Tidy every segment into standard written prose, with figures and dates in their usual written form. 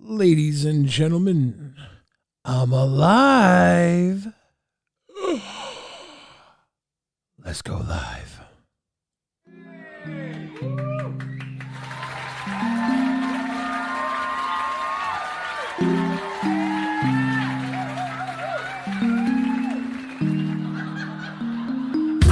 Ladies and gentlemen, I'm alive. Let's go live.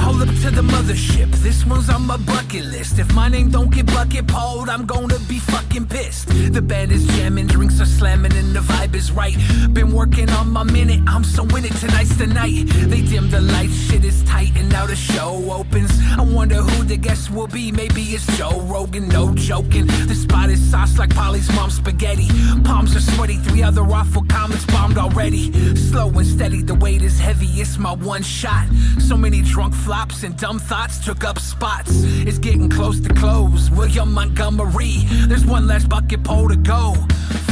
Hold up to the mothership, this one's on my bucket list. If my name don't get bucket pulled, I'm gonna be fucking pissed. The band is jamming, drinks are slamming, and the vibe is right. Been working on my minute, I'm so in it, tonight's the night. They dim the lights, shit is tight, and now the show opens. I wonder who the guest will be, maybe it's Joe Rogan, no joking. The spot is sauce like Polly's mom's spaghetti. Palms are sweaty, 3 other awful comments bombed already. Slow and steady, the weight is heavy, it's my one shot. So many drunk flops and dumb thoughts took up spots. It's getting close to close, William Montgomery. There's one less bucket pole to go.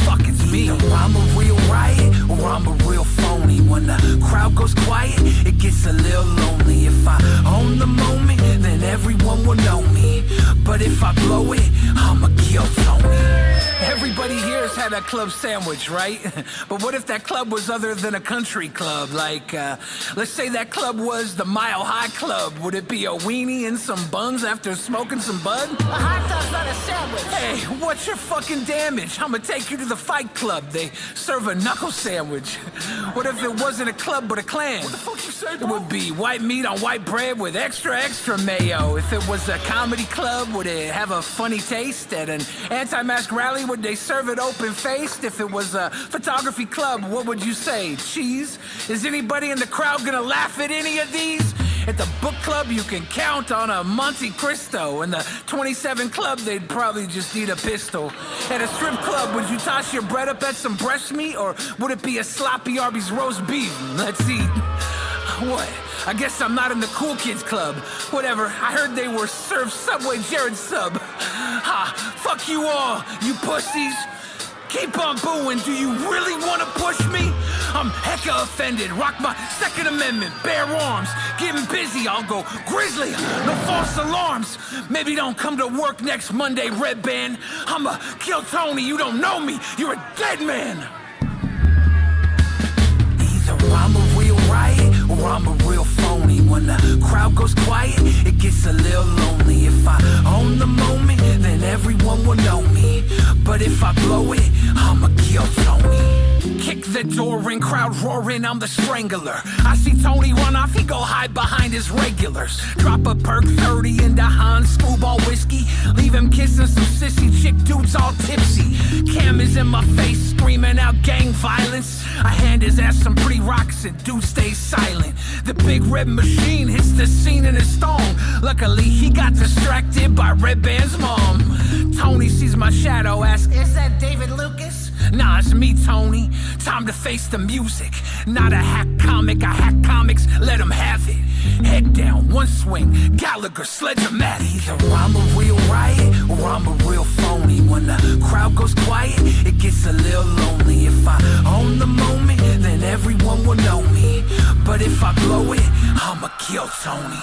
Fuck, it's me. Either I'm a real riot or I'm a real phony. When the crowd goes quiet, it gets a little lonely. If I own the moment, then everyone will know me. But if I blow it, I'ma kill Tony. Everybody here's had a club sandwich, right? But what if that club was other than a country club? Like, let's say that club was the Mile High Club. Would it be a weenie and some buns after smoking some bud? A hot dog's not a sandwich. Hey, what's your fucking damage? I'ma take you to the Fight Club. They serve a knuckle sandwich. What if it wasn't a club but a clan? What the fuck you say, It bro? would be white meat on white bread with extra mayo. If it was a comedy club, would it have a funny taste? At an anti-mask rally, would they serve it open-faced? If it was a photography club, what would you say? Cheese? Is anybody in the crowd gonna laugh at any of these? At the book club, you can count on a Monte Cristo. In the 27 club, they'd probably just need a pistol. At a strip club, would you toss your bread up at some breast meat? Or would it be a sloppy Arby's roast beef? Let's eat. What? I guess I'm not in the cool kids club. Whatever, I heard they were served Subway Jared sub. Ha, fuck you all, you pussies. Keep on booing, do you really want to push me? I'm hecka offended, rock my Second Amendment, bare arms. Getting busy, I'll go grizzly, no false alarms. Maybe don't come to work next Monday, Red Band. I'ma kill Tony, you don't know me, you're a dead man. Either I'm a real riot or I'm a real phony. When the crowd goes quiet, it gets a little lonely. If I own the moment, then everyone will know me. But if I blow it, I'ma kill Tony. Kick the door in, crowd roaring, I'm the strangler. I see Tony run off, he go hide behind his regulars. Drop a perk 30 into Hans screwball whiskey. Leave him kissing some sissy chick dudes all tipsy. Cam is in my face, screaming out gang violence. I hand his ass some pretty rocks and dude stays silent. The big red machine hits the scene in his thong. Luckily, he got distracted by Red Band's mom. Tony sees my shadow, asks, Is that David Lucas? nah, it's me, Tony. Time to face the music. Not a hack comic, I hack comics, let him have it. Head down, one swing, Gallagher, sledge-o-matic. Either I'm a real riot or I'm a real phony. When the crowd goes quiet, it gets a little lonely. If I own the moment, then everyone will know me. But if I blow it, I'ma kill Tony.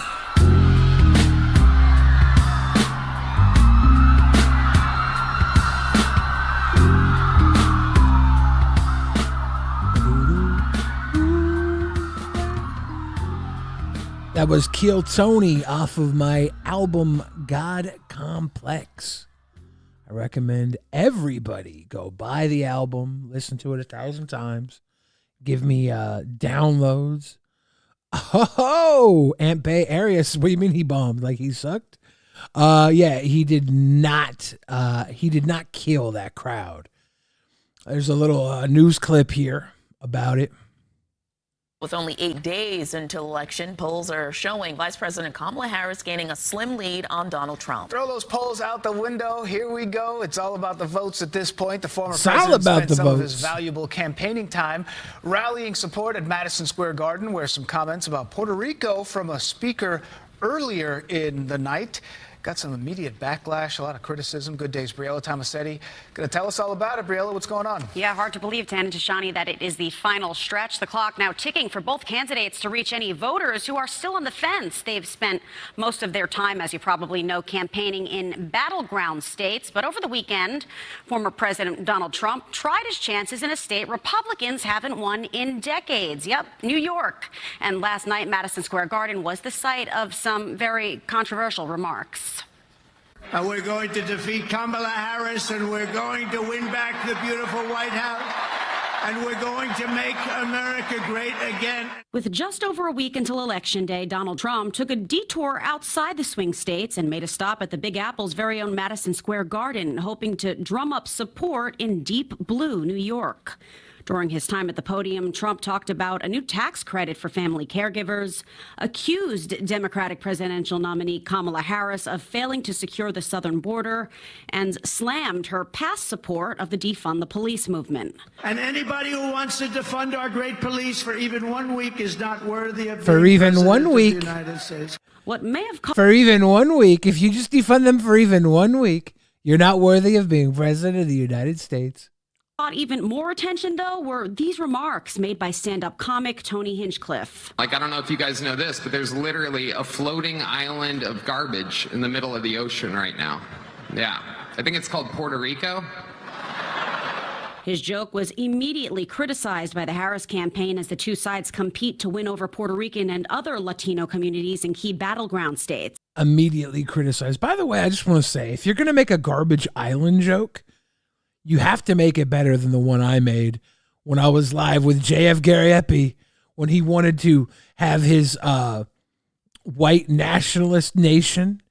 That was Kill Tony off of my album God Complex. I recommend everybody go buy the album, listen to it 1,000 times, give me downloads. Oh, Aunt Bay Arias, what do you mean he bombed? Like he sucked? Yeah, he did not kill that crowd. There's a little news clip here about it. With only 8 days until election, polls are showing Vice President Kamala Harris gaining a slim lead on Donald Trump. Throw those polls out the window. Here we go. It's all about the votes at this point. The former It's all president about spent the some of votes. his valuable campaigning time rallying support at Madison Square Garden, where some comments about Puerto Rico from a speaker earlier in the night got some immediate backlash, a lot of criticism. Good day's Briella Tomasetti going to tell us all about it. Briella, what's going on? Yeah, hard to believe, Tan and Tashani, that it is the final stretch. The clock now ticking for both candidates to reach any voters who are still on the fence. They've spent most of their time, as you probably know, campaigning in battleground states. But over the weekend, former President Donald Trump tried his chances in a state Republicans haven't won in decades. Yep, New York. And last night, Madison Square Garden was the site of some very controversial remarks. We're going to defeat Kamala Harris, and we're going to win back the beautiful White House, and we're going to make America great again. With just over a week until Election Day, Donald Trump took a detour outside the swing states and made a stop at the Big Apple's very own Madison Square Garden, hoping to drum up support in deep blue New York. During his time at the podium, Trump talked about a new tax credit for family caregivers, accused Democratic presidential nominee Kamala Harris of failing to secure the southern border, and slammed her past support of the defund the police movement. And anybody who wants to defund our great police for even 1 week is not worthy of For being even 1 president of the week. United States. What may have For even 1 week. If you just defund them for even 1 week, you're not worthy of being president of the United States. caught even more attention, though, were these remarks made by stand-up comic Tony Hinchcliffe. Like, I don't know if you guys know this, but there's literally a floating island of garbage in the middle of the ocean right now. Yeah. I think it's called Puerto Rico. His joke was immediately criticized by the Harris campaign as the two sides compete to win over Puerto Rican and other Latino communities in key battleground states. Immediately criticized. By the way, I just want to say, if you're going to make a garbage island joke, you have to make it better than the one I made when I was live with JF Gariepi when he wanted to have his white nationalist nation.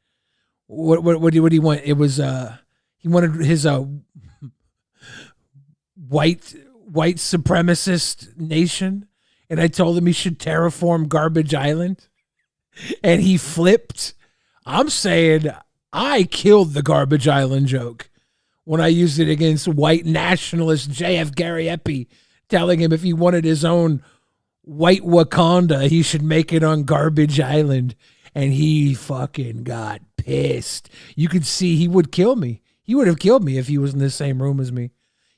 What did he want? It was he wanted his white supremacist nation, and I told him he should terraform Garbage Island, and he flipped. I'm saying I killed the Garbage Island joke when I used it against white nationalist JF Gariepi, telling him if he wanted his own white Wakanda, he should make it on Garbage Island. And he fucking got pissed. You could see he would kill me. He would have killed me if he was in the same room as me.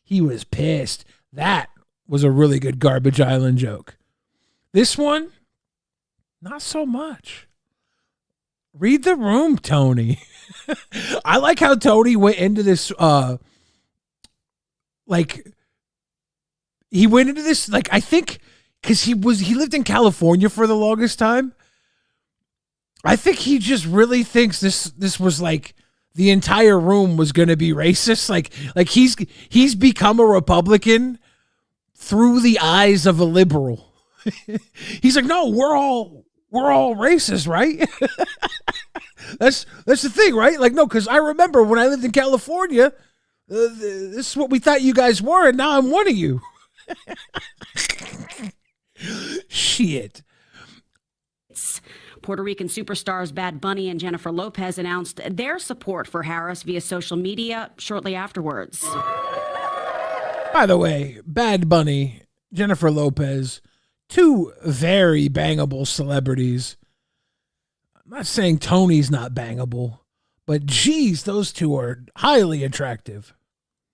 He was pissed. That was a really good Garbage Island joke. This one, not so much. Read the room, Tony. I like how Tony went into this, I think, because he lived in California for the longest time. I think he just really thinks this was like the entire room was going to be racist. Like he's become a Republican through the eyes of a liberal. He's like, no, we're all racist, right? That's the thing, right? Like, no, because I remember when I lived in California, this is what we thought you guys were, and now I'm one of you. Shit. Puerto Rican superstars Bad Bunny and Jennifer Lopez announced their support for Harris via social media shortly afterwards. By the way, Bad Bunny, Jennifer Lopez, two very bangable celebrities. I'm not saying Tony's not bangable, but geez, those two are highly attractive.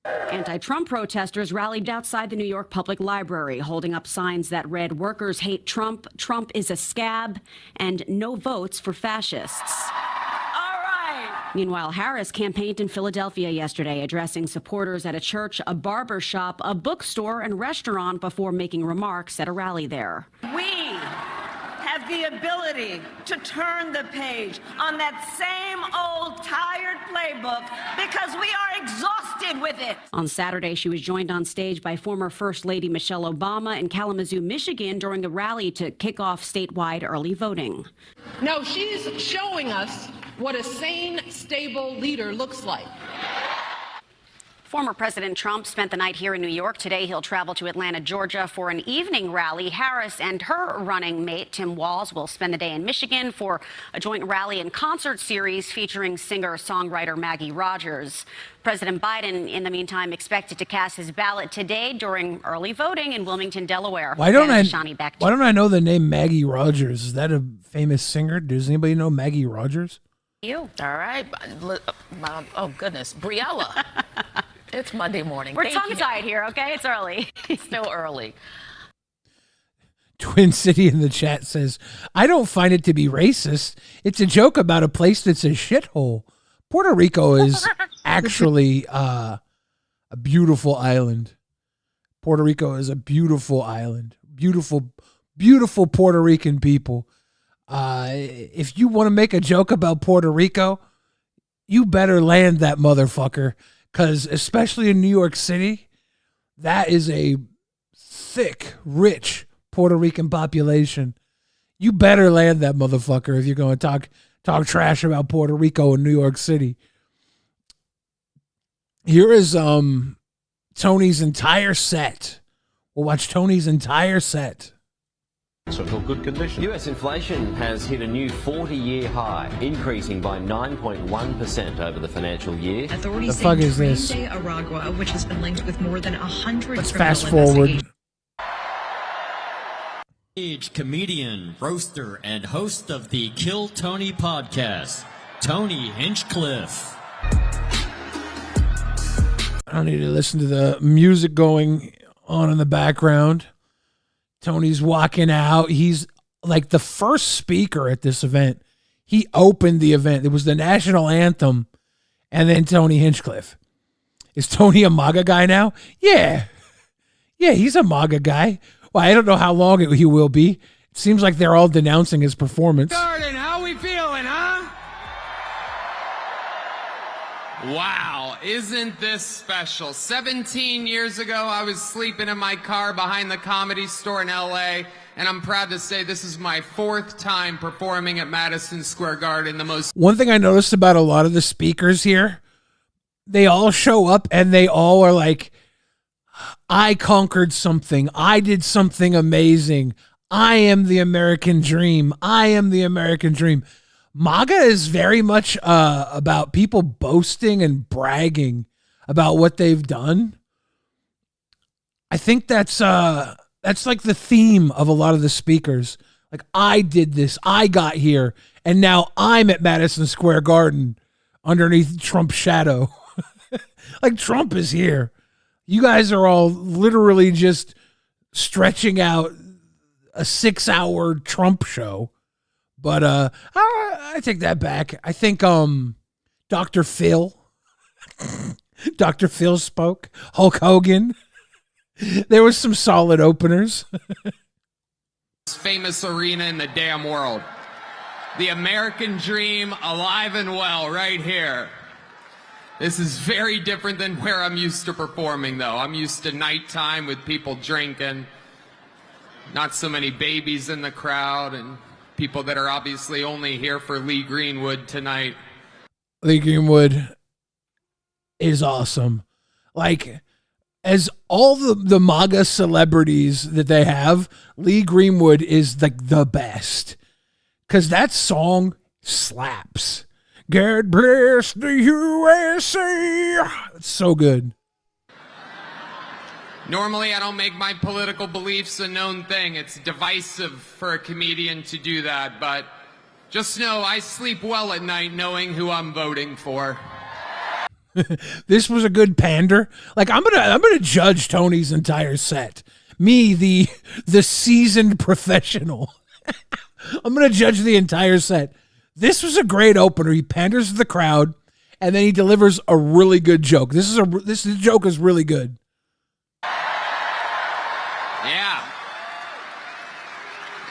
Anti-Trump protesters rallied outside the New York Public Library, holding up signs that read, "Workers hate Trump, Trump is a scab," and "No votes for fascists." Meanwhile, Harris campaigned in Philadelphia yesterday, addressing supporters at a church, a barber shop, a bookstore, and restaurant before making remarks at a rally there. We have the ability to turn the page on that same old tired playbook because we are exhausted with it. On Saturday, she was joined on stage by former First Lady Michelle Obama in Kalamazoo, Michigan, during a rally to kick off statewide early voting. No, she's showing us what a sane, stable leader looks like. Former President Trump spent the night here in New York. Today, he'll travel to Atlanta, Georgia for an evening rally. Harris and her running mate, Tim Walz, will spend the day in Michigan for a joint rally and concert series featuring singer-songwriter Maggie Rogers. President Biden, in the meantime, expected to cast his ballot today during early voting in Wilmington, Delaware. Why don't I know the name Maggie Rogers? Is that a famous singer? Does anybody know Maggie Rogers? You. All right. Oh, goodness. Briella. It's Monday morning. We're tongue-tied here, okay? It's early. Still early. Twin City in the chat says, I don't find it to be racist. It's a joke about a place that's a shithole. Puerto Rico is actually a beautiful island. Puerto Rico is a beautiful island. Beautiful, beautiful Puerto Rican people. If you want to make a joke about Puerto Rico, you better land that motherfucker. Because especially in New York City, that is a thick, rich Puerto Rican population. You better land that motherfucker if you're going to talk trash about Puerto Rico and New York City. Here is Tony's entire set. We'll watch Tony's entire set. Good condition. US inflation has hit a new 40-year high, increasing by 9.1% over the financial year. Authorities the fuck say is this? Trinidad Aragua, which has been linked with more than 100 Let's criminal fast forward. Comedian, roaster, and host of the Kill Tony podcast, Tony Hinchcliffe. I don't need to listen to the music going on in the background. Tony's walking out. He's like the first speaker at this event. He opened the event. It was the national anthem, and then Tony Hinchcliffe. Is Tony a MAGA guy now? Yeah. Yeah, he's a MAGA guy. Well, I don't know how long he will be. It seems like they're all denouncing his performance. Garden, how we feeling, huh? Wow, isn't this special? 17 years ago, I was sleeping in my car behind the Comedy Store in LA, and I'm proud to say this is my 4th time performing at Madison Square Garden, the most... One thing I noticed about a lot of the speakers here, they all show up and they all are like, I conquered something. I did something amazing. I am the American dream. I am the American dream. MAGA is very much about people boasting and bragging about what they've done. I think that's like the theme of a lot of the speakers. Like, I did this. I got here. And now I'm at Madison Square Garden underneath Trump's shadow. Like, Trump is here. You guys are all literally just stretching out a 6-hour Trump show. But I take that back. I think Dr. Phil spoke. Hulk Hogan. There was some solid openers. famous arena in the damn world. The American dream alive and well right here. This is very different than where I'm used to performing, though. I'm used to nighttime with people drinking, not so many babies in the crowd, and people that are obviously only here for Lee Greenwood tonight. Lee Greenwood is awesome. Like, as all the MAGA celebrities that they have, Lee Greenwood is like the best. Because that song slaps. God bless the USA. It's so good. Normally, I don't make my political beliefs a known thing. It's divisive for a comedian to do that, but just know I sleep well at night knowing who I'm voting for. This was a good pander. Like, I'm gonna judge Tony's entire set. Me, the seasoned professional. I'm gonna judge the entire set. This was a great opener. He panders to the crowd, and then he delivers a really good joke. This joke is really good.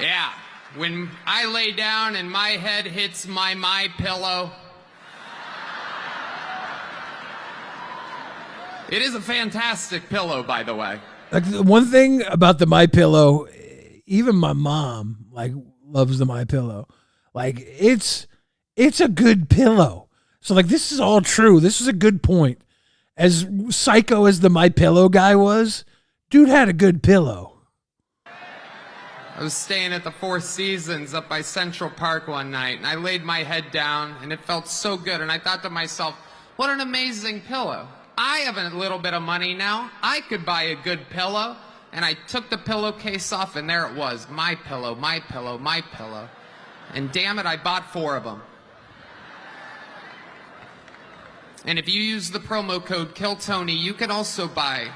Yeah. When I lay down and my head hits my pillow, it is a fantastic pillow, by the way. Like, the one thing about the My Pillow, even my mom loves the My Pillow. Like, it's a good pillow. So, like, this is all true. This is a good point. As psycho as the My Pillow guy was, dude had a good pillow. I was staying at the Four Seasons up by Central Park one night, and I laid my head down, and it felt so good, and I thought to myself, what an amazing pillow. I have a little bit of money now. I could buy a good pillow. And I took the pillowcase off, and there it was. My pillow, my pillow, my pillow. And damn it, I bought 4 of them. And if you use the promo code KillTony, you can also buy.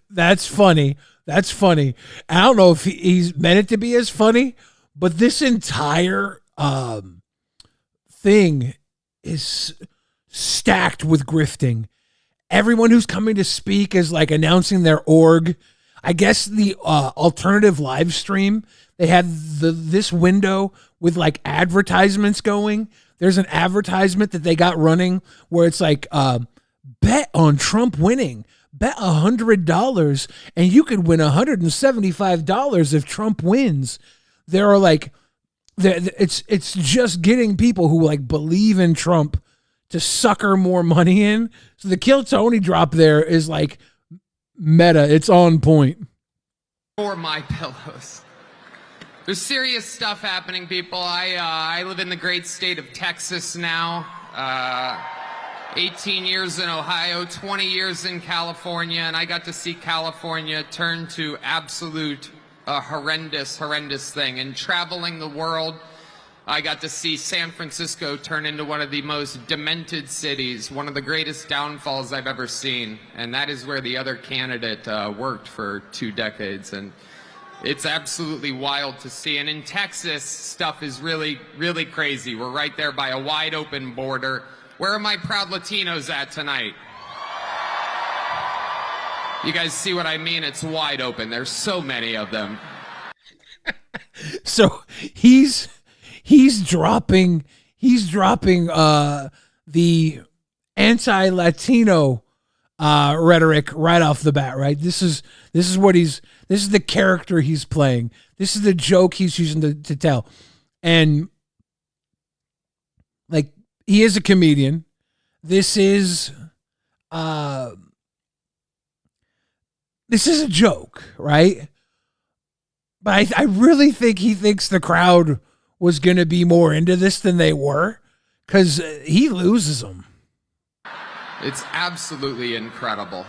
That's funny. That's funny. I don't know if he's meant it to be as funny, but this entire thing is stacked with grifting. Everyone who's coming to speak is like announcing their org. I guess the alternative live stream, they had this window with like advertisements going. There's an advertisement that they got running where it's like, bet on Trump winning. Bet $100 and you could win $175 if Trump wins. There are like, it's just getting people who like believe in Trump to sucker more money in. So the Kill Tony drop there is like meta. It's on point. For my pillows. There's serious stuff happening, people. I live in the great state of Texas now. 18 years in Ohio, 20 years in California, and I got to see California turn to absolute horrendous thing. And traveling the world, I got to see San Francisco turn into one of the most demented cities, one of the greatest downfalls I've ever seen. And that is where the other candidate worked for 2 decades. And it's absolutely wild to see. And in Texas, stuff is really, really crazy. We're right there by a wide open border. Where are my proud Latinos at tonight? You guys see what I mean? It's wide open. There's so many of them. So he's dropping the anti-Latino rhetoric right off the bat, right? This is the character he's playing. This is the joke he's using to tell. And like, he is a comedian. This is a joke, right? But I really think he thinks the crowd was going to be more into this than they were, because he loses them. It's absolutely incredible.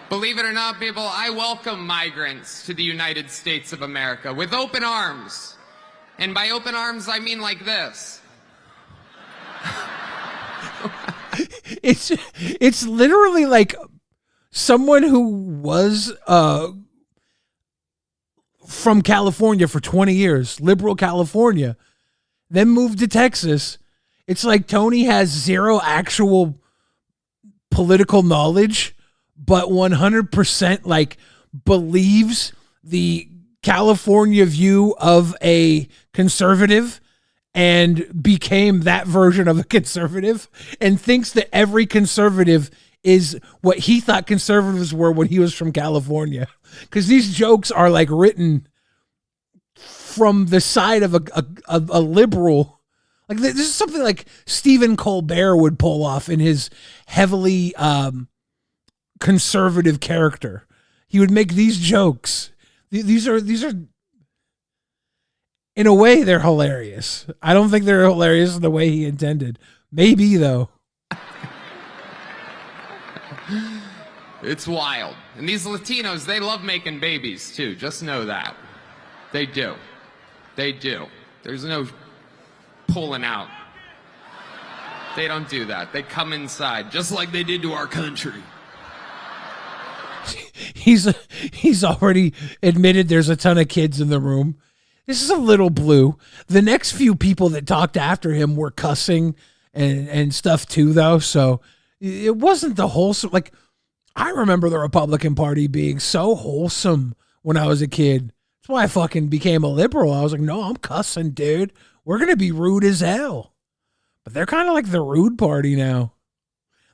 Believe it or not, people, I welcome migrants to the United States of America with open arms. And by open arms, I mean like this. It's literally like someone who was from California for 20 years, liberal California, then moved to Texas. It's like Tony has zero actual political knowledge, but 100% like believes the California view of a conservative and became that version of a conservative, and thinks that every conservative is what he thought conservatives were when he was from California. Because these jokes are like written from the side of a liberal. Like, this is something like Stephen Colbert would pull off in his heavily conservative character. He would make these jokes. These are in a way, they're hilarious. I don't think they're hilarious in the way he intended. Maybe, though. It's wild. And these Latinos, they love making babies, too. Just know that. They do. They do. There's no pulling out. They don't do that. They come inside, just like they did to our country. He's already admitted there's a ton of kids in the room. This is a little blue. The next few people that talked after him were cussing and stuff too, though. So it wasn't the wholesome. Like, I remember the Republican Party being so wholesome when I was a kid. That's why I fucking became a liberal. I was like, no, I'm cussing, dude. We're going to be rude as hell. But they're kind of like the rude party now.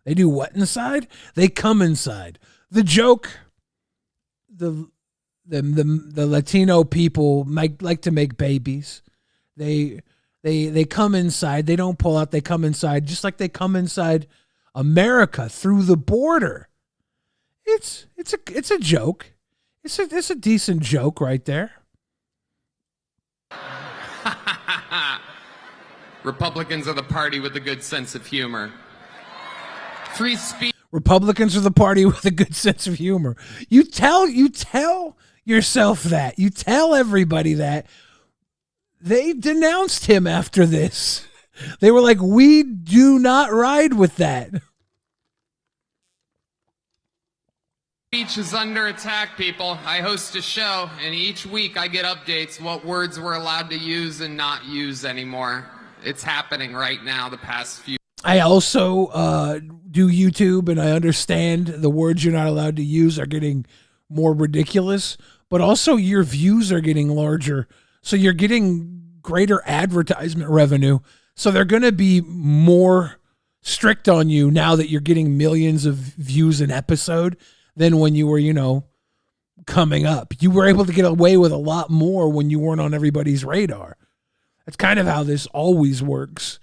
They do what inside? They come inside. The joke, the Latino people like to make babies. They come inside. They don't pull out. They come inside, just like they come inside America through the border. It's a joke. It's a decent joke right there. Republicans are the party with a good sense of humor. Free speech. Republicans are the party with a good sense of humor. You tell yourself that. You tell everybody that. They denounced him after this. They were like, we do not ride with that. Speech is under attack, people. I host a show, and each week I get updates what words we're allowed to use and not use anymore. It's happening right now the past few. I also do YouTube, and I understand the words you're not allowed to use are getting more ridiculous, but also your views are getting larger. So you're getting greater advertisement revenue. So they're going to be more strict on you now that you're getting millions of views an episode than when you were, coming up. You were able to get away with a lot more when you weren't on everybody's radar. That's kind of how this always works.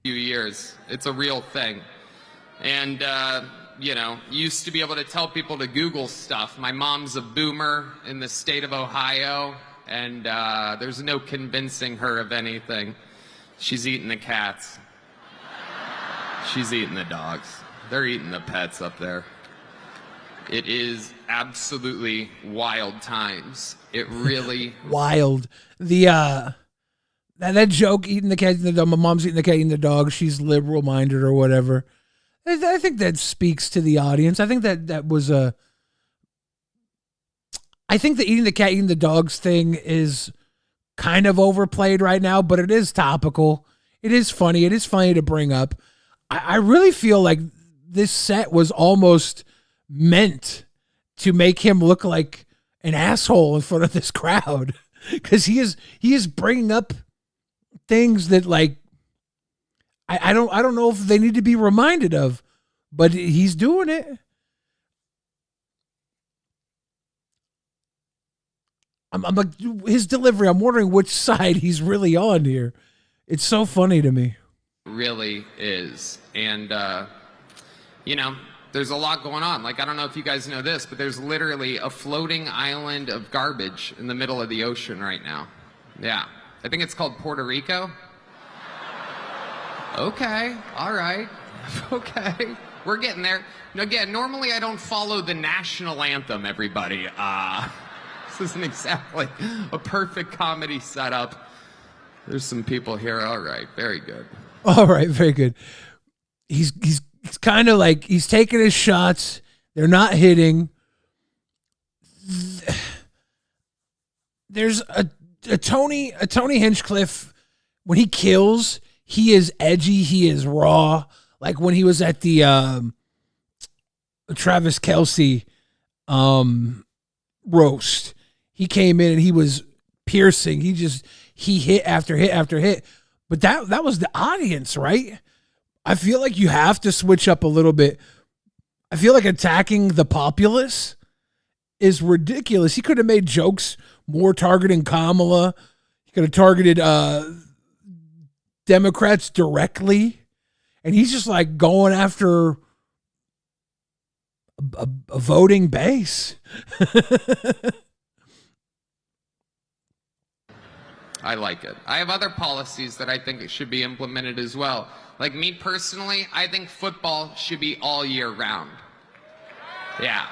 Few years. It's a real thing. And, used to be able to tell people to Google stuff. My mom's a boomer in the state of Ohio, and there's no convincing her of anything. She's eating the cats. She's eating the dogs. They're eating the pets up there. It is absolutely wild times. It really wild. The that joke, eating the cat, eating the dog. My mom's eating the cat, eating the dog. She's liberal minded or whatever. I think that speaks to the audience. I think that was a. I think the eating the cat, eating the dogs thing is kind of overplayed right now, but it is topical. It is funny. It is funny to bring up. I really feel like this set was almost meant to make him look like an asshole in front of this crowd, because he is bringing up things that, like, I don't know if they need to be reminded of, but he's doing it. I'm like, his delivery, I'm wondering which side he's really on here. It's so funny to me. really is. And, there's a lot going on. Like, I don't know if you guys know this, but there's literally a floating island of garbage in the middle of the ocean right now. Yeah. I think it's called Puerto Rico. Okay. All right. Okay. We're getting there. Again, normally I don't follow the national anthem, everybody. This isn't exactly a perfect comedy setup. There's some people here. All right. Very good. All right. Very good. He's kind of like, he's taking his shots. They're not hitting. There's a Tony Hinchcliffe. When he kills, he is edgy. He is raw. Like when he was at the Travis Kelce roast, he came in and he was piercing. He hit after hit after hit. But that was the audience, right? I feel like you have to switch up a little bit. I feel like attacking the populace is ridiculous. He could have made jokes more targeting Kamala. He could have targeted Democrats directly. And he's just like going after a voting base. I like it. I have other policies that I think it should be implemented as well. Like me personally, I think football should be all year round. Yeah.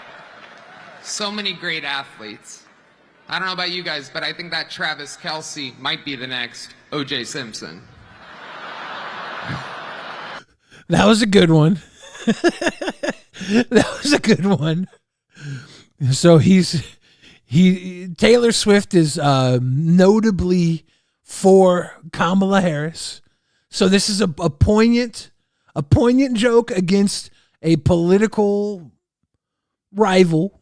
So many great athletes. I don't know about you guys, but I think that Travis Kelce might be the next O.J. Simpson. That was a good one. That was a good one. So Taylor Swift is notably for Kamala Harris. So this is a poignant joke against a political rival,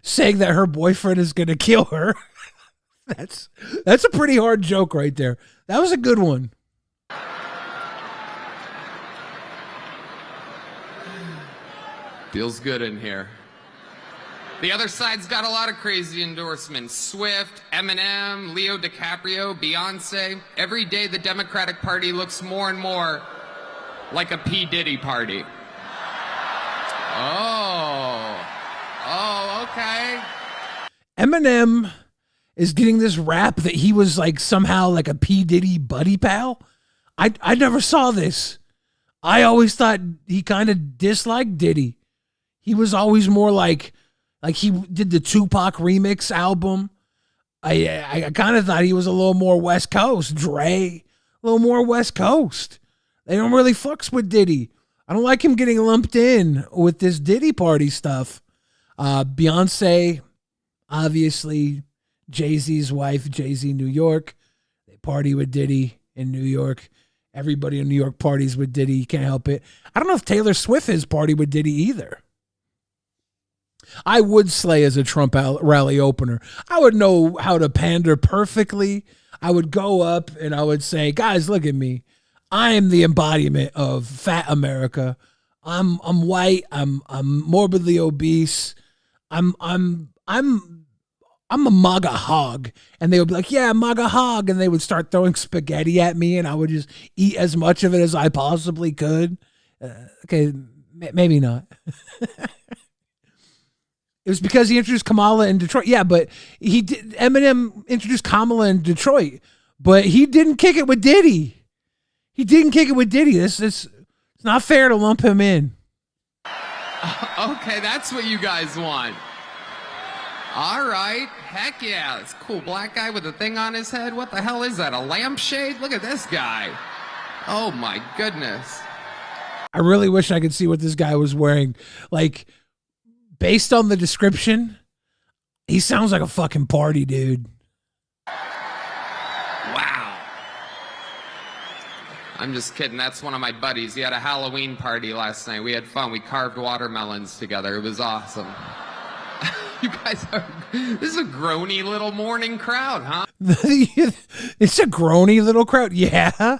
saying that her boyfriend is going to kill her. That's a pretty hard joke right there. That was a good one. Feels good in here. The other side's got a lot of crazy endorsements. Swift, Eminem, Leo DiCaprio, Beyonce. Every day the Democratic Party looks more and more like a P. Diddy party. Oh, okay. Eminem is getting this rap that he was like somehow like a P. Diddy buddy pal. I never saw this. I always thought he kind of disliked Diddy. He was always more like he did the Tupac remix album. I kind of thought he was a little more West Coast, Dre, a little more West Coast. They don't really fucks with Diddy. I don't like him getting lumped in with this Diddy party stuff. Beyonce, obviously, Jay-Z's wife, Jay-Z New York. They party with Diddy in New York. Everybody in New York parties with Diddy. You can't help it. I don't know if Taylor Swift has party with Diddy either. I would slay as a Trump rally opener. I would know how to pander perfectly. I would go up and I would say, guys, look at me. I am the embodiment of fat America. I'm white. I'm morbidly obese. I'm a MAGA hog. And they would be like, yeah, MAGA hog. And they would start throwing spaghetti at me and I would just eat as much of it as I possibly could. Okay, maybe not. It was because he introduced Kamala in Detroit. Yeah, but Eminem introduced Kamala in Detroit, but he didn't kick it with Diddy. He didn't kick it with Diddy. It's not fair to lump him in. Okay, that's what you guys want. All right. Heck yeah. It's cool. Black guy with a thing on his head. What the hell is that? A lampshade? Look at this guy. Oh my goodness. I really wish I could see what this guy was wearing. Like, based on the description, he sounds like a fucking party dude. Wow. I'm just kidding. That's one of my buddies. He had a Halloween party last night. We had fun. We carved watermelons together. It was awesome. You guys are, this is a groany little morning crowd, huh? It's a groany little crowd. Yeah.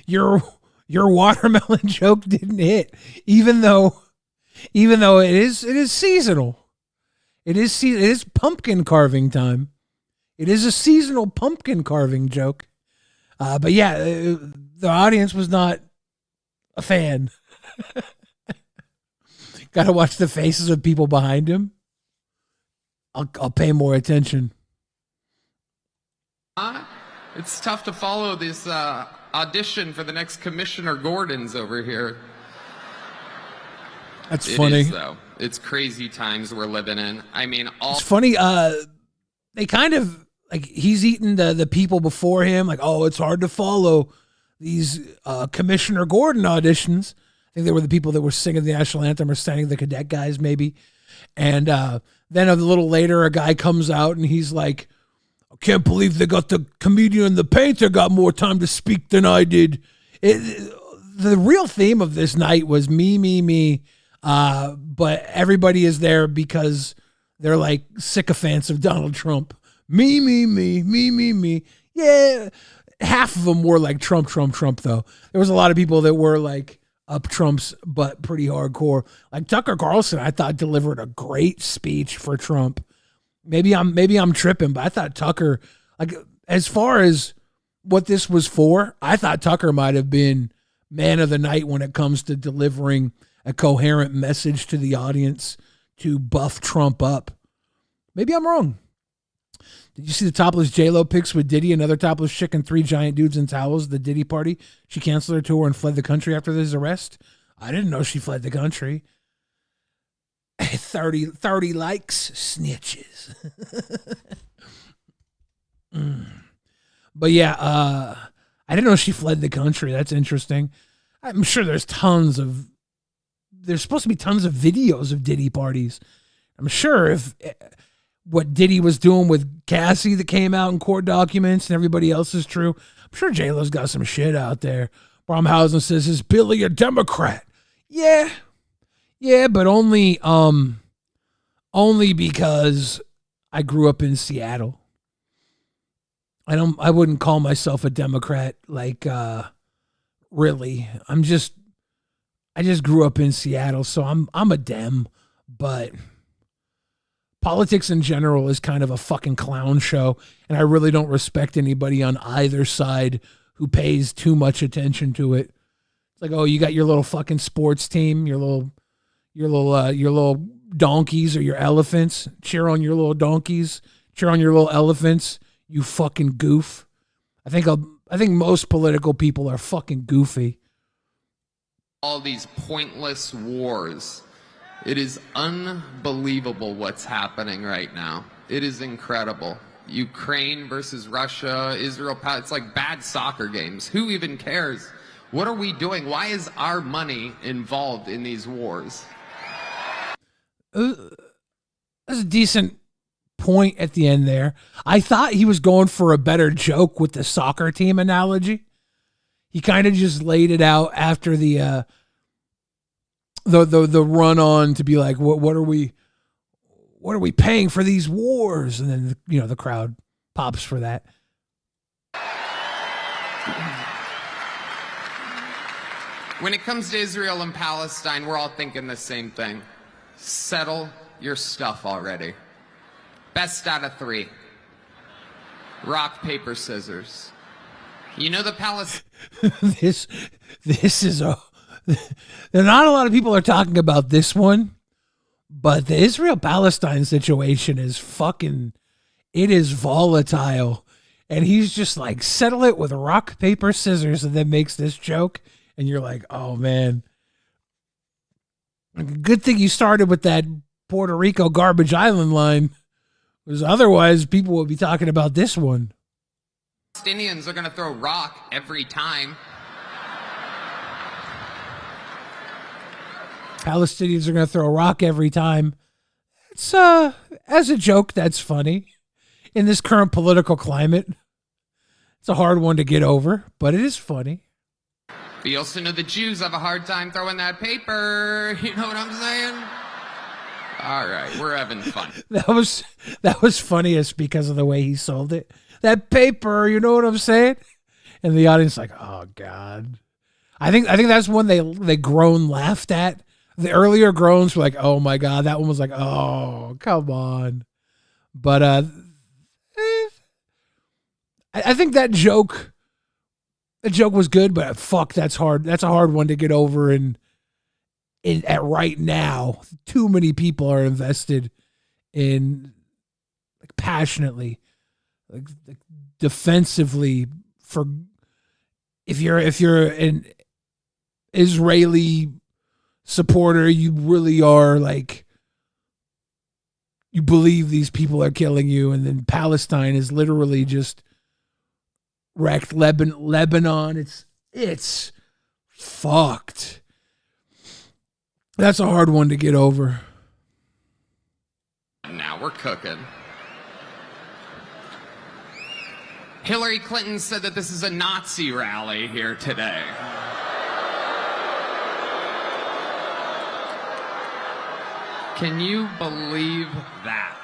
Your watermelon joke didn't hit, even though it is seasonal. It is pumpkin carving time. It is a seasonal pumpkin carving joke. But yeah, the audience was not a fan. Got to watch the faces of people behind him. I'll pay more attention. It's tough to follow this audition for the next Commissioner Gordon's over here. That's funny. It is, though. It's crazy times we're living in. I mean, it's funny. They kind of like he's eaten the people before him. Like, oh, it's hard to follow these Commissioner Gordon auditions. I think they were the people that were singing the national anthem or standing the cadet guys, maybe. And then a little later, a guy comes out and he's like, I can't believe they got the comedian and the painter got more time to speak than I did. The real theme of this night was me. But everybody is there because they're like sycophants of Donald Trump. Me. Yeah. Half of them were like Trump, though. There was a lot of people that were like up Trump's butt pretty hardcore. Like Tucker Carlson, I thought delivered a great speech for Trump. Maybe I'm tripping, but I thought Tucker, like as far as what this was for, I thought Tucker might have been man of the night when it comes to delivering a coherent message to the audience to buff Trump up. Maybe I'm wrong. Did you see the topless J-Lo pics with Diddy, another topless chick and 3 giant dudes in towels at the Diddy party? She canceled her tour and fled the country after his arrest. I didn't know she fled the country. 30 likes, snitches. But yeah, I didn't know she fled the country. That's interesting. I'm sure there's supposed to be tons of videos of Diddy parties. I'm sure if what Diddy was doing with Cassie that came out in court documents and everybody else is true, I'm sure J-Lo's got some shit out there. Bromhausen says, is Billy a Democrat? Yeah, but only because I grew up in Seattle. I wouldn't call myself a Democrat, like really. I just grew up in Seattle, so I'm a Dem, but politics in general is kind of a fucking clown show, and I really don't respect anybody on either side who pays too much attention to it. It's like, oh, you got your little fucking sports team, your little donkeys or your elephants. Cheer on your little donkeys. Cheer on your little elephants. You fucking goof. I think most political people are fucking goofy. All these pointless wars. It is unbelievable what's happening right now. It is incredible. Ukraine versus Russia, Israel, it's like bad soccer games. Who even cares? What are we doing? Why is our money involved in these wars? That's a decent point at the end there. I thought he was going for a better joke with the soccer team analogy. He kind of just laid it out after the run on to be like, what are we paying for these wars? And then the crowd pops for that. When it comes to Israel and Palestine, we're all thinking the same thing. Settle your stuff already. Best out of 3. Rock, paper, scissors. You know the this is not a lot of people are talking about this one, but the Israel-Palestine situation is it is volatile. And he's just like, settle it with rock, paper, scissors, and then makes this joke. And you're like, oh, man. Good thing you started with that Puerto Rico garbage island line, because otherwise people would be talking about this one. Palestinians are going to throw rock every time. Palestinians are going to throw a rock every time. It's, as a joke, that's funny. In this current political climate, it's a hard one to get over, but it is funny. But you also know the Jews have a hard time throwing that paper. You know what I'm saying? All right, we're having fun. That was funniest because of the way he sold it. That paper, you know what I'm saying? And the audience like, oh God. I think that's one they groan laughed at. The earlier groans were like, oh my God. That one was like, oh, come on. But I think that joke was good, but fuck, that's hard. That's a hard one to get over. And at right now, too many people are invested in passionately, like defensively for if you're an Israeli supporter, you really are like, you believe these people are killing you, and then Palestine is literally just wrecked. Lebanon, it's fucked. That's a hard one to get over. Now we're cooking. Hillary Clinton said that this is a Nazi rally here today. Can you believe that?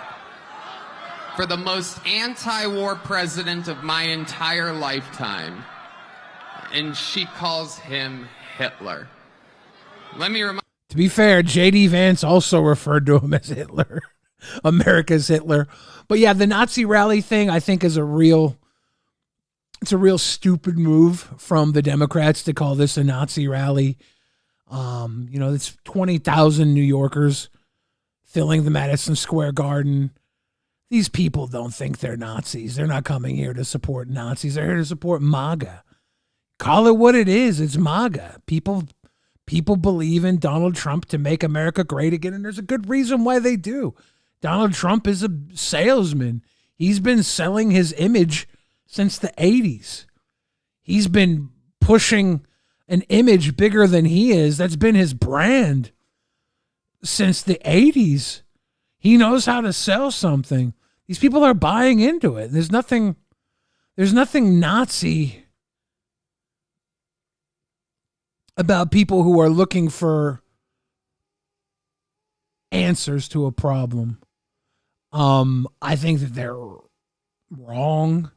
For the most anti-war president of my entire lifetime, and she calls him Hitler. Let me remind. To be fair, J.D. Vance also referred to him as Hitler, America's Hitler. But yeah, the Nazi rally thing, I think, is a real stupid move from the Democrats to call this a Nazi rally. It's 20,000 New Yorkers filling the Madison Square Garden. These people don't think they're Nazis. They're not coming here to support Nazis. They're here to support MAGA. Call it what it is. It's MAGA. People believe in Donald Trump to make America great again, and there's a good reason why they do. Donald Trump is a salesman. He's been selling his image since the 80s. He's been pushing an image bigger than he is. That's been his brand since the 80s. He knows how to sell something. These people are buying into it. There's nothing Nazi about people who are looking for answers to a problem. I think that they're wrong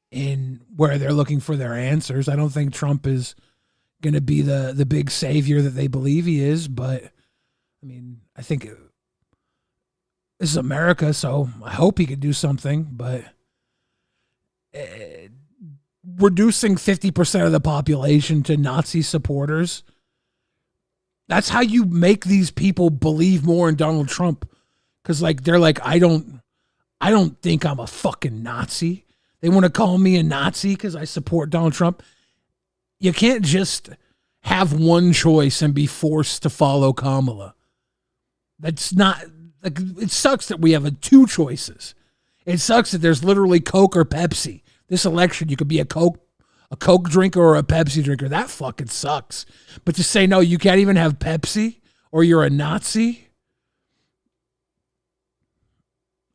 in where they're looking for their answers. I don't think Trump is going to be the big savior that they believe he is, but I mean, I think this is America, so I hope he could do something, but reducing 50% of the population to Nazi supporters, that's how you make these people believe more in Donald Trump. Because they're like, I don't think I'm a fucking Nazi. They want to call me a Nazi because I support Donald Trump. You can't just have one choice and be forced to follow Kamala. That's not, it sucks that we have two choices. It sucks that there's literally Coke or Pepsi. This election, you could be a Coke drinker or a Pepsi drinker. That fucking sucks. But to say, no, you can't even have Pepsi or you're a Nazi.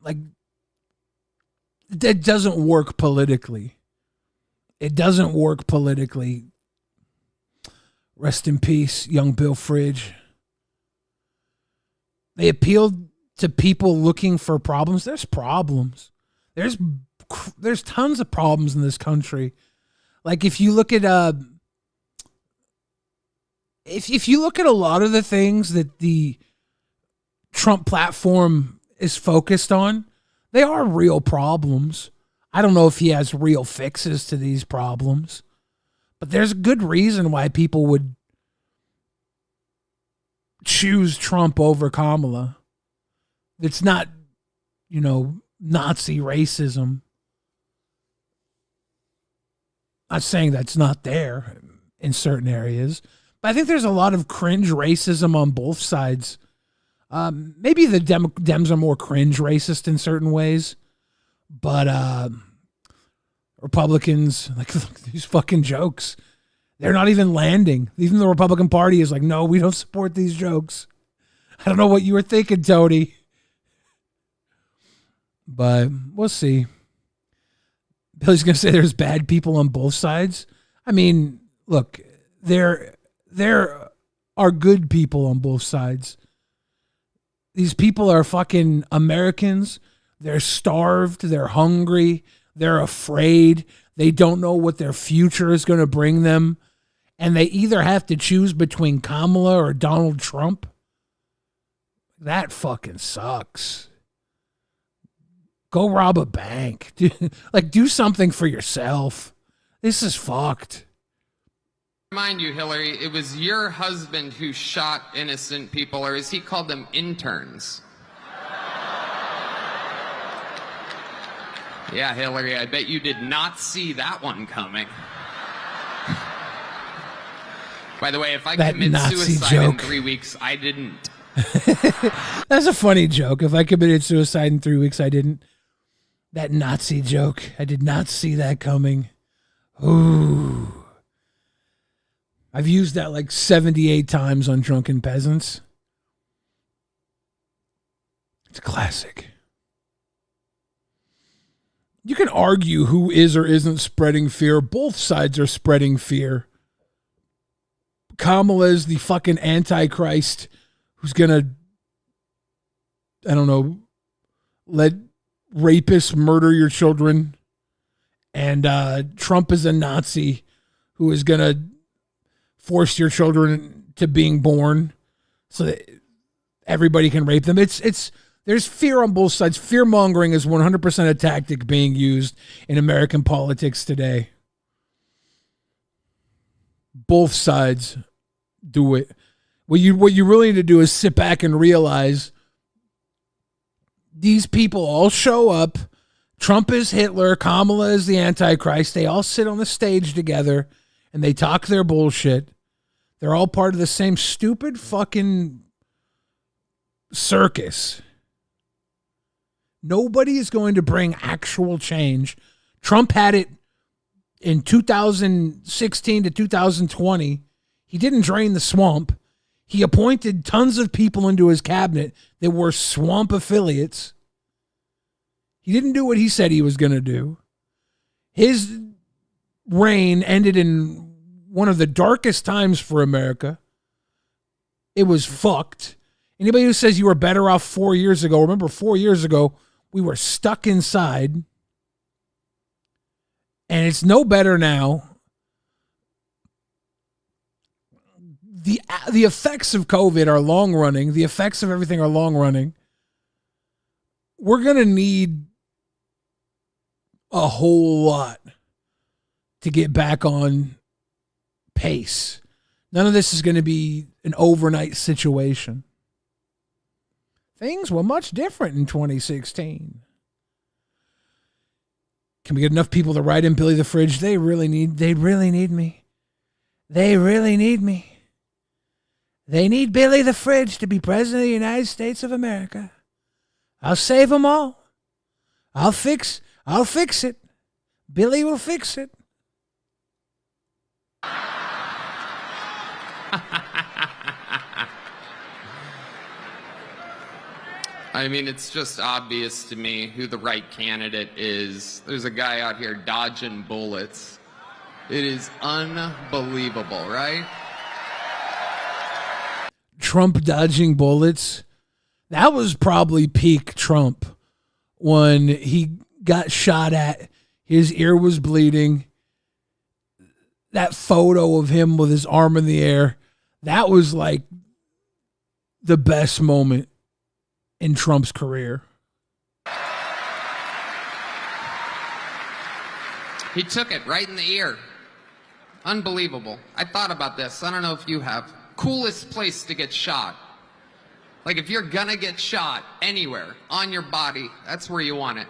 Like, that doesn't work politically. It doesn't work politically. Rest in peace, young Bill Fridge. They appealed to people looking for problems. There's problems. There's tons of problems in this country. Like if you look at if you look at a lot of the things that the Trump platform is focused on, they are real problems. I don't know if he has real fixes to these problems, but there's a good reason why people would choose Trump over Kamala. It's not, Nazi racism. I'm not saying that's not there in certain areas, but I think there's a lot of cringe racism on both sides. Maybe the Dems are more cringe racist in certain ways, but Republicans, like these fucking jokes, they're not even landing. Even the Republican Party is like, no, we don't support these jokes. I don't know what you were thinking, Tony. But we'll see. Billy's going to say there's bad people on both sides. I mean, look, there are good people on both sides. These people are fucking Americans. They're starved. They're hungry. They're afraid. They don't know what their future is going to bring them. And they either have to choose between Kamala or Donald Trump. That fucking sucks. Go rob a bank. Do something for yourself. This is fucked. Mind you, Hillary, it was your husband who shot innocent people, or as he called them, interns. Yeah, Hillary, I bet you did not see that one coming. By the way, if I commit Nazi suicide joke. in 3 weeks, I didn't. That's a funny joke. If I committed suicide in 3 weeks, I didn't. That Nazi joke. I did not see that coming. Ooh. I've used that like 78 times on Drunken Peasants. It's a classic. You can argue who is or isn't spreading fear. Both sides are spreading fear. Kamala is the fucking Antichrist who's going to, I don't know, let rapists murder your children. And Trump is a Nazi who is going to force your children to being born so that everybody can rape them. There's fear on both sides. Fear mongering is 100% a tactic being used in American politics today. Both sides do it. What you really need to do is sit back and realize these people all show up. Trump is Hitler. Kamala is the Antichrist. They all sit on the stage together and they talk their bullshit. They're all part of the same stupid fucking circus. Nobody is going to bring actual change. Trump had it in 2016 to 2020. He didn't drain the swamp. He appointed tons of people into his cabinet that were swamp affiliates. He didn't do what he said he was going to do. His reign ended in one of the darkest times for America. It was fucked. Anybody who says you were better off 4 years ago, remember 4 years ago, we were stuck inside. And it's no better now. The effects of COVID are long running. The effects of everything are long running. We're going to need a whole lot to get back on pace. None of this is going to be an overnight situation. Things were much different in 2016. Can we get enough people to write in Billy the Fridge? They really need me. They really need me. They need Billy the Fridge to be president of the United States of America. I'll save them all. I'll fix it. Billy will fix it. I mean, it's just obvious to me who the right candidate is. There's a guy out here dodging bullets. It is unbelievable, right? Trump dodging bullets. That was probably peak Trump when he got shot at. His ear was bleeding. That photo of him with his arm in the air, that was like the best moment in Trump's career. He took it right in the ear. Unbelievable. I thought about this. I don't know if you have. Coolest place to get shot. Like if you're gonna get shot anywhere on your body, that's where you want it.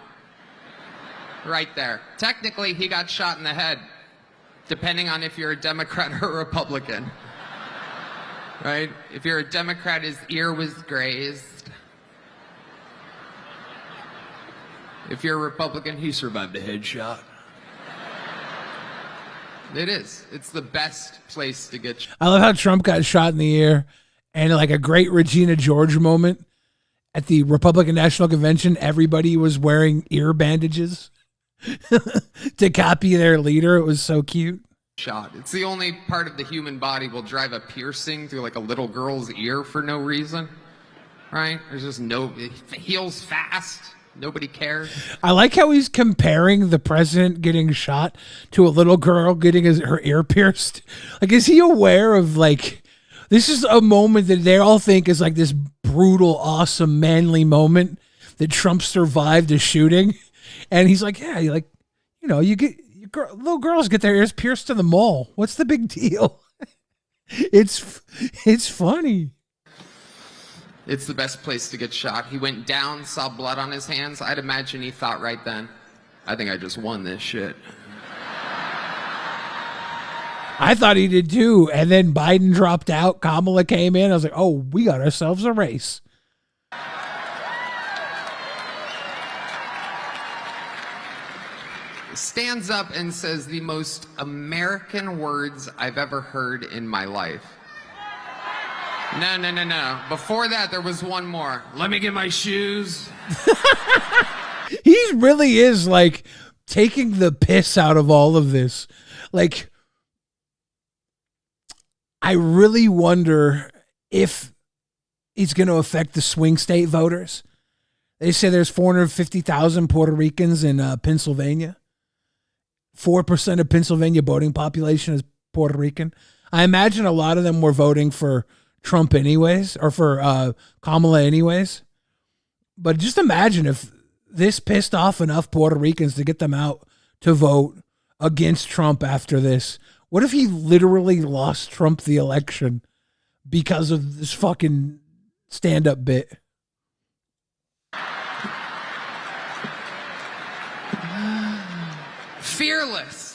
Right there. Technically, he got shot in the head, depending on if you're a Democrat or a Republican. Right? If you're a Democrat, his ear was grazed. If you're a Republican, he survived a headshot. It is. It's the best place to get shot. I love how Trump got shot in the ear, and like a great Regina George moment at the Republican National Convention, everybody was wearing ear bandages to copy their leader. It was so cute. Shot. It's the only part of the human body will drive a piercing through like a little girl's ear for no reason. Right? There's just it heals fast. Nobody cares. I like how he's comparing the president getting shot to a little girl getting her ear pierced. Like, is he aware of, like, this is a moment that they all think is like this brutal, awesome, manly moment that Trump survived a shooting. And he's like, yeah, like, you know, little girls get their ears pierced in the mall. What's the big deal? It's funny. It's the best place to get shot. He went down, saw blood on his hands. I'd imagine he thought right then, I think I just won this shit. I thought he did too. And then Biden dropped out. Kamala came in. I was like, oh, we got ourselves a race. Stands up and says the most American words I've ever heard in my life. No. Before that, there was one more. Let me get my shoes. He really is like taking the piss out of all of this. Like, I really wonder if it's going to affect the swing state voters. They say there's 450,000 Puerto Ricans in Pennsylvania. 4% of Pennsylvania voting population is Puerto Rican. I imagine a lot of them were voting for Trump anyways, or for Kamala anyways. But just imagine if this pissed off enough Puerto Ricans to get them out to vote against Trump after this. What if he literally lost Trump the election because of this fucking stand-up bit? Fearless.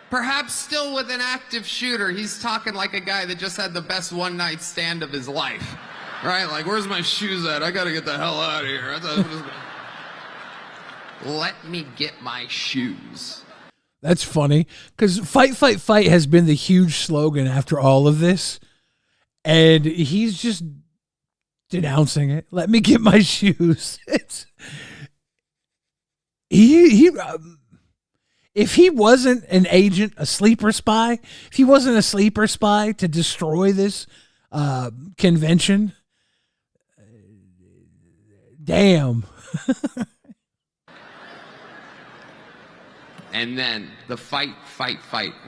Perhaps still with an active shooter. He's talking like a guy that just had the best one-night stand of his life. Right? Like, where's my shoes at? I gotta get the hell out of here. Let me get my shoes. That's funny, because fight, fight, fight has been the huge slogan after all of this. And he's just denouncing it. Let me get my shoes. If he wasn't an agent, a sleeper spy, if he wasn't a sleeper spy to destroy this convention, damn. And then the fight.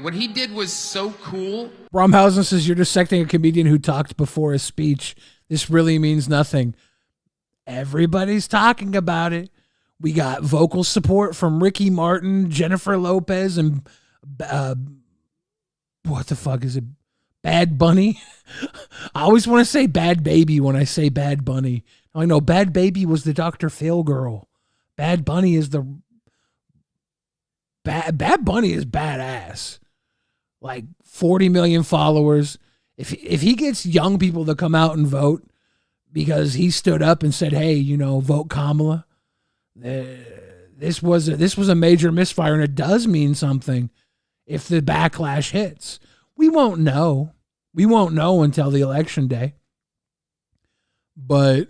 What he did was so cool. Bromhausen says, you're dissecting a comedian who talked before his speech. This really means nothing. Everybody's talking about it. We got vocal support from Ricky Martin, Jennifer Lopez, and what the fuck is it? Bad Bunny? I always want to say Bad Baby when I say Bad Bunny. I know Bad Baby was the Dr. Phil girl. Bad Bunny is the... Bad Bunny is badass. Like 40 million followers. If he gets young people to come out and vote because he stood up and said, hey, you know, vote Kamala, this was a major misfire, and it does mean something if the backlash hits. We won't know. We won't know until the election day. But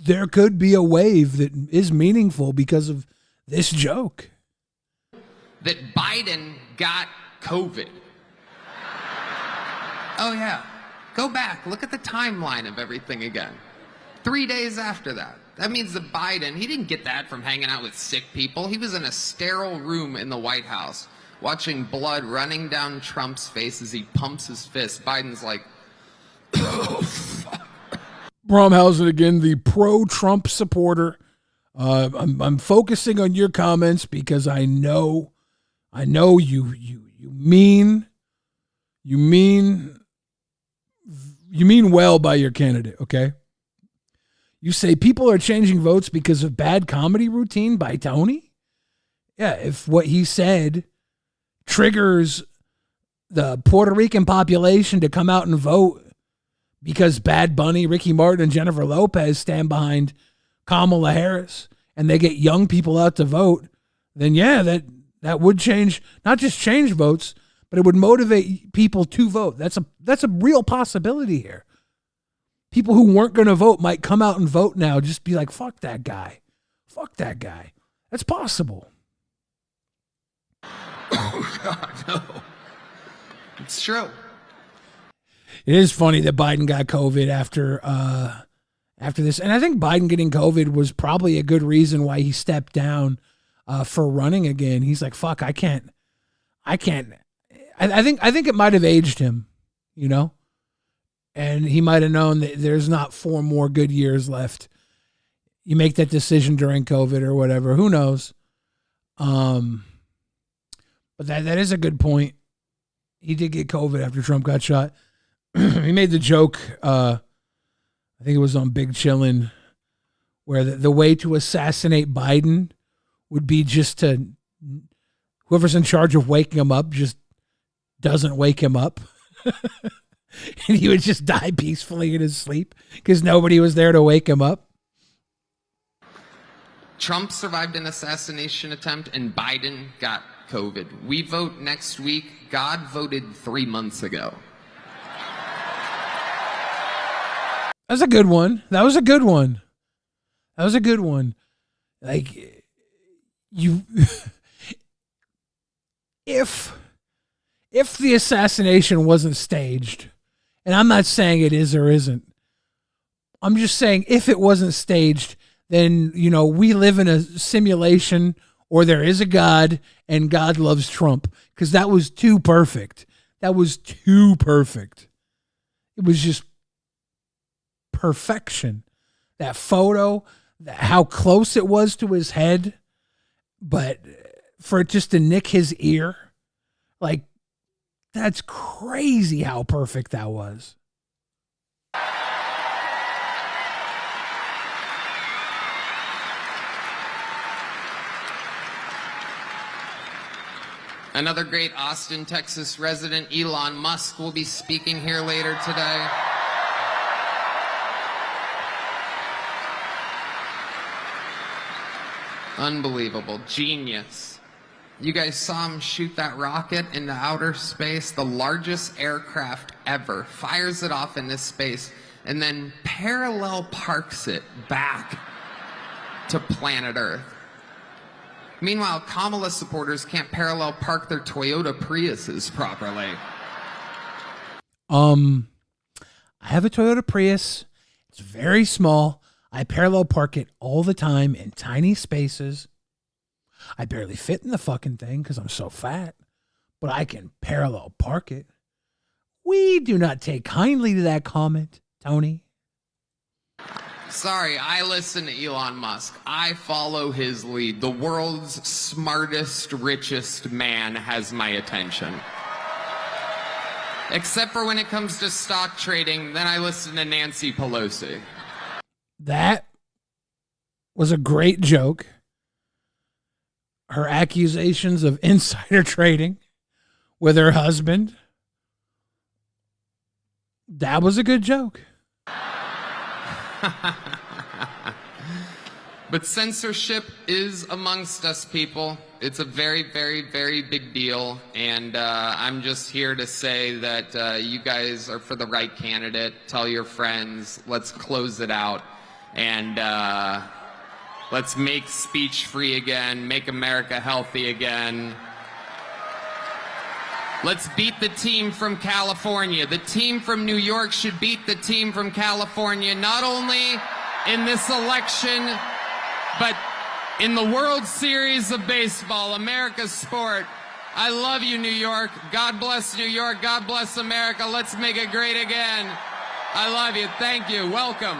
there could be a wave that is meaningful because of this joke. That Biden got COVID. Oh, yeah. Go back. Look at the timeline of everything again. 3 days after that. That means that Biden, he didn't get that from hanging out with sick people. He was in a sterile room in the White House watching blood running down Trump's face as he pumps his fist. Biden's like, Bromhausen again, the pro-Trump supporter. I'm focusing on your comments because I know you mean well by your candidate, okay? You say people are changing votes because of bad comedy routine by Tony? Yeah, if what he said triggers the Puerto Rican population to come out and vote because Bad Bunny, Ricky Martin, and Jennifer Lopez stand behind Kamala Harris and they get young people out to vote, then yeah, that would change, not just change votes, but it would motivate people to vote. That's a real possibility here. People who weren't going to vote might come out and vote now, just be like, fuck that guy. Fuck that guy. That's possible. oh, God, no. It's true. It is funny that Biden got COVID after this. And I think Biden getting COVID was probably a good reason why he stepped down for running again. He's like, fuck, I can't. I think it might have aged him, you know? And he might have known that there's not 4 more good years left. You make that decision during COVID or whatever. Who knows? But that is a good point. He did get COVID after Trump got shot. He made the joke, I think it was on Big Chillin', where the way to assassinate Biden would be just to, whoever's in charge of waking him up just doesn't wake him up. And he would just die peacefully in his sleep because nobody was there to wake him up. Trump survived an assassination attempt and Biden got COVID. We vote next week. God voted 3 months ago. That was a good one. That was a good one. That was a good one. Like, you... If the assassination wasn't staged, and I'm not saying it is or isn't, I'm just saying if it wasn't staged, then, you know, we live in a simulation or there is a God and God loves Trump, because that was too perfect. That was too perfect. It was just perfection. That photo, how close it was to his head, but for it just to nick his ear, like, that's crazy how perfect that was. Another great Austin, Texas resident, Elon Musk, will be speaking here later today. Unbelievable. Genius. You guys saw him shoot that rocket into outer space, the largest aircraft ever, fires it off into space, and then parallel parks it back to planet Earth. Meanwhile, Kamala supporters can't parallel park their Toyota Priuses properly. I have a Toyota Prius. It's very small. I parallel park it all the time in tiny spaces. I barely fit in the fucking thing because I'm so fat, but I can parallel park it. We do not take kindly to that comment, Tony. Sorry, I listen to Elon Musk. I follow his lead. The world's smartest, richest man has my attention. Except for when it comes to stock trading, then I listen to Nancy Pelosi. That was a great joke. Her accusations of insider trading with her husband. That was a good joke. But censorship is amongst us, people. It's a very, very, very big deal. And I'm just here to say that you guys are for the right candidate. Tell your friends. Let's close it out. And let's make speech free again. Make America healthy again. Let's beat the team from California. The team from New York should beat the team from California, not only in this election, but in the World Series of Baseball, America's sport. I love you, New York. God bless New York. God bless America. Let's make it great again. I love you. Thank you. Welcome.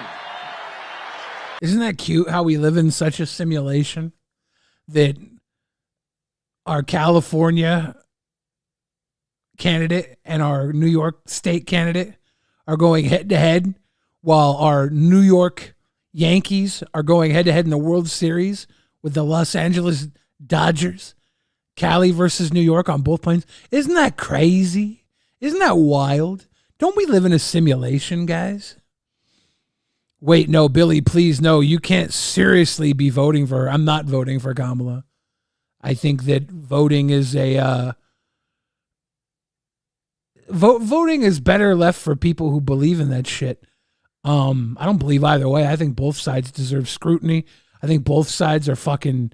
Isn't that cute how we live in such a simulation that our California candidate and our New York state candidate are going head to head, while our New York Yankees are going head to head in the World Series with the Los Angeles Dodgers? Cali versus New York on both planes. Isn't that crazy? Isn't that wild? Don't we live in a simulation, guys? Wait, no, Billy, please, no. You can't seriously be voting for her. I'm not voting for Kamala. I think that voting is voting is better left for people who believe in that shit. I don't believe either way. I think both sides deserve scrutiny. I think both sides are fucking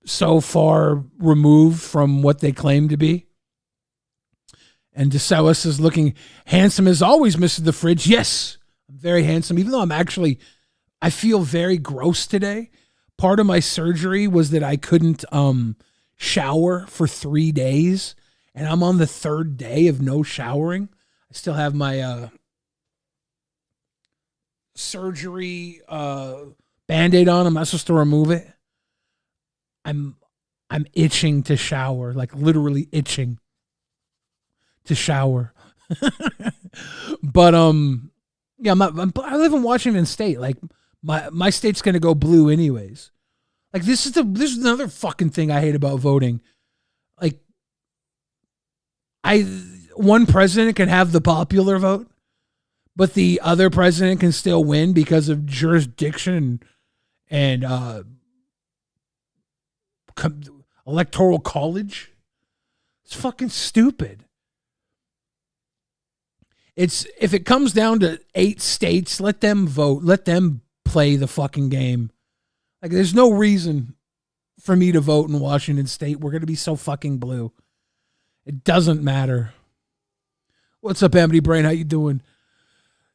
so far removed from what they claim to be. And DeSellis is looking handsome as always, Mr. The Fridge. Yes, I'm very handsome, even though I feel very gross today. Part of my surgery was that I couldn't shower for 3 days, and I'm on the third day of no showering. I still have my surgery Band-Aid on. I'm not supposed to remove it. I'm itching to shower, like literally itching to shower. But yeah, I live in Washington State. Like my state's gonna go blue anyways. Like this is another fucking thing I hate about voting. Like one president can have the popular vote, but the other president can still win because of jurisdiction and electoral college. It's fucking stupid. If it comes down to 8 states, let them vote. Let them play the fucking game. Like, there's no reason for me to vote in Washington State. We're going to be so fucking blue. It doesn't matter. What's up, Amity Brain? How you doing?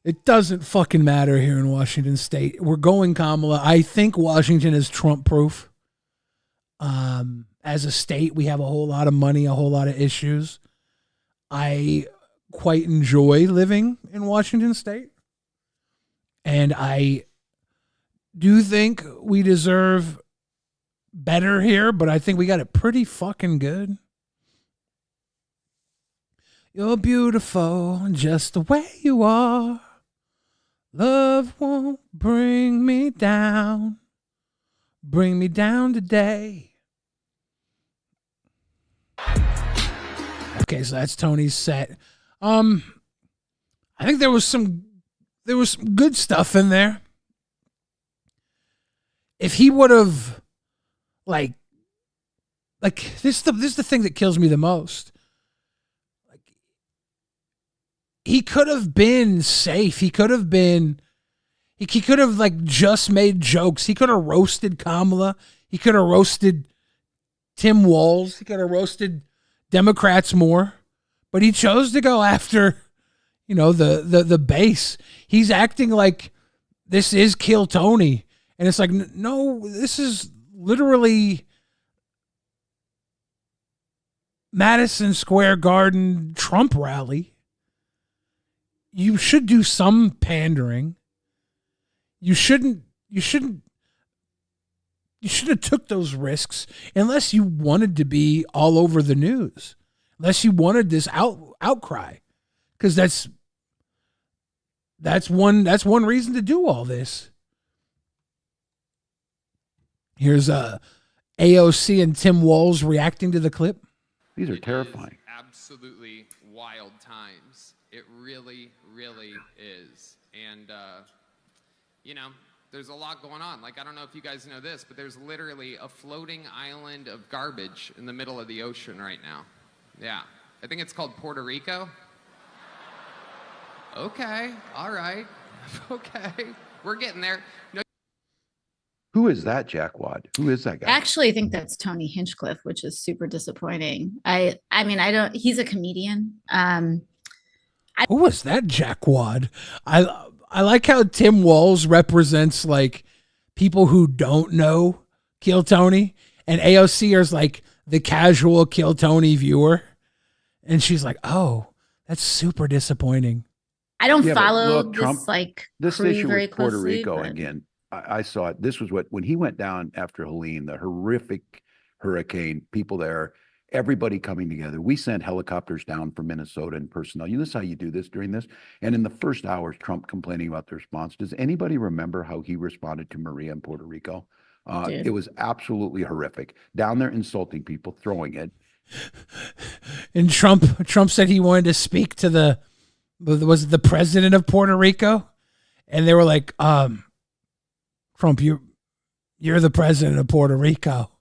It doesn't fucking matter here in Washington State. We're going Kamala. I think Washington is Trump-proof. As a state, we have a whole lot of money, a whole lot of issues. I quite enjoy living in Washington State. And I do think we deserve better here, but I think we got it pretty fucking good. You're beautiful just the way you are. Love won't bring me down. Bring me down today. Okay, so that's Tony's set. I think there was some good stuff in there. If he would have like this is the thing that kills me the most. Like, he could have been safe. He could have like just made jokes. He could have roasted Kamala. He could have roasted Tim Walz. He could have roasted Democrats more. But he chose to go after, the base. He's acting like this is Kill Tony. And it's like, no, this is literally Madison Square Garden Trump rally. You should do some pandering. You shouldn't have took those risks unless you wanted to be all over the news. Unless you wanted this outcry. Because that's one reason to do all this. Here's AOC and Tim Walz reacting to the clip. These are terrifying. Absolutely wild times. It really, really is. And, there's a lot going on. Like, I don't know if you guys know this, but there's literally a floating island of garbage in the middle of the ocean right now. Yeah. I think it's called Puerto Rico. Okay. All right. Okay. We're getting there. No. Who is that jackwad? Who is that guy? Actually, I think that's Tony Hinchcliffe, which is super disappointing. I mean, I don't. He's a comedian. Who was that jackwad? I like how Tim Walz represents like people who don't know Kill Tony, and AOC is like the casual Kill Tony viewer, and she's like, "Oh, that's super disappointing." I don't follow look, this Trump, like this crew issue very with Puerto closely, Rico but- again. I saw it. This was when he went down after Helene, the horrific hurricane, people there, everybody coming together. We sent helicopters down from Minnesota and personnel. You know, this is how you do this during this. And in the first hours, Trump complaining about the response. Does anybody remember how he responded to Maria in Puerto Rico? It was absolutely horrific. Down there insulting people, throwing it. And Trump said he wanted to speak to was it the president of Puerto Rico? And they were like, Trump, you're the president of Puerto Rico.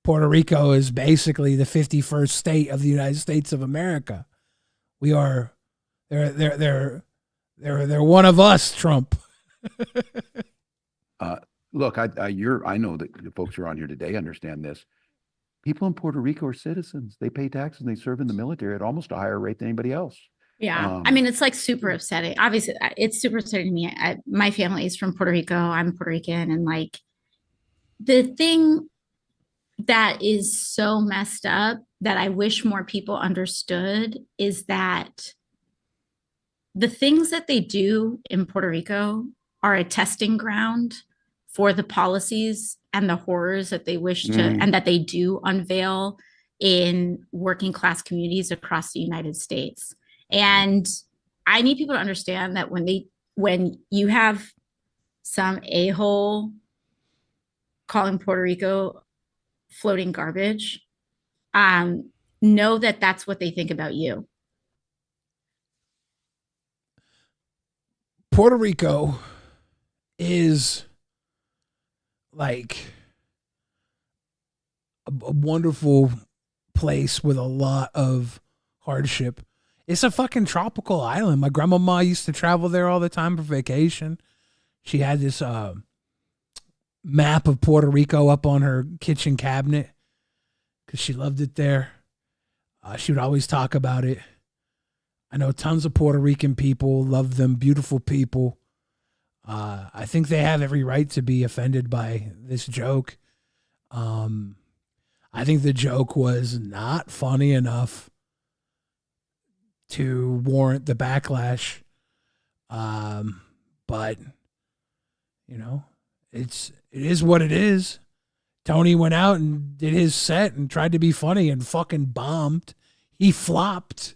Puerto Rico is basically the 51st state of the United States of America. We are, they're one of us, Trump. Look, I know that the folks who are on here today understand this. People in Puerto Rico are citizens. They pay taxes and they serve in the military at almost a higher rate than anybody else. Yeah. I mean, it's like super upsetting. Obviously, it's super upsetting to me. My family is from Puerto Rico. I'm Puerto Rican. And like the thing that is so messed up that I wish more people understood is that the things that they do in Puerto Rico are a testing ground for the policies and the horrors that they wish to, and that they do unveil in working class communities across the United States. And I need people to understand that when you have some a-hole calling Puerto Rico floating garbage, know that that's what they think about you. Puerto Rico is like a wonderful place with a lot of hardship. It's a fucking tropical island. My grandmama used to travel there all the time for vacation. She had this map of Puerto Rico up on her kitchen cabinet because she loved it there. She would always talk about it. I know tons of Puerto Rican people, love them, beautiful people. I think they have every right to be offended by this joke. I think the joke was not funny enough to warrant the backlash. But you know, it is what it is. Tony went out and did his set and tried to be funny and fucking bombed. He flopped.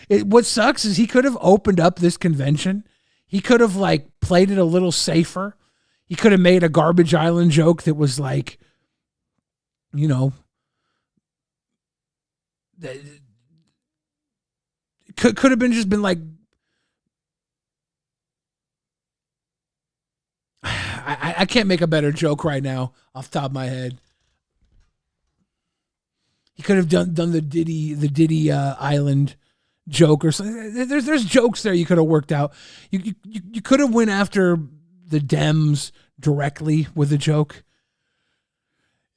What sucks is he could have opened up this convention. He could have like played it a little safer. He could have made a garbage island joke that was like, you know, could have just been like, I can't make a better joke right now off the top of my head. He could have done the Diddy Island joke or something. There's jokes there you could have worked out. You could have went after the Dems directly with a joke.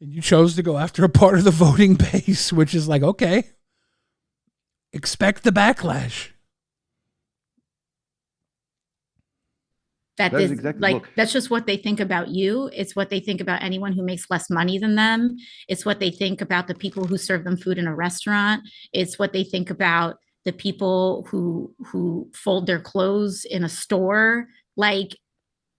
And you chose to go after a part of the voting base, which is like, okay, expect the backlash. That is exactly, like, that's just what they think about you. It's what they think about anyone who makes less money than them. It's what they think about the people who serve them food in a restaurant. It's what they think about the people who fold their clothes in a store. Like,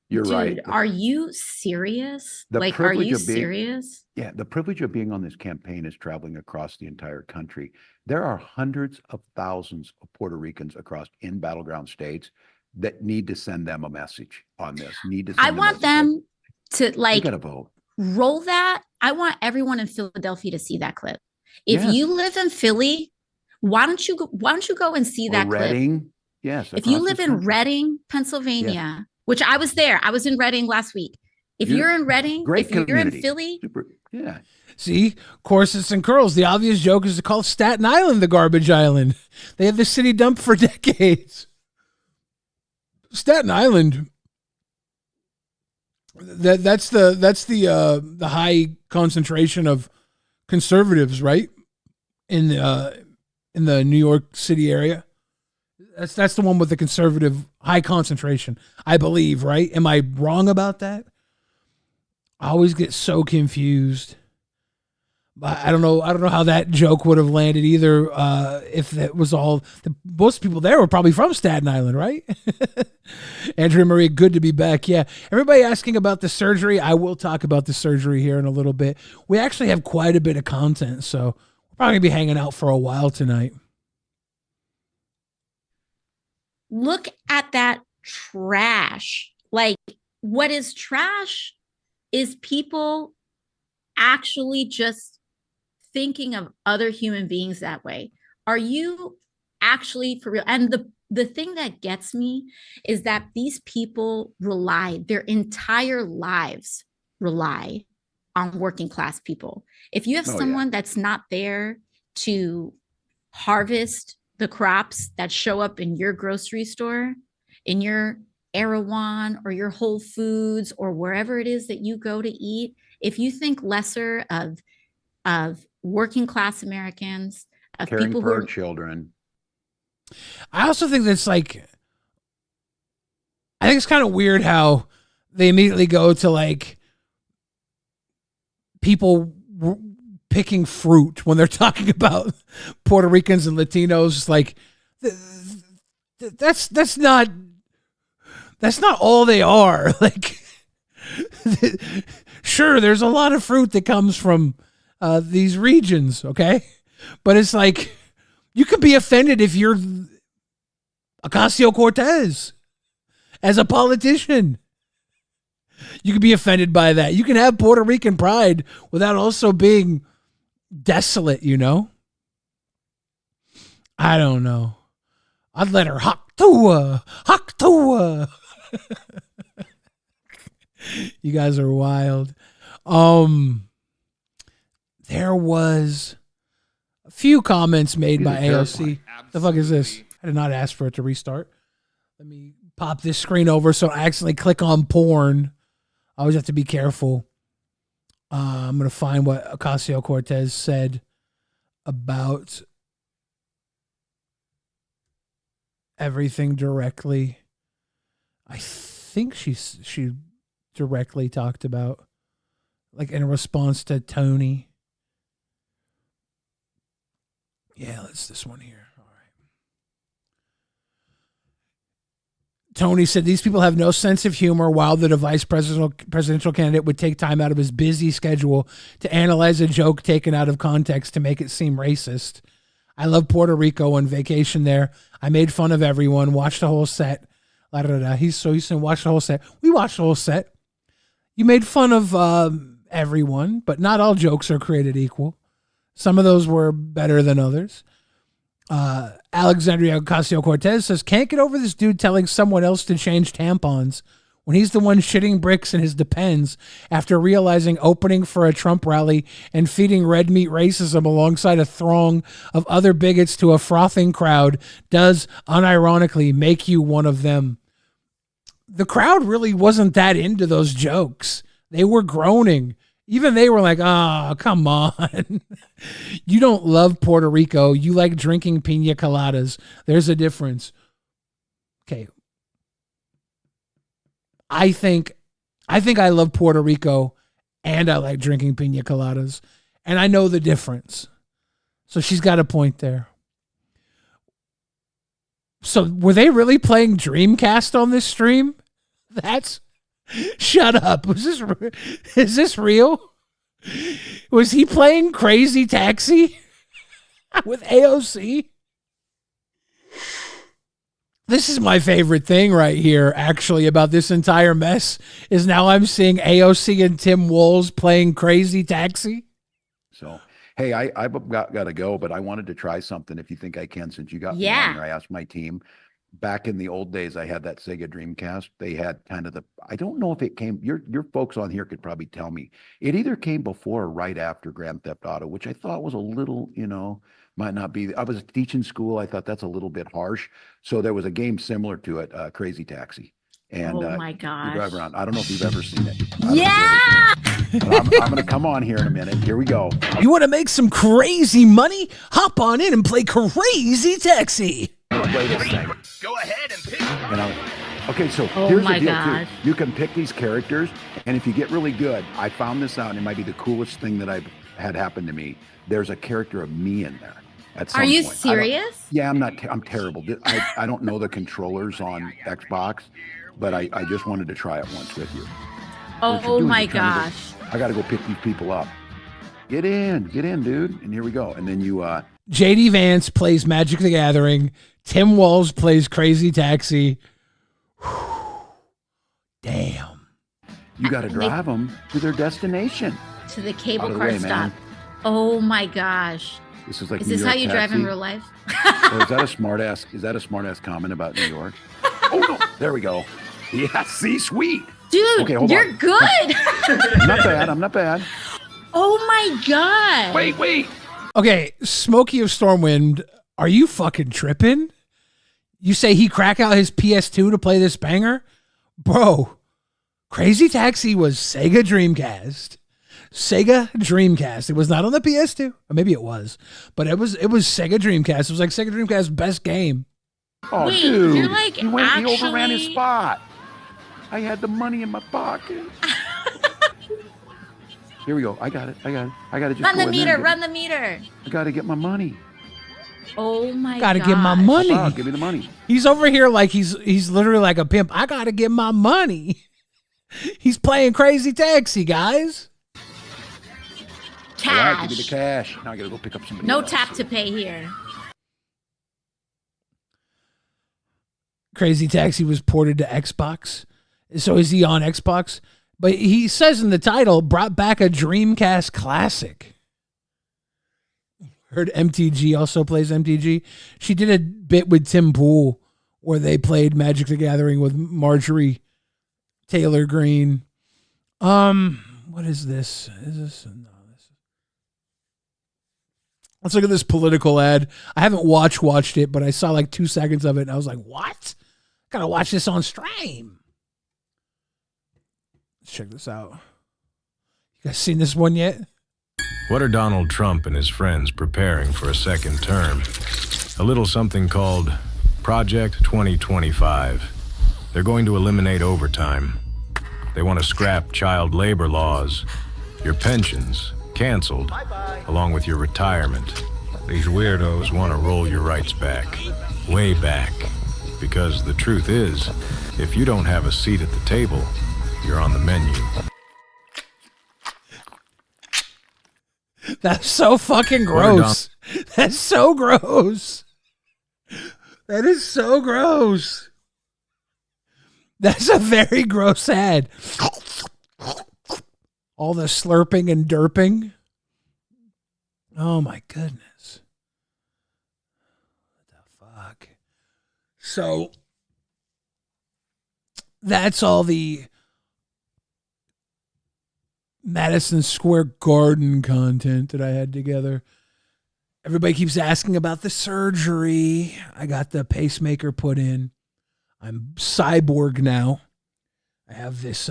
you're dude, right. Are you serious? Like, are you serious? Yeah, the privilege of being on this campaign is traveling across the entire country. There are hundreds of thousands of Puerto Ricans across in battleground states that need to send them a message on this. I want them to like gotta vote. Roll that. I want everyone in Philadelphia to see that clip. If you live in Philly, why don't you go and see that Reading? clip? Yes. If you live in Reading, Pennsylvania, which I was there. I was in Reading last week. If you're in Reading, Great if you're in community. Philly, Super, yeah. See, corsets and curls. The obvious joke is to call Staten Island the garbage island. They had the city dump for decades. Staten Island. That's the high concentration of conservatives, right? In the New York City area. That's the one with the conservative high concentration, I believe, right? Am I wrong about that? I always get so confused. I don't know how that joke would have landed either. If that was all, most people there were probably from Staten Island, right? Andrea Marie, good to be back. Yeah, everybody asking about the surgery. I will talk about the surgery here in a little bit. We actually have quite a bit of content, so we're probably gonna be hanging out for a while tonight. look at that trash. Like, what is trash is people actually just thinking of other human beings that way. Are you actually for real? And the thing that gets me is that these people rely, their entire lives rely on working class people. If you have someone that's not there to harvest the crops that show up in your grocery store, in your Erewhon or your Whole Foods or wherever it is that you go to eat, if you think lesser of working class Americans, of caring people for who our are children. I also think that's like, I think it's kind of weird how they immediately go to like people picking fruit when they're talking about Puerto Ricans and Latinos. Like that's not all they are. Like, sure, there's a lot of fruit that comes from these regions, okay? But it's like, you could be offended if you're Ocasio-Cortez as a politician. You could be offended by that. You can have Puerto Rican pride without also being desolate, you know? I don't know. I'd let her Haktua. You guys are wild. There was a few comments made by AOC. The fuck is this? I did not ask for it to restart. Let me pop this screen over so I accidentally click on porn. I always have to be careful. I'm going to find what Ocasio-Cortez said about everything directly. I think she directly talked about, like, in response to Tony. Yeah, it's this one here. All right. Tony said these people have no sense of humor, while the vice presidential candidate would take time out of his busy schedule to analyze a joke taken out of context to make it seem racist. I love Puerto Rico on vacation there. I made fun of everyone, watched the whole set. He's saying watch the whole set. We watched the whole set. You made fun of everyone, but not all jokes are created equal. Some of those were better than others. Alexandria Ocasio-Cortez says, can't get over this dude telling someone else to change tampons when he's the one shitting bricks in his Depends after realizing opening for a Trump rally and feeding red meat racism alongside a throng of other bigots to a frothing crowd does unironically make you one of them. The crowd really wasn't that into those jokes. They were groaning. Even they were like, oh, come on. You don't love Puerto Rico. You like drinking pina coladas. There's a difference. Okay. I think I love Puerto Rico and I like drinking pina coladas. And I know the difference. So she's got a point there. So were they really playing Dreamcast on this stream? Shut up. Is this real? Was he playing Crazy Taxi with AOC? This is my favorite thing right here, actually, about this entire mess, is now I'm seeing AOC and Tim Walz playing Crazy Taxi. So, hey, I've got to go, but I wanted to try something if you think I can, since you got me on here. I asked my team. back in the old days, I had that Sega Dreamcast. They had kind of I don't know if it came, your folks on here could probably tell me. It either came before or right after Grand Theft Auto, which I thought was a little, might not be. I was teaching school. I thought that's a little bit harsh. So there was a game similar to it, Crazy Taxi. And oh my you gosh. drive around. I don't know if you've ever seen it. Yeah. I'm going to come on here in a minute. Here we go. You want to make some crazy money? Hop on in and play Crazy Taxi. Play this thing. Go ahead and pick. Okay, so Oh here's my the deal gosh. too. You can pick these characters, and if you get really good, I found this out, and it might be the coolest thing that I've had happen to me. There's a character of me in there. At some Are you point. serious? Yeah, I'm terrible. I don't know the controllers on Xbox, but I just wanted to try it once with you. Oh my gosh. I got to go pick these people up. Get in, dude. And here we go. And then you, JD Vance plays Magic the Gathering. Tim Walz plays Crazy Taxi. Damn. You got to drive them to their destination. To the cable Out of the car way, stop. man. Oh my gosh. This is like Is New this York how you drive in taxi. real life? Or is that a smart ass? Is that a smart ass comment about New York? Oh no! There we go. Yeah, see, sweet. Dude, Okay, hold you're on. good. I'm not bad. I'm not bad. Oh my god. Wait. Okay, Smokey of Stormwind, are you fucking tripping? You say he crack out his PS2 to play this banger? Bro, Crazy Taxi was Sega Dreamcast. Sega Dreamcast. It was not on the PS2. Or maybe it was. But it was Sega Dreamcast. It was like Sega Dreamcast's best game. Oh, Wait, dude. you're like he overran his actually- spot. I had the money in my pocket. Here we go. I got it. I got to just Run go the in there meter, and run the meter. I got to get my money. Oh my god. Gotta get my money. Bob, give me the money. He's over here like he's literally like a pimp. I gotta get my money. He's playing Crazy Taxi, guys. All right, Cash. give me the cash. Now I got to go pick up somebody No else. tap to pay here. Crazy Taxi was ported to Xbox. So is he on Xbox? But he says in the title, brought back a Dreamcast classic. Heard MTG also plays MTG. She did a bit with Tim Pool where they played Magic the Gathering with Marjorie Taylor Greene. What is this? Is this no? Let's look at this political ad. I haven't watched it, but I saw like 2 seconds of it, and I was like, "What? Gotta watch this on stream." Let's check this out. You guys seen this one yet? What are Donald Trump and his friends preparing for a second term? A little something called Project 2025. They're going to eliminate overtime. They want to scrap child labor laws, your pensions canceled, along with your retirement. These weirdos want to roll your rights back, way back. Because the truth is, if you don't have a seat at the table, you're on the menu. That's so fucking gross. That's so gross. That is so gross. That's a very gross ad. All the slurping and derping. Oh my goodness. What the fuck? So that's all the Madison Square Garden content that I had together. Everybody keeps asking about the surgery. I got the pacemaker put in. I'm cyborg now. I have this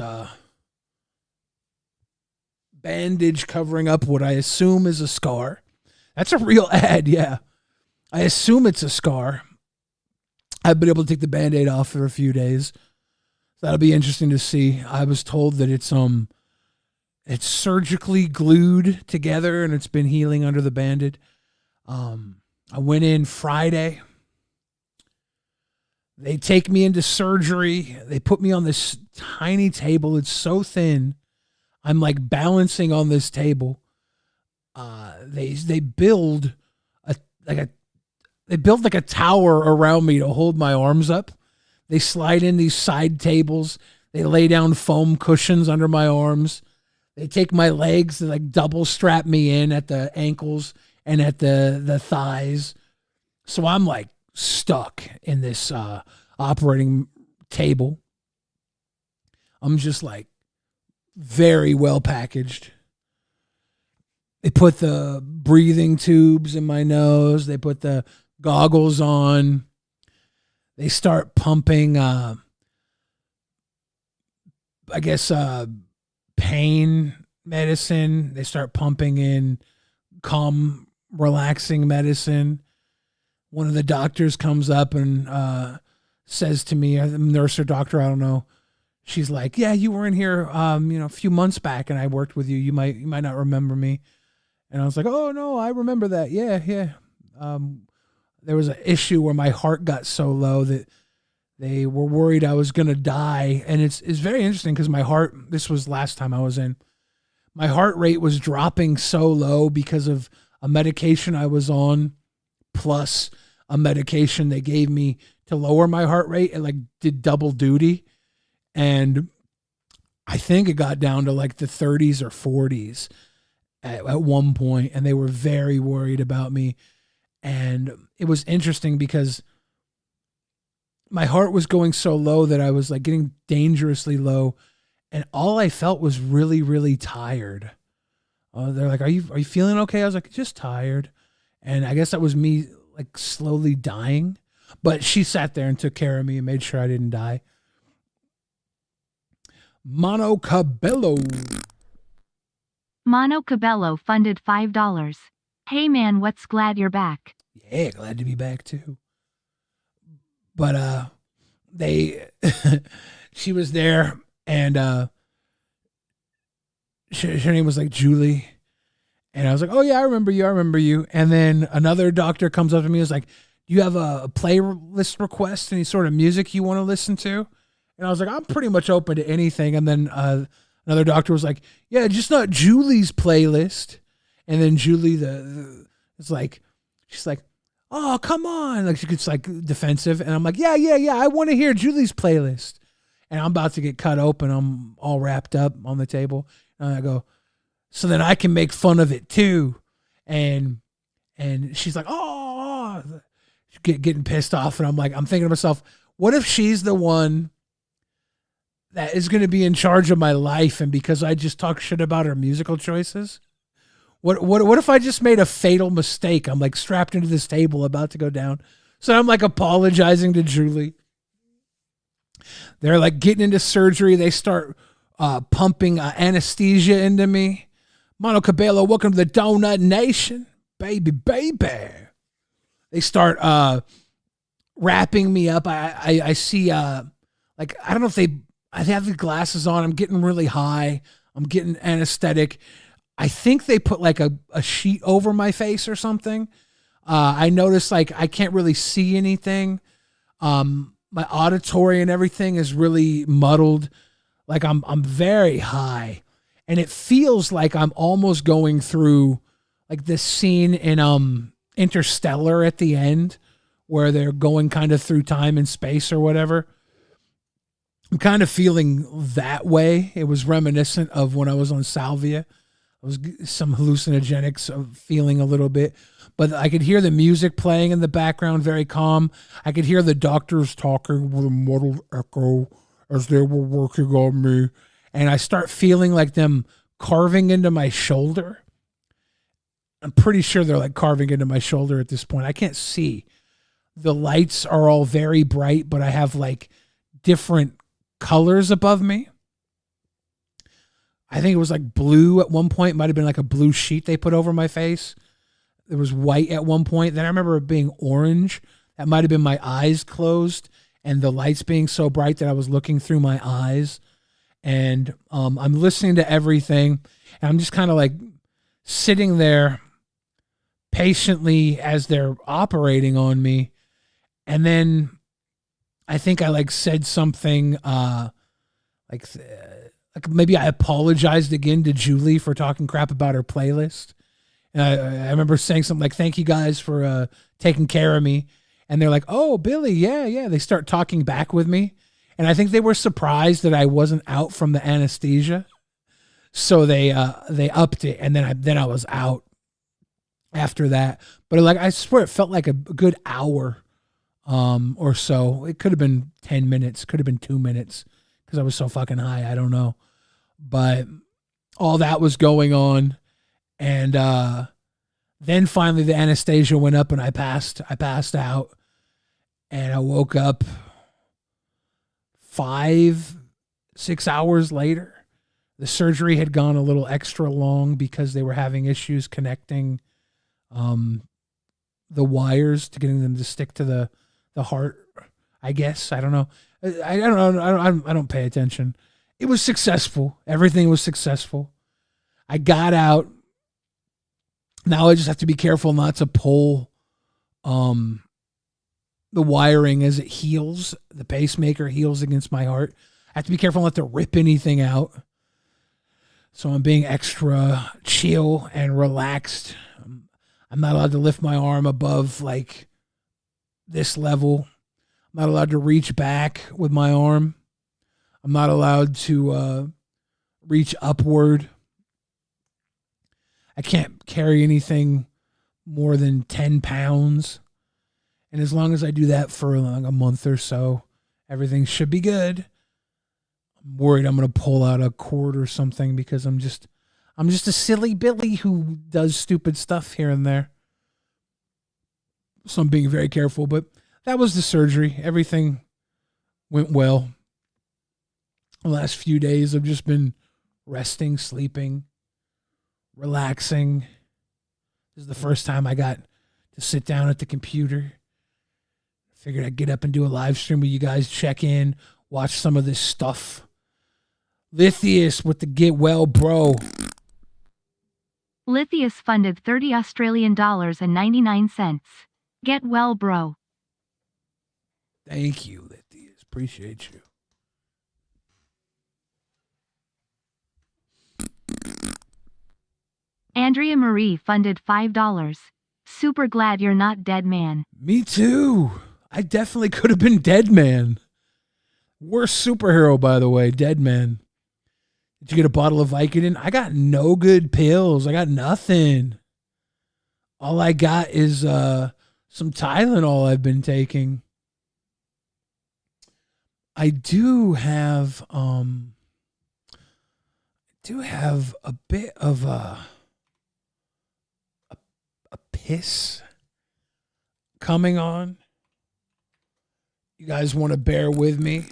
bandage covering up what I assume is a scar. That's a real ad, yeah. I assume it's a scar. I've been able to take the Band-Aid off for a few days. That'll be interesting to see. I was told that it's surgically glued together and it's been healing under the Band-Aid. I went in Friday. They take me into surgery. They put me on this tiny table. It's so thin. I'm like balancing on this table. They build like a tower around me to hold my arms up. They slide in these side tables. They lay down foam cushions under my arms. They take my legs, they like double strap me in at the ankles and at the thighs. So I'm like stuck in this operating table. I'm just like very well packaged. They put the breathing tubes in my nose. They put the goggles on. They start pumping, pain medicine. They start pumping in calm, relaxing medicine. One of the doctors comes up and says to me, a nurse or doctor, I don't know. She's like, "Yeah, you were in here, a few months back, and I worked with you. You might not remember me." And I was like, "Oh no, I remember that. Yeah." There was an issue where my heart got so low that they were worried I was gonna die, and it's very interesting because my heart. This was last time I was in. My heart rate was dropping so low because of a medication I was on, plus a medication they gave me to lower my heart rate. It like did double duty. And I think it got down to like the 30s or 40s at one point, and they were very worried about me. And it was interesting because my heart was going so low that I was like getting dangerously low, and all I felt was really, really tired. They're like, "Are you feeling okay?" I was like, "Just tired." And I guess that was me like slowly dying. But she sat there and took care of me and made sure I didn't die. Mono Cabello funded $5. Hey man, what's glad you're back? Yeah, glad to be back too. But she was there, and her name was like Julie, and I was like, "Oh yeah, I remember you." And then another doctor comes up to me and was like, "Do you have a playlist request? Any sort of music you want to listen to?" And I was like, "I'm pretty much open to anything." And then another doctor was like, "Yeah, just not Julie's playlist." And then Julie she's like, "Oh, come on." Like she gets like defensive. And I'm like, yeah, I want to hear Julie's playlist. And I'm about to get cut open. I'm all wrapped up on the table. And I go, "So then I can make fun of it too." And she's like, "Oh," getting pissed off. And I'm thinking to myself, what if she's the one that is going to be in charge of my life, and because I just talk shit about her musical choices? What if I just made a fatal mistake? I'm like strapped into this table about to go down. So I'm like apologizing to Julie. They're like getting into surgery. They start pumping anesthesia into me. Mono Cabello, welcome to the Donut Nation. Baby. They start wrapping me up. I see like, I don't know if I have the glasses on. I'm getting really high. I'm getting anesthetic. I think they put like a sheet over my face or something. I noticed like I can't really see anything. My auditory and everything is really muddled. Like I'm very high, and it feels like I'm almost going through like this scene in Interstellar at the end where they're going kind of through time and space or whatever. I'm kind of feeling that way. It was reminiscent of when I was on salvia. I was some hallucinogenics of feeling a little bit, but I could hear the music playing in the background, very calm. I could hear the doctors talking with a muddled echo as they were working on me. And I start feeling like them carving into my shoulder. I'm pretty sure they're like carving into my shoulder at this point. I can't see. The lights are all very bright, but I have like different colors above me. I think it was like blue at one point. It might have been like a blue sheet they put over my face. There was white at one point. Then I remember it being orange. That might have been my eyes closed and the lights being so bright that I was looking through my eyes. And I'm listening to everything. And I'm just kind of like sitting there patiently as they're operating on me. And then I think I like said something like maybe I apologized again to Julie for talking crap about her playlist. And I remember saying something like, "Thank you guys for taking care of me." And they're like, "Oh, Billy, yeah." They start talking back with me. And I think they were surprised that I wasn't out from the anesthesia. So they upped it. And then I was out after that. But like, I swear it felt like a good hour or so. It could have been 10 minutes, could have been 2 minutes because I was so fucking high. I don't know. But all that was going on. And then finally the anesthesia went up and I passed out. And I woke up 5-6 hours later. The surgery had gone a little extra long because they were having issues connecting the wires to getting them to stick to the heart, I guess. I don't know. I don't know. I don't pay attention. It was successful. Everything was successful. I got out. Now I just have to be careful not to pull the wiring as it heals. The pacemaker heals against my heart. I have to be careful not to rip anything out. So I'm being extra chill and relaxed. I'm not allowed to lift my arm above like this level. I'm not allowed to reach back with my arm. I'm not allowed to reach upward. I can't carry anything more than 10 pounds. And as long as I do that for like a month or so, everything should be good. I'm worried I'm going to pull out a cord or something because I'm just a silly Billy who does stupid stuff here and there. So I'm being very careful, but that was the surgery. Everything went well. The last few days I've just been resting, sleeping, relaxing. This is the first time I got to sit down at the computer. Figured I'd get up and do a live stream with you guys, check in, watch some of this stuff. Lithius with the get well, bro. Lithius funded $30 Australian and 99 cents. Get well, bro. Thank you, Lithius. Appreciate you. Andrea Marie funded $5. Super glad you're not dead, man. Me too. I definitely could have been Dead Man. Worst superhero, by the way, Dead Man. Did you get a bottle of Vicodin? I got no good pills. I got nothing. All I got is some Tylenol I've been taking. I do have a bit of a piss coming on. You guys want to bear with me?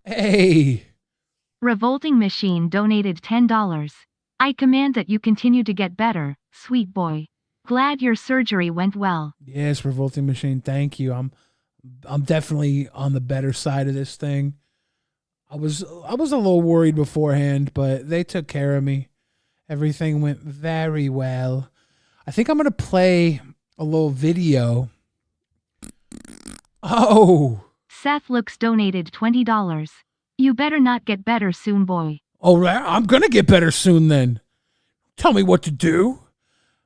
Hey. Revolting Machine donated $10. I command that you continue to get better, sweet boy. Glad your surgery went well. Yes, Revolting Machine, thank you. I'm definitely on the better side of this thing. I was a little worried beforehand, but they took care of me. Everything went very well. I think I'm going to play a little video. Oh. Seth Looks donated $20. You better not get better soon, boy. Oh, I'm going to get better soon then. Tell me what to do.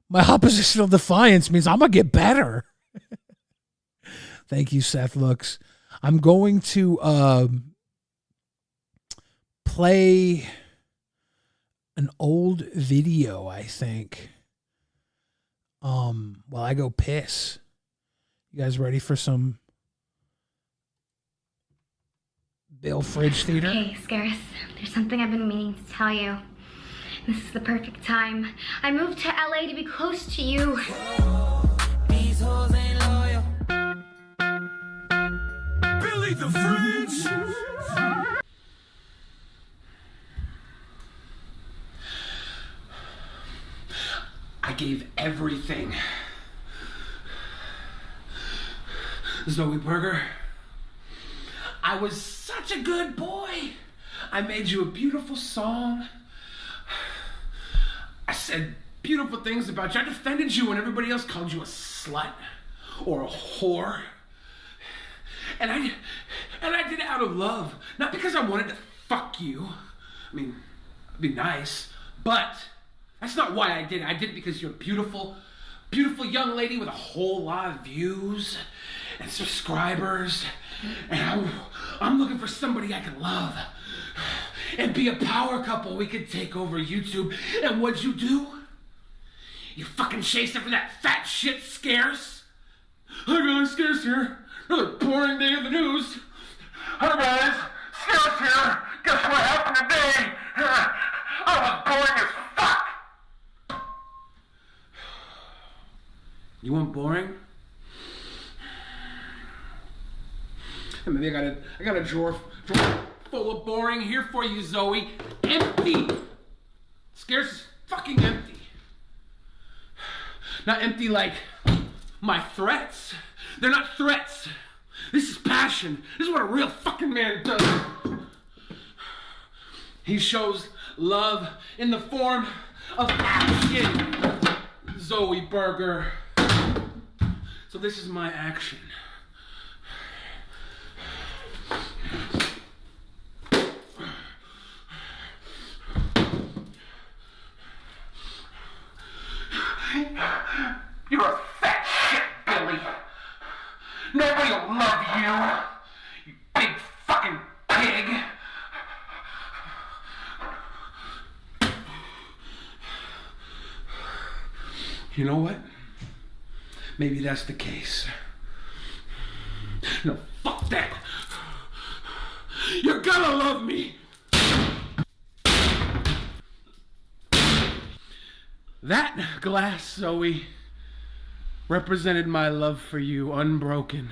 My oppositional defiance means I'm going to get better. Thank you, Seth Looks. I'm going to play an old video, I think. While I go piss. You guys ready for some Bill Fridge Theater? Hey, Scaris, there's something I've been meaning to tell you. This is the perfect time. I moved to LA to be close to you. These hoes ain't loyal. Billy the Fridge! I gave everything. Zoe Berger, I was such a good boy. I made you a beautiful song. I said beautiful things about you. I defended you when everybody else called you a slut or a whore. And I did it out of love, not because I wanted to fuck you. I mean, it'd be nice, but that's not why I did it. I did it because you're a beautiful, beautiful young lady with a whole lot of views and subscribers. And I'm looking for somebody I can love and be a power couple. We could take over YouTube. And what'd you do? You fucking chased after that fat shit Scarce. I got Scarce here. Another boring day of the news. Hi guys, Scout's here. Guess what happened today? I was boring as fuck. You want boring? And maybe I got a drawer full of boring here for you, Zoe. Empty. Scarce fucking empty. Not empty like my threats. They're not threats. This is passion. This is what a real fucking man does. He shows love in the form of action, Zoe Berger. So this is my action. You're a fat shit, Billy. Nobody will love you, you big fucking pig. You know what? Maybe that's the case. No, fuck that. You're gonna love me. That glass, Zoe, represented my love for you, unbroken.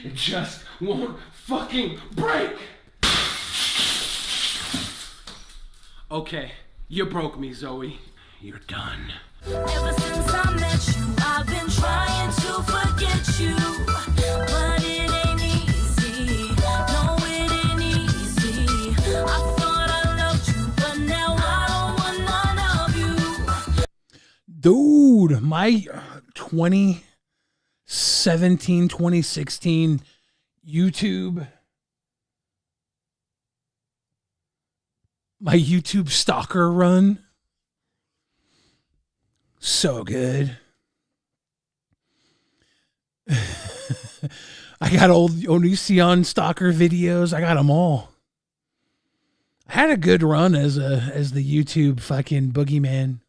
It just won't fucking break. Okay, you broke me, Zoe. You're done. Ever since I met you, I've been trying to forget you, but it ain't easy. No, it ain't easy. I thought I loved you, but now I don't want none of you. Dude, my 2017, 2016 YouTube, my YouTube stalker run. So good. I got old Onision stalker videos. I got them all. I had a good run as the YouTube fucking boogeyman.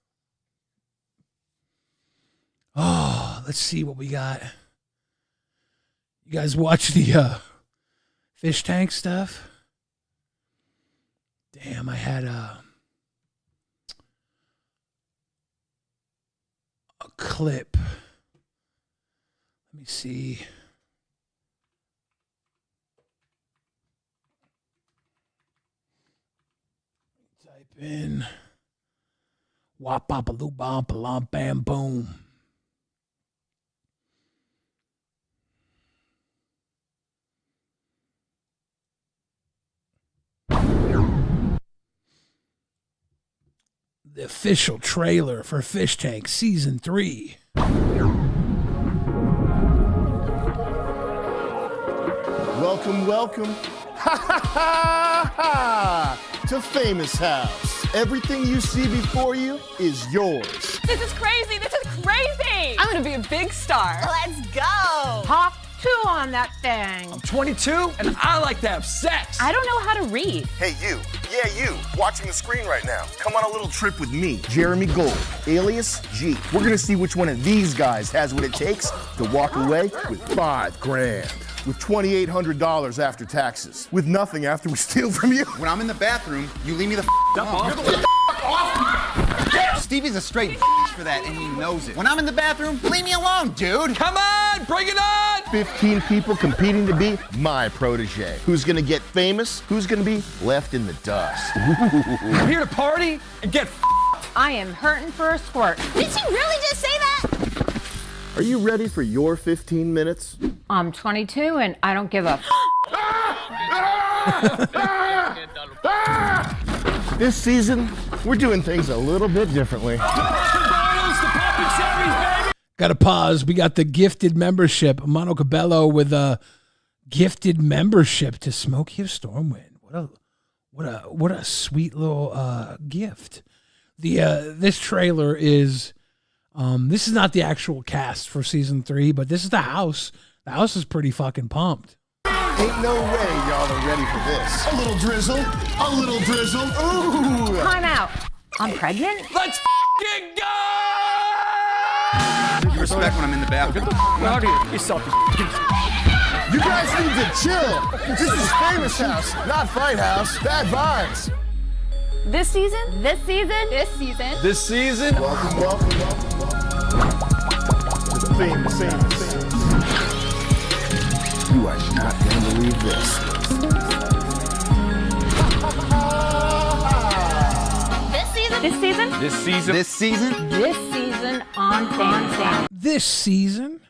Oh, let's see what we got. You guys watch the fish tank stuff? Damn, I had a clip. Let me see. Type in wop bop a loo bop a lom bam boom. The official trailer for Fish Tank Season 3. Welcome, welcome. Ha ha ha ha! To Famous House. Everything you see before you is yours. This is crazy. This is crazy. I'm going to be a big star. Let's go. Hop 2 on that thing. I'm 22 and I like to have sex. I don't know how to read. Hey, you. Yeah, you. Watching the screen right now. Come on a little trip with me, Jeremy Gold, alias G. We're going to see which one of these guys has what it takes to walk away with $5 grand. With $2,800 after taxes. With nothing after we steal from you. When I'm in the bathroom, you leave me the off. Stevie's a straight for that, and he knows it. When I'm in the bathroom, leave me alone, dude. Come on, bring it on. 15 people competing to be my protege. Who's gonna get famous? Who's gonna be left in the dust? I'm here to party and get I am hurting for a squirt. Did she really just say that? Are you ready for your 15 minutes? I'm 22 and I don't give a This season, we're doing things a little bit differently. Got to pause. We got the gifted membership. Mono Cabello with a gifted membership to Smokey of Stormwind. What a sweet little gift. This trailer is this is not the actual cast for season 3, but this is the house. The house is pretty fucking pumped. Ain't no way y'all are ready for this. A little drizzle, a little drizzle. Ooh. Time out. I'm pregnant? Let's fucking go! You respect when I'm in the bathroom. Out here. You selfish. You guys need to chill. This is Famous House, not Fight House. Bad vibes. This season? This season? This season? This season? Welcome to the Famous House. You are not going to believe this. This season? This season? This season? This season? This season on Famous. This season?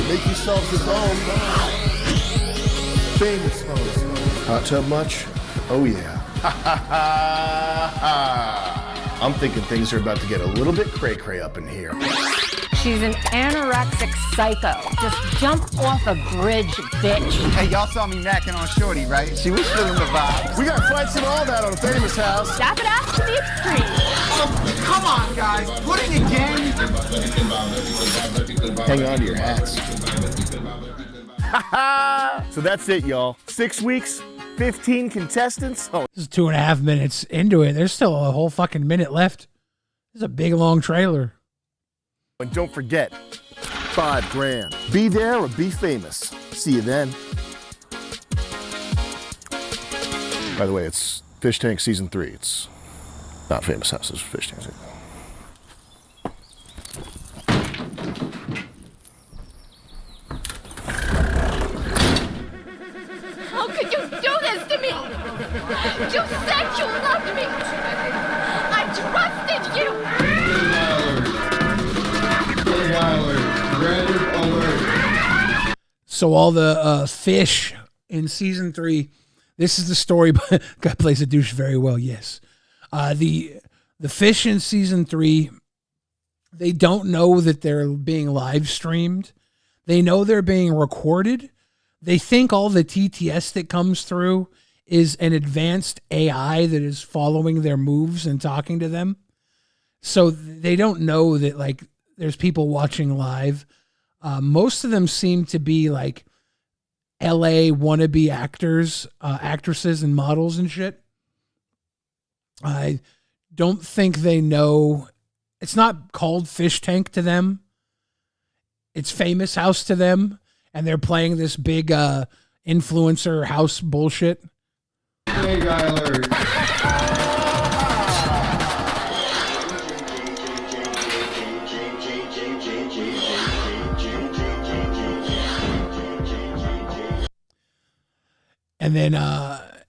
Make yourselves at home. Famous House. Hot tub much? Oh yeah. I'm thinking things are about to get a little bit cray-cray up in here. She's an anorexic psycho. Just jump off a bridge, bitch. Hey, y'all saw me macking on Shorty, right? She was feeling the vibe. We got fights and all that on Famous House. Step it up to the extreme. Oh, come on, guys. Put it again. Hang on to your hats. So that's it, y'all. 6 weeks, 15 contestants. Oh, This is 2.5 minutes into it. There's still a whole fucking minute left. This is a big, long trailer. and don't forget, $5,000. Be there or be famous. See you then. By the way, it's Fish Tank Season 3. It's not Famous House, it's Fish Tank Season. How could you do this to me? You said you loved me. I trusted you. So all the fish in season 3, this is the story. Guy plays a douche very well. Yes, the fish in season 3, they don't know that they're being live streamed. They know they're being recorded. They think all the TTS that comes through is an advanced AI that is following their moves and talking to them. So they don't know that like there's people watching live. Most of them seem to be like LA wannabe actors, actresses and models and shit. I don't think they know. It's not called Fish Tank to them. It's Famous House to them. And they're playing this big influencer house bullshit. Hey, guy alert. And then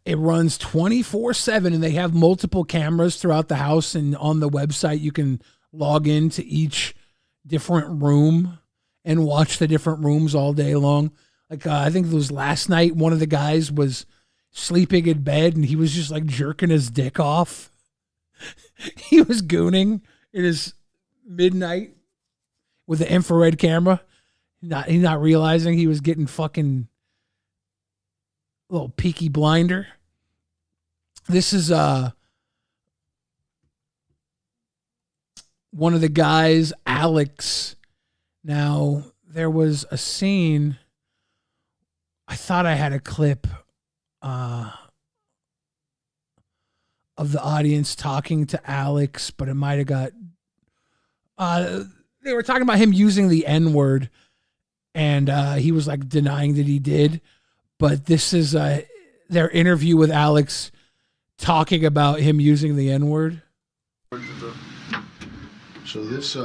it runs 24/7, and they have multiple cameras throughout the house. And on the website, you can log into each different room and watch the different rooms all day long. Like I think it was last night, one of the guys was sleeping in bed, and he was just like jerking his dick off. He was gooning. It is midnight with the infrared camera. He's not realizing he was getting fucking little Peaky Blinder. This is one of the guys, Alex. Now, there was a scene, I thought I had a clip of the audience talking to Alex, but it might have got, they were talking about him using the N-word, and he was like denying that he did. But this is their interview with Alex talking about him using the N-word. So this,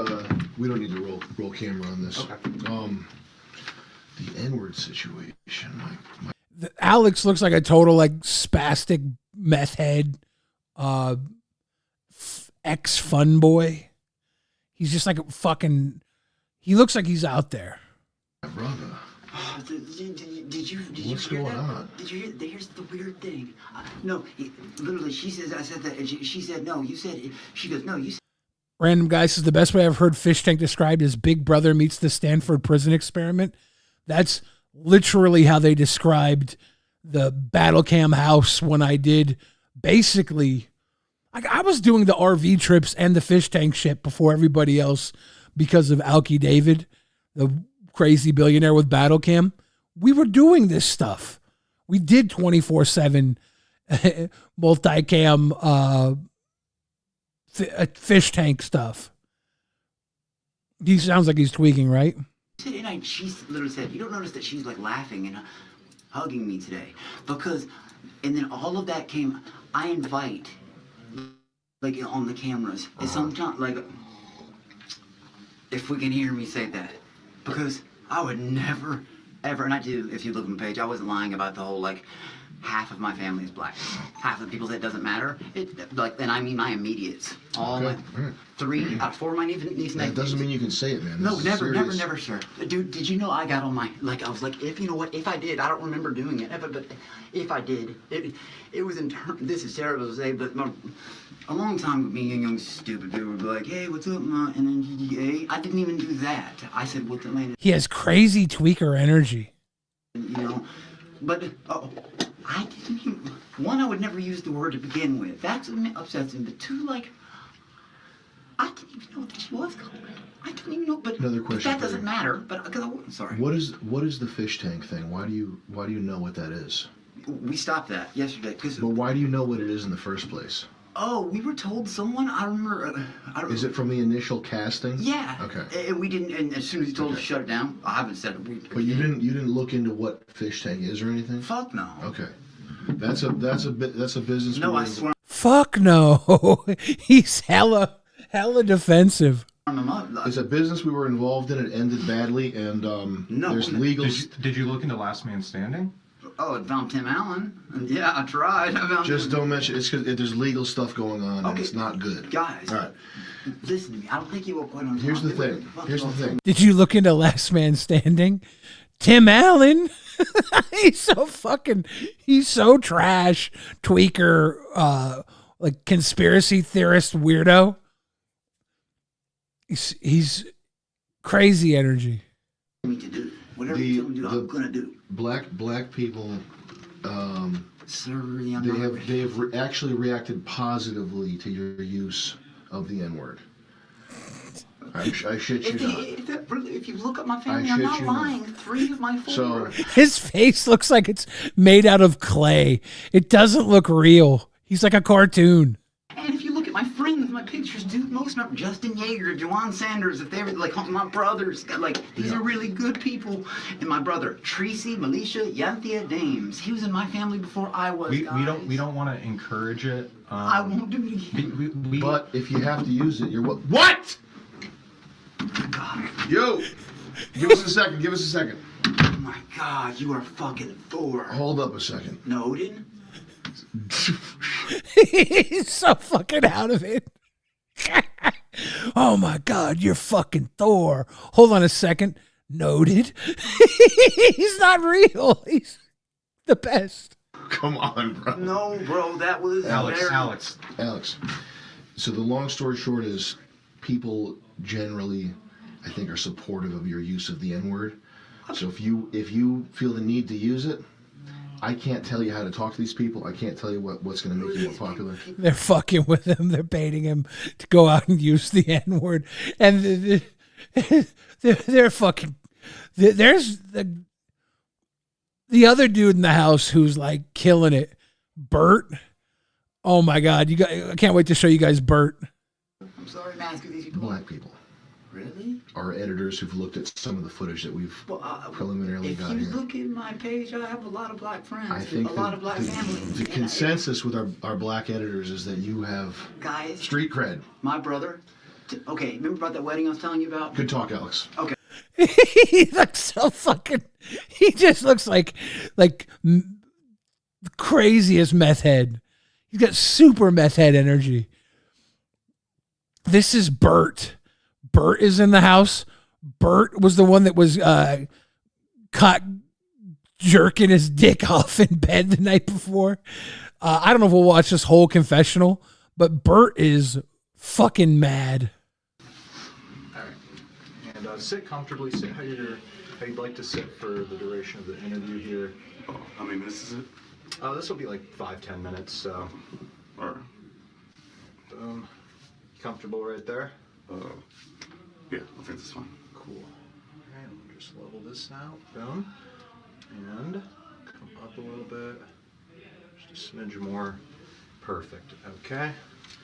we don't need to roll camera on this. Okay. The N-word situation. Alex looks like a total like spastic meth head, ex-fun boy. He's just like a fucking, he looks like he's out there. My brother. Did you What's hear going that? on? Did you hear? Here's the weird thing. No, literally, she says, I said that, and she said, no, you said, she goes, no, you said. Random guy says the best way I've heard Fish Tank described is Big Brother meets the Stanford prison experiment. That's literally how they described the battle cam house when I did basically, I was doing the RV trips and the Fish Tank shit before everybody else because of Alki David, the crazy billionaire with battle cam. We were doing this stuff. We did 24/7 multicam fish tank stuff. He sounds like he's tweaking, right? And she literally said, you don't notice that she's like laughing and hugging me today? Because, and then all of that came, I invite, like on the cameras, sometimes, like, if we can hear me say that. Because I would never, ever, and I do, if you look on the page, I wasn't lying about the whole, like, half of my family is black. Half of the people that doesn't matter. And I mean my immediates. All my 3 out of 4 of my nieces and nephews. That doesn't mean you can say it, man. No, never, sir. Dude, did you know I got on my, like, I was like, if you know what, if I did, I don't remember doing it, but if I did, it was this is terrible to say, but a long time ago, being young, stupid people would be like, hey, what's up, ma? And then, hey, I didn't even do that. I said, what's up, man? He has crazy tweaker energy. You know, but, I didn't even, one, I would never use the word to begin with. That's what upsets me. But 2, like, I didn't even know that she was colored. I didn't even know, but another question. That doesn't matter. But because sorry. What is the fish tank thing? Why do you know what that is? We stopped that yesterday. But why do you know what it is in the first place? Oh, we were told someone. I remember. Is it from the initial casting? Yeah. Okay. And we didn't. And as soon as he told us to shut it down, I haven't said it. But you didn't look into what fish tank is or anything? Fuck no. Okay. That's a business. No, I swear. Fuck no. He's hella defensive. It's a business we were involved in. It ended badly, and there's legal. Did you look into Last Man Standing? Oh, I found Tim Allen. Yeah, I tried. Just don't mention it's because there's legal stuff going on, and it's not good. Guys, all right. Listen to me. I don't think you will quite understand. Here's the thing. Did you look into Last Man Standing? Tim Allen. He's so trash, tweaker, like conspiracy theorist weirdo. He's crazy energy. Whatever you tell me to do, I'm gonna do. Black people, they have actually reacted positively to your use of the N-word. I shit you not. If you look at my family, I'm not lying. 3 of my 4. So his face looks like it's made out of clay. It doesn't look real. He's like a cartoon. And if you look at my friends, my pictures, dude, most of them, Justin Yeager, Juwan Sanders, if they were like my brothers, like these are really good people. And my brother, Tracy, Militia, Yanthia Dames, he was in my family before I was. We don't want to encourage it. I won't do it again. But if you have to use it, you're what? God. Yo, give us a second. Oh my God, you are fucking Thor. Hold up a second. No, Odin. He's so fucking out of it. Oh my God, you're fucking Thor. Hold on a second. Noted. He's not real. He's the best. Come on, bro. No, bro, that was Alex. So the long story short is people generally, I think, are supportive of your use of the N-word. So if you feel the need to use it, I can't tell you how to talk to these people. I can't tell you what's going to make you more popular. They're fucking with him. They're baiting him to go out and use the N-word. And they're fucking... There's the other dude in the house who's like killing it. Bert. Oh my God. I can't wait to show you guys Bert. I'm sorry, man. These people. Black people. Really? Our editors who've looked at some of the footage that we've preliminarily got here. If you look at my page, I have a lot of black friends. I think a lot of black families. The consensus with our black editors is that you have street cred. My brother. Okay, remember about that wedding I was telling you about? Good talk, Alex. Okay. He looks so fucking... He just looks like the craziest meth head. He's got super meth head energy. This is Bert. Bert is in the house. Bert was the one that was caught jerking his dick off in bed the night before. I don't know if we'll watch this whole confessional, but Bert is fucking mad. All right. And sit comfortably. Sit how you'd like to sit for the duration of the interview here. Oh, how many minutes is it? This will be like 5-10 minutes. So. All right. Comfortable right there? Yeah, I think that's fine. Cool. Alright, we'll just level this out. Boom. And come up a little bit. Just a smidge more. Perfect. Okay.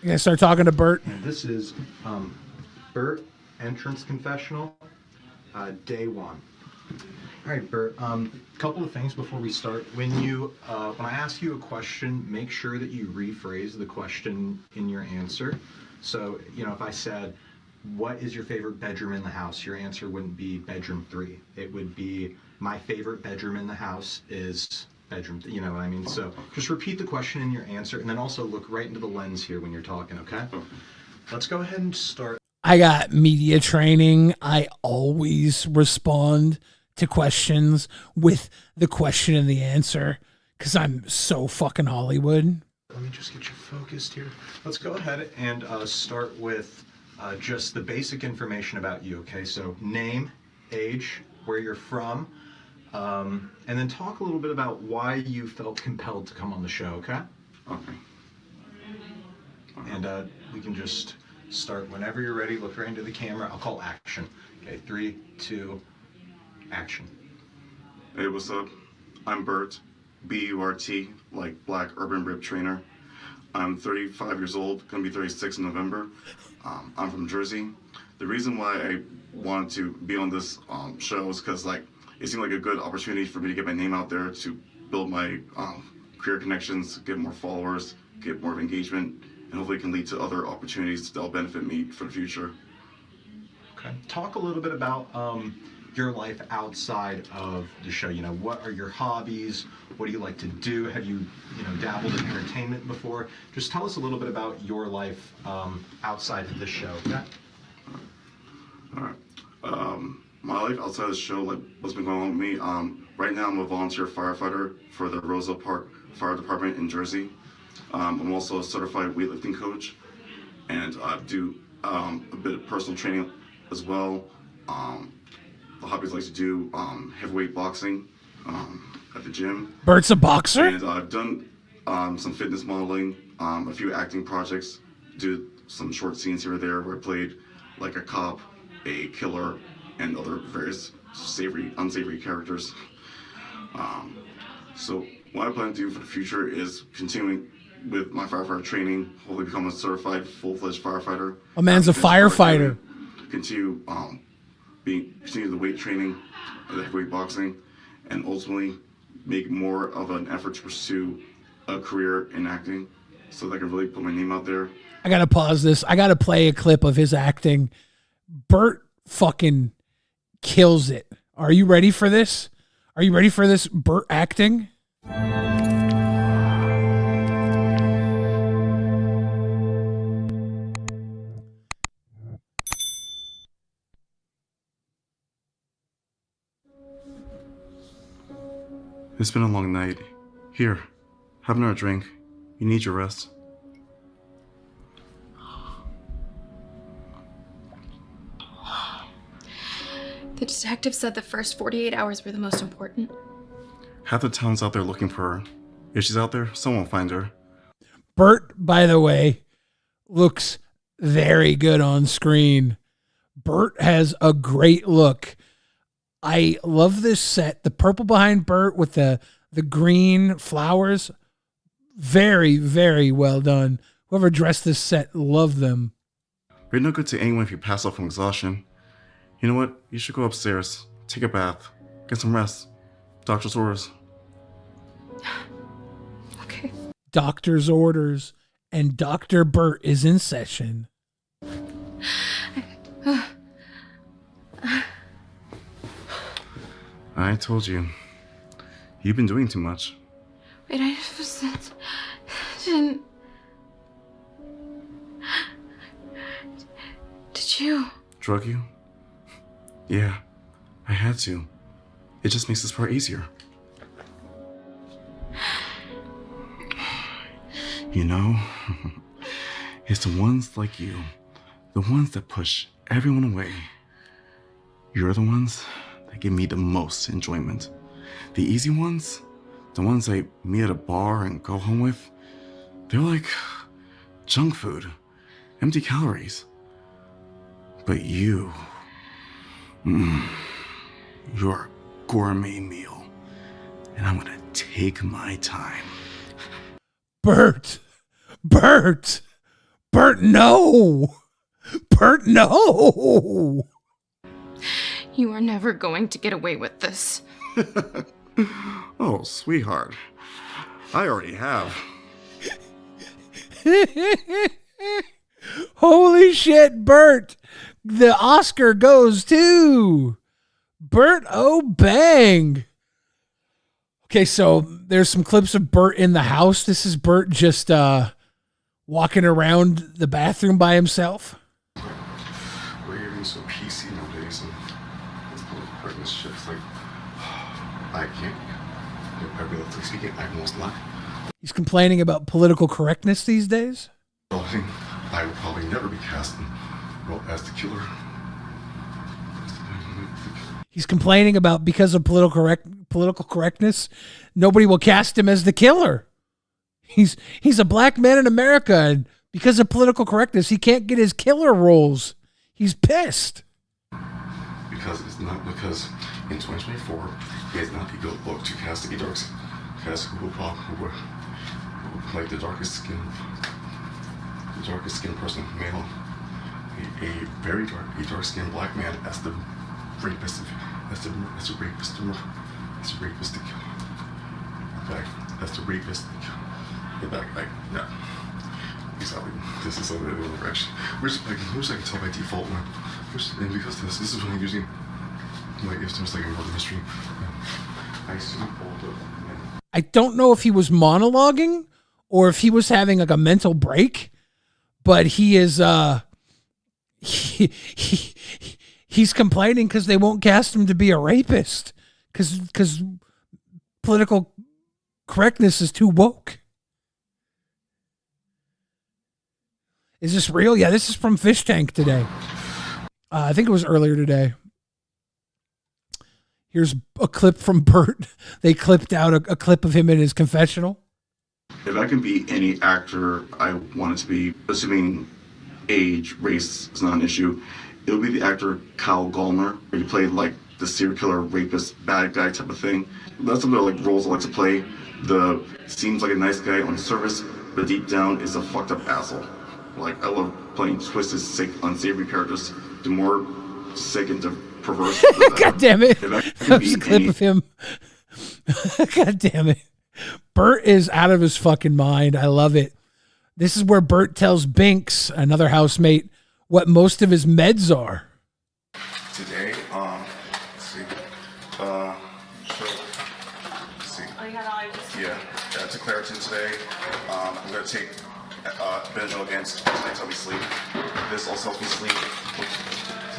You gonna start talking to Bert? And this is Bert entrance confessional, day 1. All right, Bert. Couple of things before we start. When I ask you a question, make sure that you rephrase the question in your answer. So, if I said, "What is your favorite bedroom in the house?" your answer wouldn't be bedroom 3. It would be, "My favorite bedroom in the house is bedroom." You know what I mean? So just repeat the question in your answer, and then also look right into the lens here when you're talking. Okay? Let's go ahead and start. I got media training. I always respond to questions with the question and the answer because I'm so fucking Hollywood. Let me just get you focused here. Let's go ahead and start with just the basic information about you, okay? So name, age, where you're from, and then talk a little bit about why you felt compelled to come on the show, okay? Okay. And we can just start whenever you're ready. Look right into the camera. I'll call action. Okay, 3, 2, action. Hey, what's up? I'm Bert, B-U-R-T, like Black Urban Rip Trainer. I'm 35 years old, gonna be 36 in November. I'm from Jersey. The reason why I wanted to be on this show is because it seemed like a good opportunity for me to get my name out there, to build my career connections, get more followers, get more engagement, and hopefully it can lead to other opportunities that'll benefit me for the future. Okay. Talk a little bit about your life outside of the show. What are your hobbies? What do you like to do? Have you, dabbled in entertainment before? Just tell us a little bit about your life outside of the show. Yeah. All right. My life outside of the show, what's been going on with me, right now I'm a volunteer firefighter for the Roseville Park Fire Department in Jersey. I'm also a certified weightlifting coach, and I do a bit of personal training as well. The hobbies I like to do heavyweight boxing at the gym. Bert's a boxer? And I've done some fitness modeling, a few acting projects, did some short scenes here or there where I played like a cop, a killer, and other various unsavory characters. So what I plan to do for the future is continuing with my firefighter training, hopefully become a certified full-fledged firefighter. A man's a firefighter. Continue the weight training, the heavyweight boxing, and ultimately make more of an effort to pursue a career in acting so that I can really put my name out there. I gotta pause this. I gotta play a clip of his acting. Bert fucking kills it. Are you ready for this? Are you ready for this Bert acting? It's been a long night. Here, have another drink. You need your rest. The detective said the first 48 hours were the most important. Half the town's out there looking for her. If she's out there, someone will find her. Bert, by the way, looks very good on screen. Bert has a great look. I love this set. The purple behind Bert with the green flowers. Very, very well done. Whoever dressed this set, love them. You're no good to anyone if you pass out from exhaustion. You know what? You should go upstairs, take a bath, get some rest. Doctor's orders. Okay. Doctor's orders. And Dr. Bert is in session. I told you. You've been doing too much. Wait, I didn't. Did you? Drug you? Yeah, I had to. It just makes this part easier. You know, it's the ones like you, the ones that push everyone away. You're the ones that give me the most enjoyment. The easy ones, the ones I meet at a bar and go home with, they're like junk food, empty calories. But you're a gourmet meal, and I'm gonna take my time. Bert! Bert, no. Bert, no. You are never going to get away with this. Oh, sweetheart. I already have. Holy shit, Bert. The Oscar goes to Bert O'Bang. Okay, so there's some clips of Bert in the house. This is Bert just walking around the bathroom by himself. We're getting so PC nowadays, and this political correctness shit is like, I can't. Publicly speaking, I almost lie. He's complaining about political correctness these days. I would probably never be cast as the killer. He's complaining about because of political correctness, nobody will cast him as the killer. He's a black man in America, and because of political correctness, he can't get his killer roles. He's pissed. Because it's not because in 2024, it is not the good look to cast who play the darkest skin person, male, a very dark skinned black man as the rapist, as the rapist, the killer. That's the rapist. The back, like, no. Exactly. This is a little direction. Which I can tell by default now. And because this is what I'm using. Like, if there's like a murder mystery, I assume all the. I don't know if he was monologuing or if he was having like a mental break, but he is he's complaining because they won't cast him to be a rapist because political correctness is too woke. Is this real? Yeah, this is from Fish Tank today. I think it was earlier today. Here's a clip from Bert. They clipped out a clip of him in his confessional. If I can be any actor I want it to be, assuming age, race is not an issue, it would be the actor Kyle Gallner, where he played like the serial killer, rapist, bad guy type of thing. That's some of the like roles I like to play. The seems like a nice guy on the surface, but deep down is a fucked up asshole. Like, I love playing twisted, sick, unsavory characters. The more sick and perverse. God damn it. That was a clip of him. God damn it. Bert is out of his fucking mind. I love it. This is where Bert tells Binks, another housemate, what most of his meds are. Today, let's see. Let's see. Yeah, that's a Claritin today. I'm going to take Benadryl against tonight help me sleep. This also helps me sleep.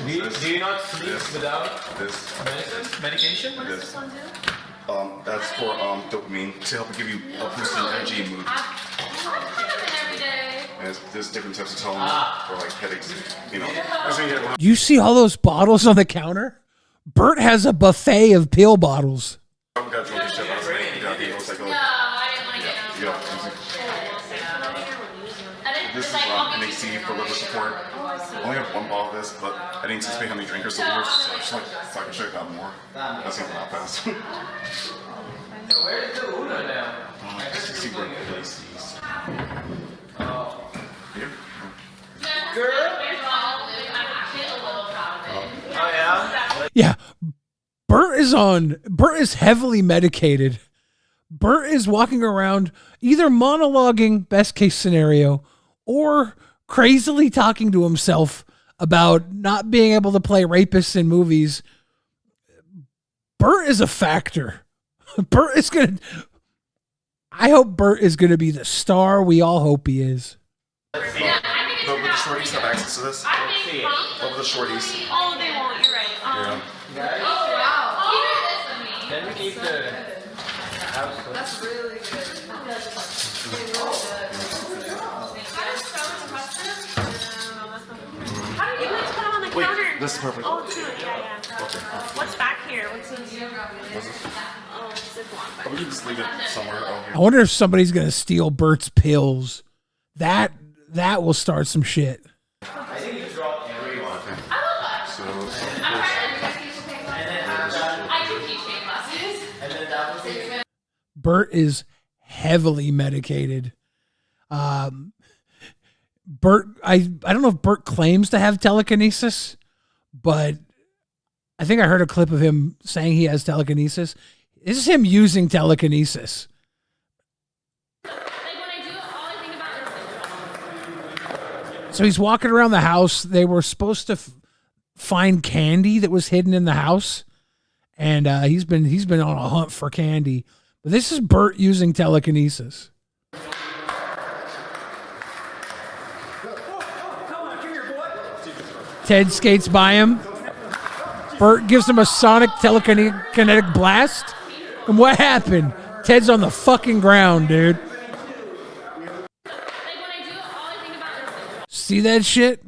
Do you not sleep without this medication? What does this one do? That's for dopamine to help give you a boost in energy and mood. And there's different types of tones for like headaches, you know. Do you see all those bottles on the counter? Bert has a buffet of pill bottles. I got drunk and shit last night. No, I didn't want to get This is NXT for liver support. I only have one bottle of this, but I didn't anticipate how many drinkers there were, so I just like, fuck, I should have got more. That's not that fast. Where is the Uno now? See where it is. Here? Oh yeah? Yeah. Bert is heavily medicated. Bert is walking around either monologuing, best case scenario, or crazily talking to himself about not being able to play rapists in movies. Bert is a factor. I hope Bert is going to be the star we all hope he is. But would the shorties have access to this? Over the shorties. Oh, they won't. You're right. Yeah. Oh, wow. Then we keep the house. That's really good. How do you put them on the counter? This is perfect. Oh, two. Yeah. Okay. What's back here? What's this? What's this? Oh, Ziploc. Oh, we can just leave it somewhere over here. I wonder if somebody's going to steal Bert's pills. That will start some shit. I think you dropped every one. So, Bert is heavily medicated. Bert, I don't know if Bert claims to have telekinesis, but I think I heard a clip of him saying he has telekinesis. This is him using telekinesis. So he's walking around the house. They were supposed to find candy that was hidden in the house, and he's been on a hunt for candy. But this is Bert using telekinesis. Ted skates by him. Bert gives him a sonic telekinetic blast. And what happened? Ted's on the fucking ground, dude. See that shit?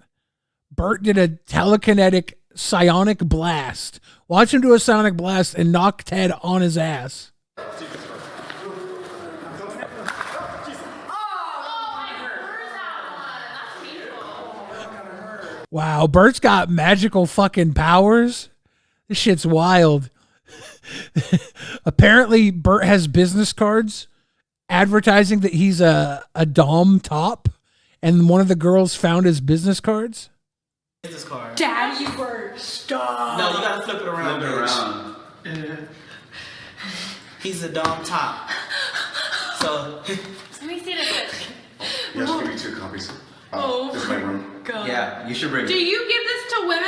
Bert did a telekinetic psionic blast. Watch him do a sonic blast and knock Ted on his ass. Wow, Bert's got magical fucking powers. This shit's wild. Apparently, Bert has business cards advertising that he's a dom top, and one of the girls found his business cards. Business card. Daddy Bert, stop. No, you gotta flip it around. Flip it around. He's a dom top. So. Let me see this. Yeah, just give me 2 copies. Oh, this is my room. God. Yeah, you should bring Do it. you give this to women?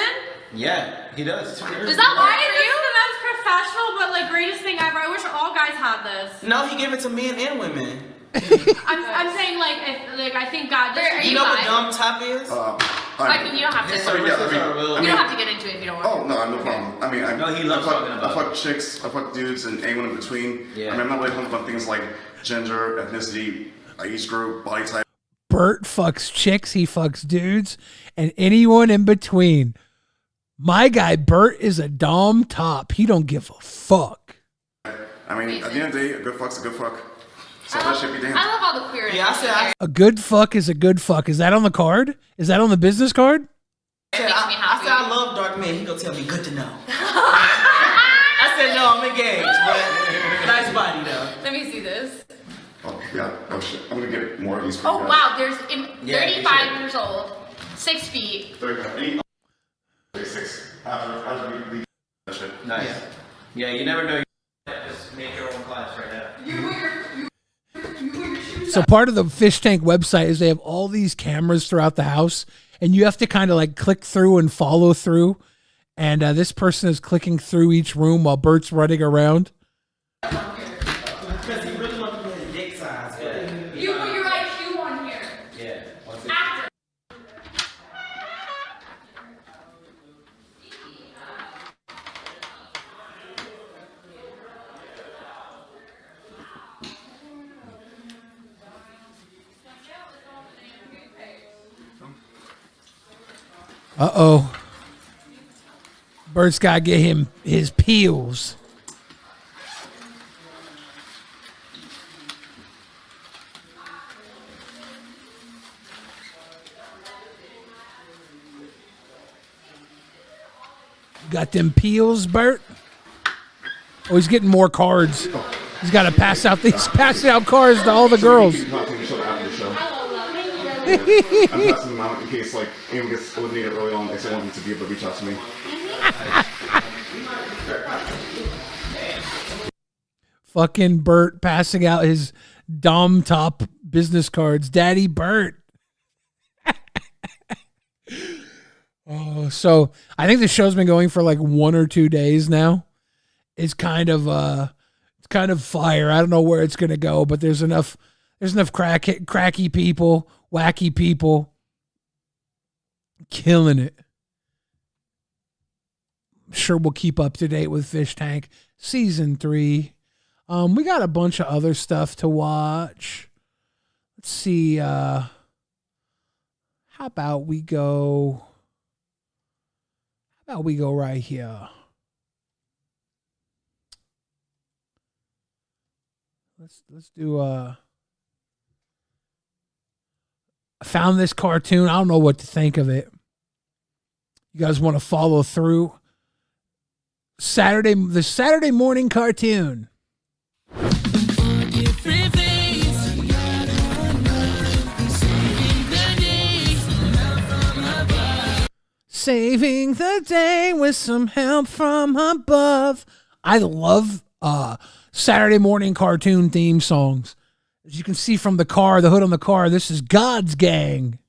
Yeah, he does. Is that why is this the most professional but like greatest thing ever? I wish all guys had this. No, he gave it to men and women. I'm saying like if I think God just You know what dom top is? I mean, you don't have to. You don't have to get into it if you don't want. Oh no, no problem. I mean, he loves talking about I fuck chicks, I fuck dudes, and anyone in between. Yeah. I mean, I'm not really hung on things like gender, ethnicity, age group, body type. Bert fucks chicks, he fucks dudes, and anyone in between. My guy Bert is a dom top. He don't give a fuck. I mean, at the end of the day, a good fuck's a good fuck. So that shit be damned. I love all the queer. Yeah, I A good fuck is a good fuck. Is that on the card? Is that on the business card? I said I love dark men. He gonna tell me good to know. I said no, I'm engaged, but nice body though. Let me see this. Oh yeah. Oh shit. I'm gonna get more of these. For you Oh guys. wow, there's Yeah, 35 years old, 6 feet. 36. After we leave that shit. Nice. Yeah, you never know. Just make your own class right now. So part of the fish tank website is they have all these cameras throughout the house, and you have to kind of like click through and follow through. And this person is clicking through each room while Bert's running around. Because he really wants to get his dick size. You put your IQ on here. Yeah. Actor. Uh-oh. Bert's got to get him his peels. Got them peels, Bert? Oh, he's getting more cards. He's got to pass out cards to all the girls. I'm passing them out in case like anyone gets eliminated early on. I still want them to be able to reach out to me. Fucking Bert passing out his dom top business cards. Daddy Bert. Oh, so I think the show's been going for like 1 or 2 days now. It's kind of fire. I don't know where it's gonna go, but there's enough cracky people, wacky people killing it. I'm sure we'll keep up to date with Fish Tank season 3. We got a bunch of other stuff to watch. Let's see. How about we go right here? Let's do I found this cartoon. I don't know what to think of it. You guys want to follow through? The Saturday morning cartoon. saving the day with some help from above. I love Saturday morning cartoon theme songs. As you can see from the hood on the car, this is God's Gang.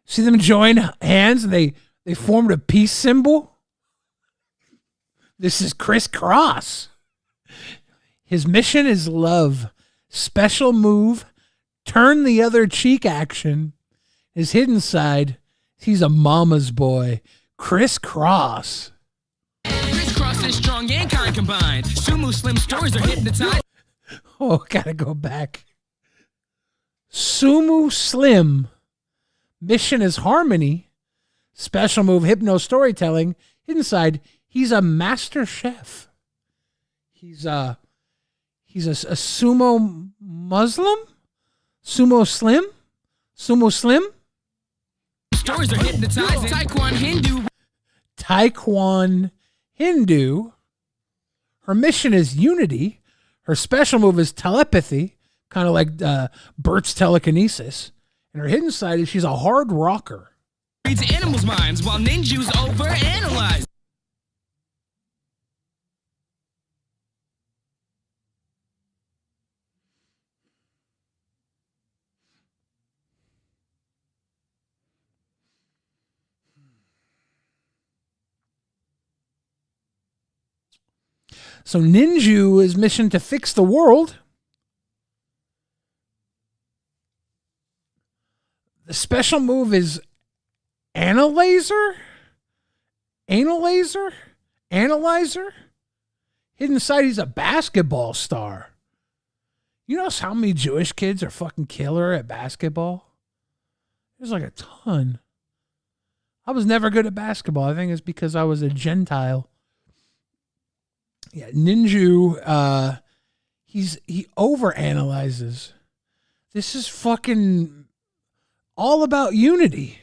See them join hands and they formed a peace symbol? This is crisscross. His mission is love. Special move, turn the other cheek action. His hidden side, he's a mama's boy. Crisscross. Crisscross is strong and kind combined. Sumo Slim stories are hypnotized. Oh, gotta go back. Sumo Slim. Mission is harmony. Special move, hypno storytelling. Hidden side, he's a master chef. He's a sumo Muslim? Sumo Slim? Sumo Slim? Stories are hypnotizing. Taekwon Hindu. Her mission is unity. Her special move is telepathy, kind of like Bert's telekinesis. And her hidden side is she's a hard rocker. Reads animals' minds while ninjas overanalyze. So Ninju is mission to fix the world. The special move is Analyzer. Hidden side, he's a basketball star. You notice how many Jewish kids are fucking killer at basketball? There's like a ton. I was never good at basketball. I think it's because I was a Gentile. Yeah, Ninju, he overanalyzes. This is fucking all about unity.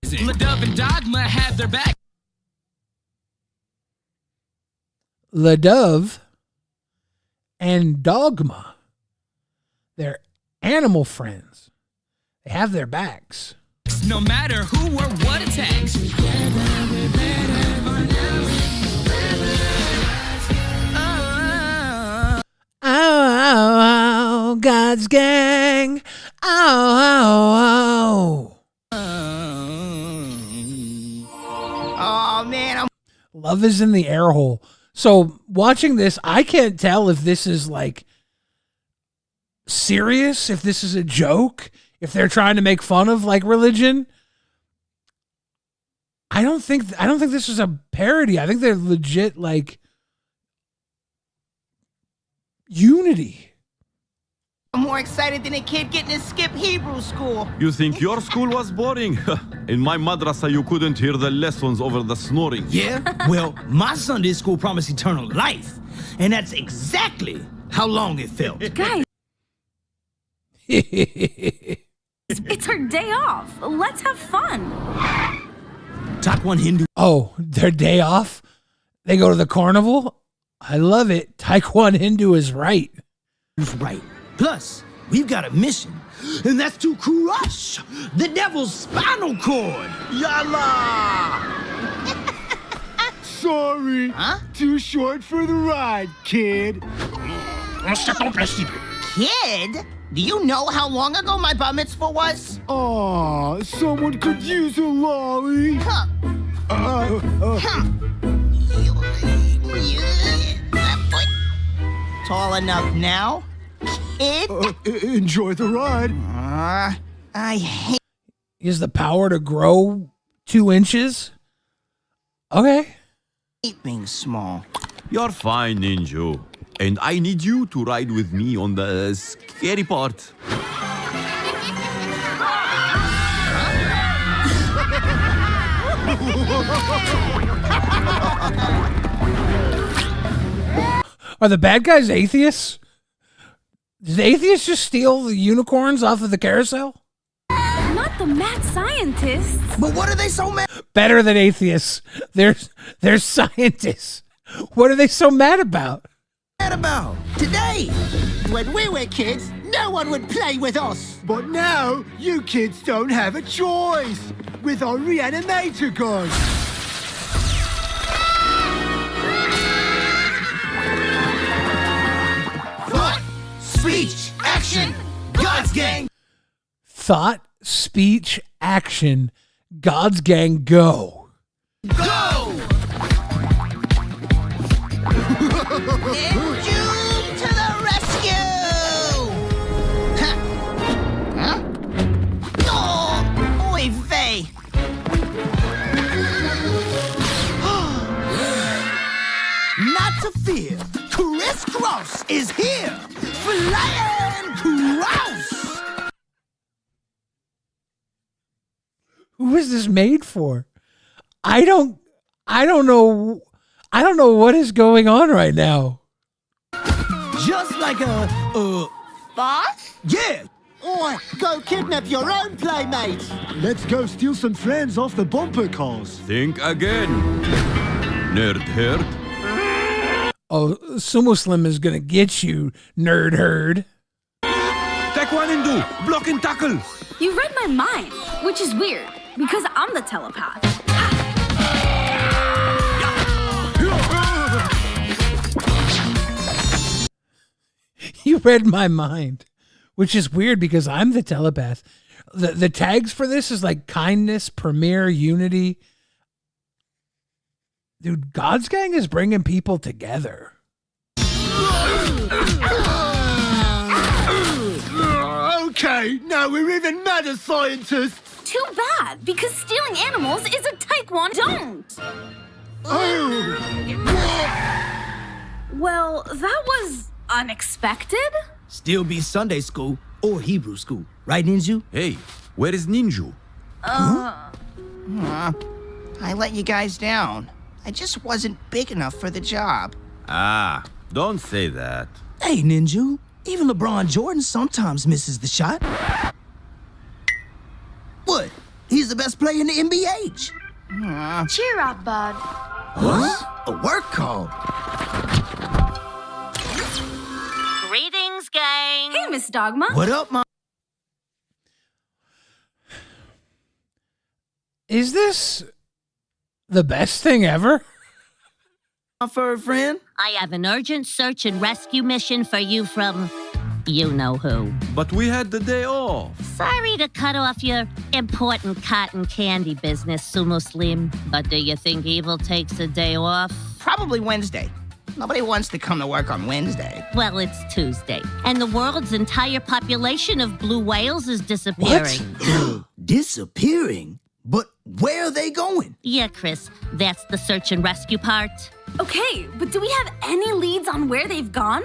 Ladove and Dogma have their back. Ladove and Dogma, they're animal friends. They have their backs. No matter who or what attacks. Oh, God's gang. Oh. Oh man, Love is in the air hole. So watching this, I can't tell if this is like serious, if this is a joke, if they're trying to make fun of like religion. I don't think this is a parody. I think they're legit like unity. I'm more excited than a kid getting to skip Hebrew school. You think your school was boring? In my madrasa, you couldn't hear the lessons over the snoring. Yeah? Well, my Sunday school promised eternal life. And that's exactly how long it felt. Guys. It's our day off. Let's have fun. Taekwon Hindu. Oh, their day off? They go to the carnival? I love it. Taekwon Hindu is right. Who's right? Plus, we've got a mission, and that's to crush the devil's spinal cord. Yalla! Sorry. Huh? Too short for the ride, kid. Kid? Do you know how long ago my bar mitzvah was? Aw, someone could use a lolly. Huh. Tall enough now? Kid? Enjoy the ride. I hate. He has the power to grow 2 inches? Okay. Being small. You're fine, Ninja. And I need you to ride with me on the scary part. Are the bad guys atheists? Did the atheists just steal the unicorns off of the carousel? Not the mad scientists. But what are they so mad? Better than atheists. They're scientists. What are they so mad about? Today, when we were kids, no one would play with us. But now, you kids don't have a choice. With our reanimator guns. Thought, speech, action, God's gang. Thought, speech, action, God's gang, go. Go! Ninja to the rescue! Huh? Oh, oy vey! Not to fear, Criss Cross is here! Flying Cross! Who is this made for? I don't know. I don't know what is going on right now. Just like a Boss? yeah! Or go kidnap your own playmates! Let's go steal some friends off the bumper cars. Think again. Nerd herd. Oh, Sumo Slim is gonna get you, nerd herd. Taekwondo, block and tackle. You read my mind, which is weird because I'm the telepath. You read my mind, which is weird because I'm the telepath. The tags for this is like kindness, premiere, unity. Dude, God's gang is bringing people together. Okay, now we're even madder scientists. Too bad, because stealing animals is a taekwondo. Well, that was unexpected. Still be Sunday school or Hebrew school, right, Ninju? Hey, where is Ninju? I let you guys down. I just wasn't big enough for the job. Ah, don't say that. Hey, Ninju. Even LeBron Jordan sometimes misses the shot. What? He's the best player in the NBA. Cheer up, bud. Huh? A work call. Greetings, gang. Hey, Miss Dogma. What up, Mom? Is this the best thing ever? My fur friend? I have an urgent search and rescue mission for you from you know who. But we had the day off. Sorry to cut off your important cotton candy business, Sumo Slim, but do you think evil takes a day off? Probably Wednesday. Nobody wants to come to work on Wednesday. Well, it's Tuesday, and the world's entire population of blue whales is disappearing. Disappearing? But where are they going? Yeah, Chris, that's the search and rescue part. Okay, but do we have any leads on where they've gone?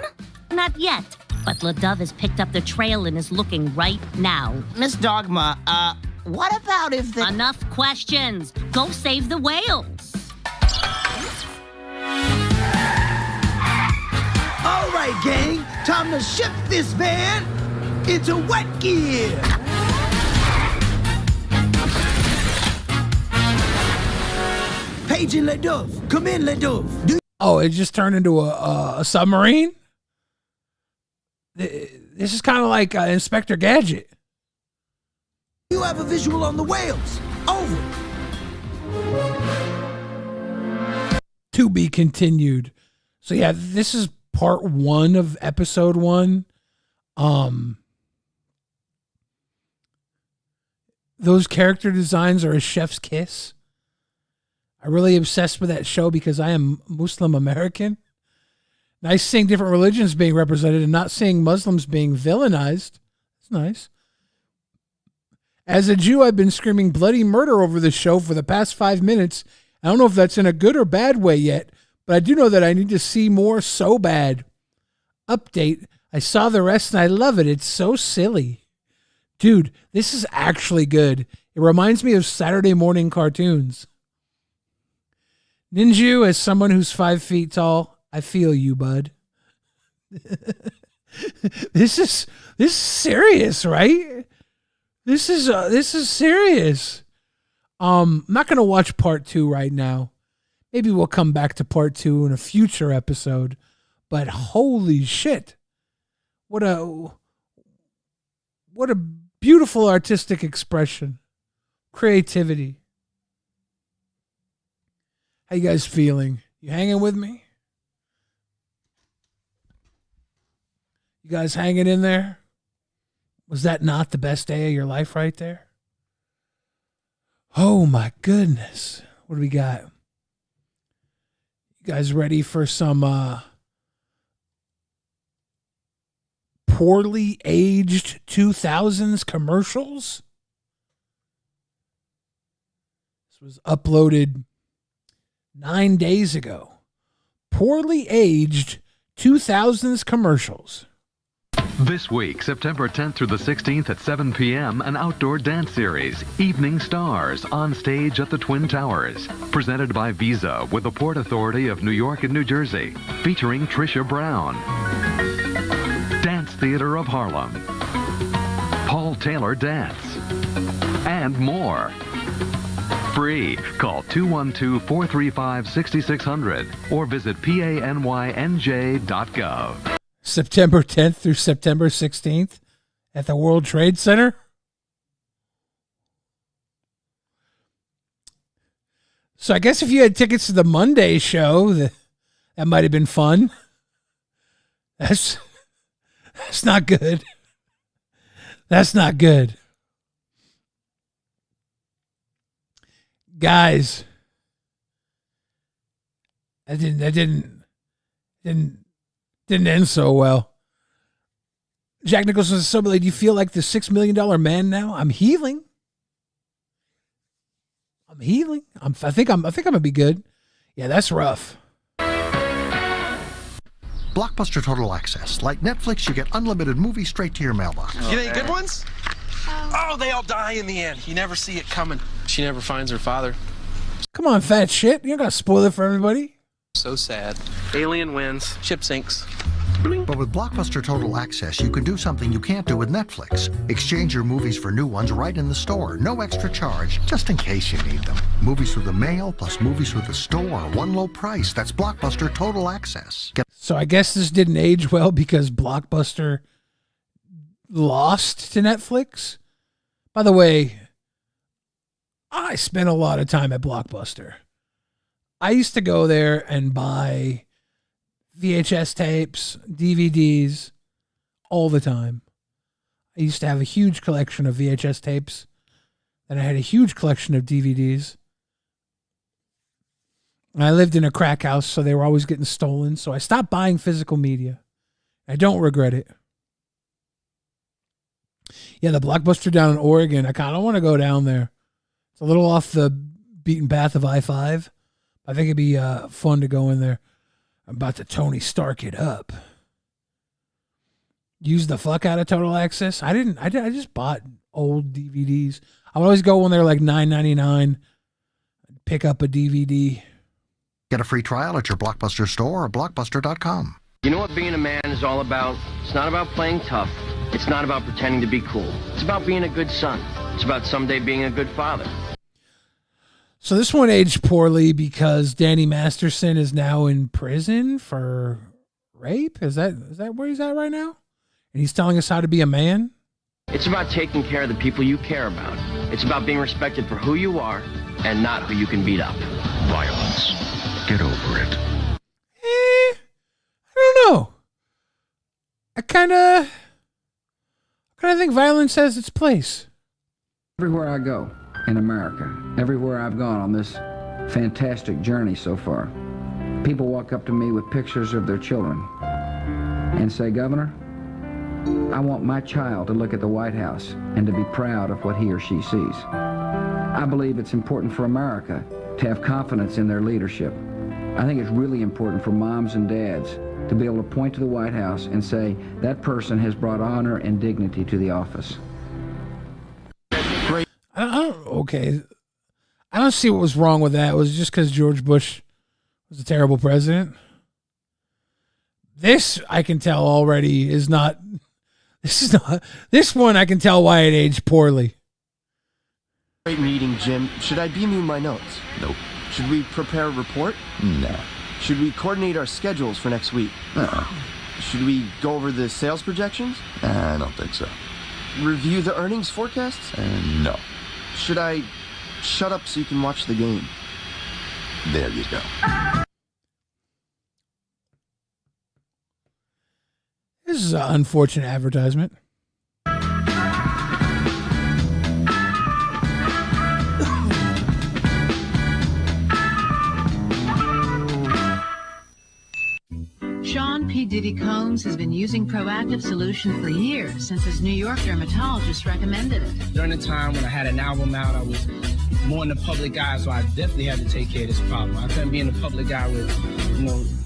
Not yet, but LaDove has picked up the trail and is looking right now. Miss Dogma, what about if the... Enough questions. Go save the whales. All right, gang. Time to shift this van into wet gear. Paging LaDove. Come in, LaDove. Oh, it just turned into a submarine? This is kind of like Inspector Gadget. You have a visual on the whales. Over. To be continued. So yeah, this is part 1 of episode 1. Those character designs are a chef's kiss. I'm really obsessed with that show because I am Muslim American. Nice seeing different religions being represented and not seeing Muslims being villainized. It's nice. As a Jew, I've been screaming bloody murder over the show for the past 5 minutes. I don't know if that's in a good or bad way yet, but I do know that I need to see more so bad. Update. I saw the rest and I love it. It's so silly. Dude, this is actually good. It reminds me of Saturday morning cartoons. Ninju, as someone who's 5 feet tall, I feel you, bud. This is serious, right? This is serious. I'm not gonna watch part 2 right now. Maybe we'll come back to part 2 in a future episode. But holy shit, What a beautiful artistic expression. Creativity. How you guys feeling? You hanging with me? You guys hanging in there? Was that not the best day of your life right there? Oh my goodness. What do we got? You guys ready for some poorly aged 2000s commercials? This was uploaded 9 days ago. Poorly aged 2000s commercials. This week, September 10th through the 16th at 7 p.m., an outdoor dance series, Evening Stars, on stage at the Twin Towers. Presented by Visa with the Port Authority of New York and New Jersey. Featuring Trisha Brown. Dance Theater of Harlem. Paul Taylor Dance. And more. Free. Call 212-435-6600 or visit PANYNJ.gov. September 10th through September 16th at the World Trade Center. So I guess if you had tickets to the Monday show, that might have been fun. That's not good. That's not good. Guys, that didn't end so well. Jack Nicholson says, so do you feel like the $6 million man now? I'm healing. I think I'm gonna be good. Yeah, that's rough. Blockbuster Total Access. Like Netflix, you get unlimited movies straight to your mailbox. You any good ones? Oh, they all die in the end. You never see it coming. She never finds her father. Come on, fat shit. You don't gotta spoil it for everybody. So sad. Alien wins. Ship sinks. But with Blockbuster Total Access, you can do something you can't do with Netflix. Exchange your movies for new ones right in the store. No extra charge, just in case you need them. Movies through the mail plus movies through the store. One low price. That's Blockbuster Total Access. So I guess this didn't age well because Blockbuster lost to Netflix. By the way, I spent a lot of time at Blockbuster. I used to go there and buy VHS tapes, DVDs, all the time. I used to have a huge collection of VHS tapes. Then I had a huge collection of DVDs. And I lived in a crack house, so they were always getting stolen. So I stopped buying physical media. I don't regret it. Yeah, the Blockbuster down in Oregon, I kind of want to go down there. It's a little off the beaten path of I-5. I think it'd be fun to go in there. I'm about to Tony Stark it up. Use the fuck out of Total Access. I just bought old DVDs. I would always go when they're like $9.99. Pick up a DVD. Get a free trial at your Blockbuster store or blockbuster.com. You know what being a man is all about? It's not about playing tough. It's not about pretending to be cool. It's about being a good son. It's about someday being a good father. So this one aged poorly because Danny Masterson is now in prison for rape. Is that where he's at right now? And he's telling us how to be a man? It's about taking care of the people you care about. It's about being respected for who you are and not who you can beat up. Violence. Get over it. I don't know. I kind of think violence has its place. Everywhere I go in America, everywhere I've gone on this fantastic journey so far, people walk up to me with pictures of their children and say, Governor, I want my child to look at the White House and to be proud of what he or she sees. I believe it's important for America to have confidence in their leadership. I think it's really important for moms and dads to be able to point to the White House and say, that person has brought honor and dignity to the office. Okay. I don't see what was wrong with that. It was just because George Bush was a terrible president. This, I can tell already, is not... This one, I can tell why it aged poorly. Great meeting, Jim. Should I beam you my notes? Nope. Should we prepare a report? No. Should we coordinate our schedules for next week? No. Should we go over the sales projections? I don't think so. Review the earnings forecasts? No. Should I shut up so you can watch the game? There you go. This is an unfortunate advertisement. Sean P. Diddy Combs has been using Proactive Solution for years, since his New York dermatologist recommended it. During the time when I had an album out, I was more in the public eye, so I definitely had to take care of this problem. I couldn't be in the public eye with,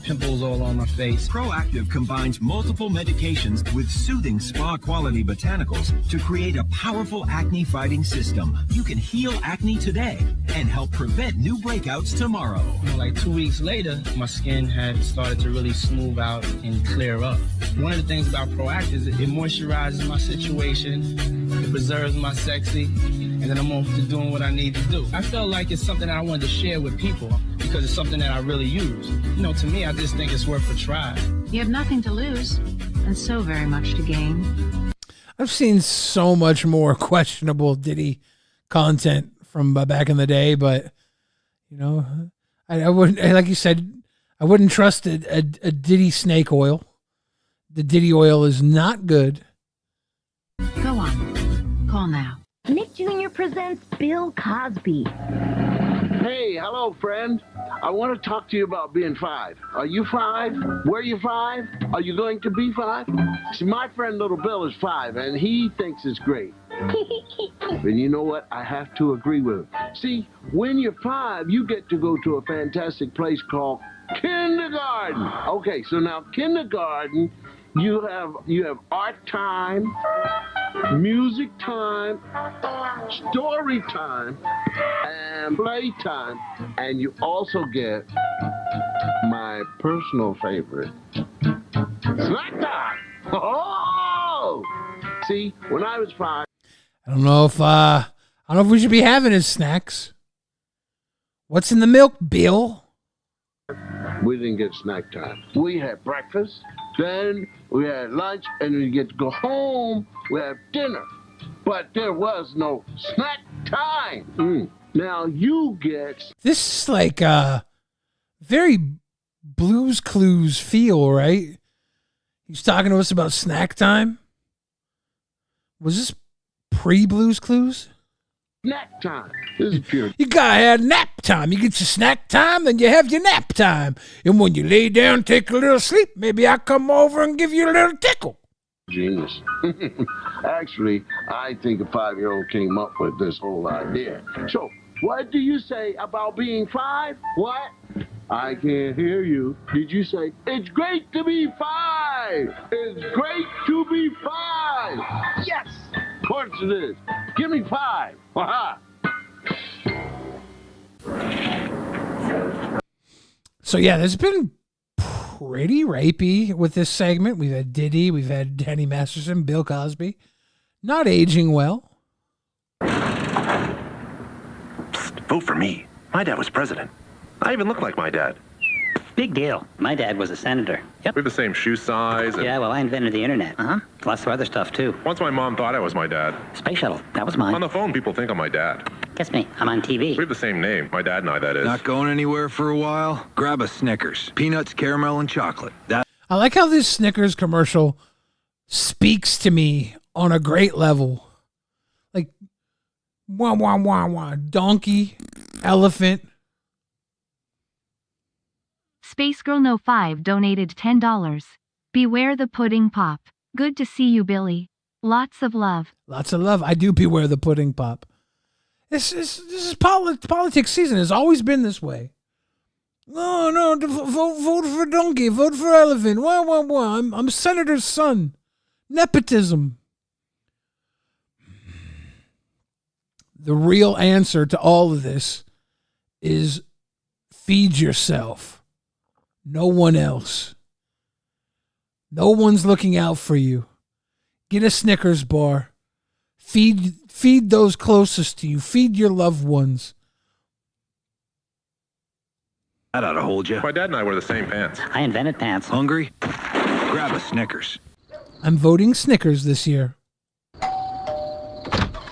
pimples all on my face. Proactive combines multiple medications with soothing spa-quality botanicals to create a powerful acne-fighting system. You can heal acne today and help prevent new breakouts tomorrow. Like 2 weeks later, my skin had started to really smooth out and clear up. One of the things about Proactive is it moisturizes my situation, it preserves my sexy, and then I'm off to doing what I need to do. I felt like it's something I wanted to share with people because it's something that I really use. To me, I just think it's worth a try. You have nothing to lose and so very much to gain. I've seen so much more questionable Diddy content from back in the day, but I wouldn't, like you said, I wouldn't trust a Diddy snake oil. The Diddy oil is not good. Go on. Call now. Nick Jr. presents Bill Cosby. Hey, hello, friend. I want to talk to you about being 5. Are you 5? Were you 5? Are you going to be 5? See, my friend Little Bill is 5, and he thinks it's great. And you know what? I have to agree with him. See, when you're 5, you get to go to a fantastic place called kindergarten. Okay, so now kindergarten, you have art time, music time, story time, and play time, and you also get my personal favorite, snack time. Oh! See, when I was 5, I don't know if we should be having his snacks. What's in the milk, Bill? We didn't get snack time. We had breakfast, then we had lunch, and we get to go home. We have dinner. But there was no snack time. Now you get... This is like a very Blue's Clues feel, right? He's talking to us about snack time. Was this pre-Blue's Clues? Snack time. This is pure. You gotta have nap time. You get your snack time, then you have your nap time. And when you lay down, take a little sleep, maybe I'll come over and give you a little tickle. Genius. Actually, I think a 5-year-old came up with this whole idea. So, what do you say about being 5? What? I can't hear you. Did you say, it's great to be 5? It's great to be 5. Yes, of course it is. Give me 5. Aha. So yeah, there's been pretty rapey with this segment. We've had Diddy, we've had Danny Masterson, Bill Cosby. Not aging well. Psst, vote for me. My dad was president. I even look like my dad. Big deal. My dad was a senator. Yep. We have the same shoe size. Yeah, well, I invented the internet. Lots of other stuff, too. Once my mom thought I was my dad. Space shuttle. That was mine. On the phone, people think I'm my dad. Guess me. I'm on TV. We have the same name. My dad and I, that is. Not going anywhere for a while? Grab a Snickers. Peanuts, caramel, and chocolate. I like how this Snickers commercial speaks to me on a great level. Like, wah, wah, wah, wah. Donkey, elephant. Space Girl No 5 donated $10. Beware the pudding pop. Good to see you, Billy. Lots of love. Lots of love. I do beware the pudding pop. This is politics season. It's always been this way. No, vote for donkey. Vote for elephant. Wah, wah, wah. I'm senator's son. Nepotism. The real answer to all of this is feed yourself. No one else. No one's looking out for you. Get a Snickers bar. Feed those closest to you. Feed your loved ones. That ought to hold you. My dad and I wear the same pants. I invented pants. Hungry? Grab a Snickers. I'm voting Snickers this year.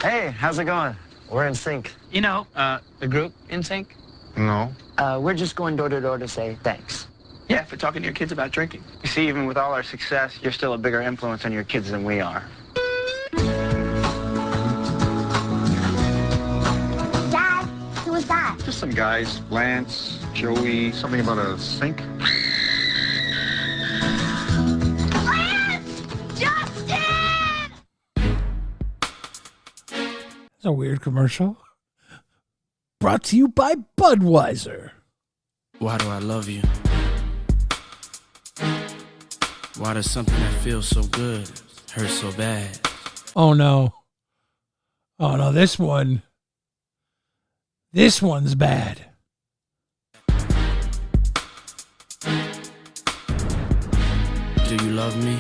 Hey, how's it going? We're in sync. You know, the group in sync? No. We're just going door to door to say thanks. Yeah, for talking to your kids about drinking. You see, even with all our success, you're still a bigger influence on your kids than we are. Dad, who was that? Just some guys. Lance, Joey, something about a sink. It's a weird commercial. Brought to you by Budweiser. Why do I love you? Why does something that feels so good hurt so bad? Oh no. Oh no, this one's bad. Do you love me?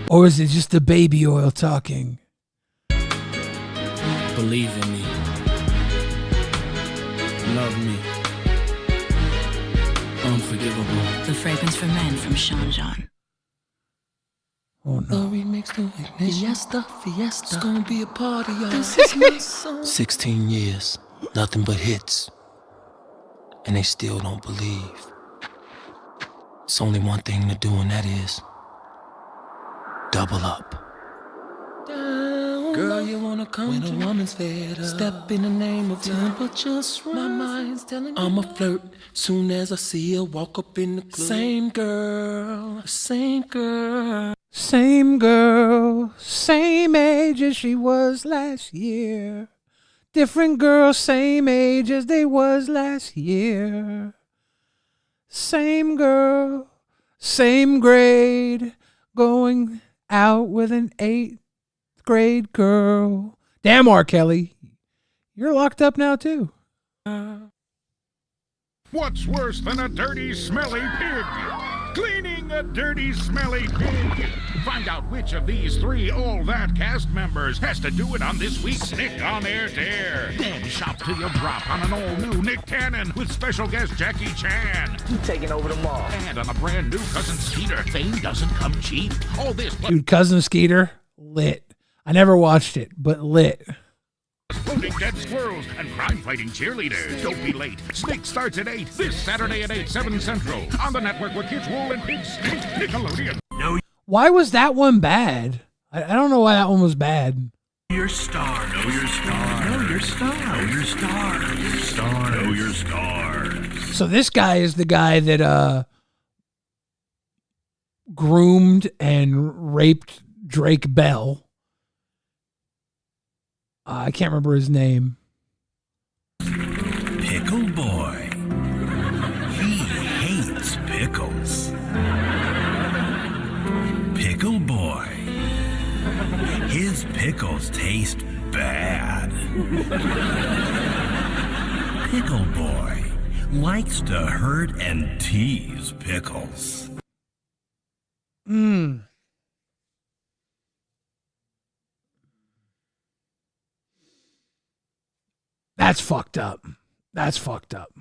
Or is it just the baby oil talking? Believe in me. Love me. Unforgivable. The Fragrance for Men from Sean John. Oh no. The remix to Ignition. Fiesta. It's gonna be a party, y'all. This is my song. 16 years, nothing but hits. And they still don't believe. It's only one thing to do, and that is double up. Girl, you wanna come when a woman's fed up. Step in the name of temperatures. My mind's telling me I'm a flirt. Soon as I see her walk up in the club. Same girl, same girl. Same girl, same age as she was last year. Different girl, same age as they was last year. Same girl, same grade, going out with an 8th grade girl. Damn, R. Kelly, you're locked up now too. What's worse than a dirty, smelly pig? Cleaning a dirty, smelly pig. Find out which of these 3 All That cast members has to do it on this week's Nick on Air Dare. Then shop till you drop on an all-new Nick Cannon with special guest Jackie Chan. You taking over the mall. And on a brand new Cousin Skeeter. Fame doesn't come cheap. All this plus Dude, Cousin Skeeter, lit. I never watched it, but lit. floating dead squirrels and crime-fighting cheerleaders. Don't be late. Sneak starts at 8 this Saturday at 8, 7 Central. On the network where kids roll in pigs stink. Nickelodeon. No. Why was that one bad? I don't know why that one was bad. Your star. Know your star. Know your star. Know your star. Your star. Know your star. So this guy is the guy that groomed and raped Drake Bell. I can't remember his name. Pickle Boy. He hates pickles. Pickle Boy. His pickles taste bad. Pickle Boy likes to hurt and tease pickles. That's fucked up. That's fucked up.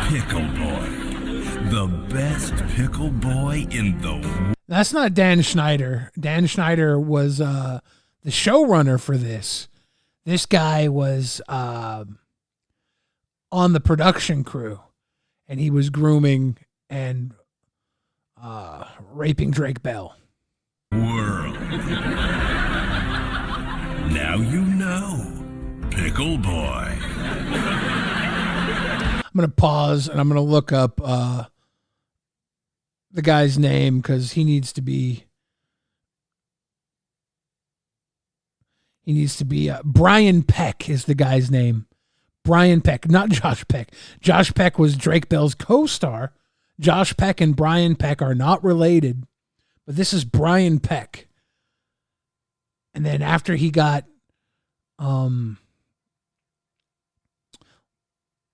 Pickle Boy. The best pickle boy in the world. That's not Dan Schneider. Dan Schneider was the showrunner for this. This guy was on the production crew, and he was grooming and raping Drake Bell. World. Now you know, Pickle Boy. I'm going to pause and I'm going to look up the guy's name because he needs to be Brian Peck is the guy's name. Brian Peck, not Josh Peck. Josh Peck was Drake Bell's co-star. Josh Peck and Brian Peck are not related, but this is Brian Peck. And then after he got,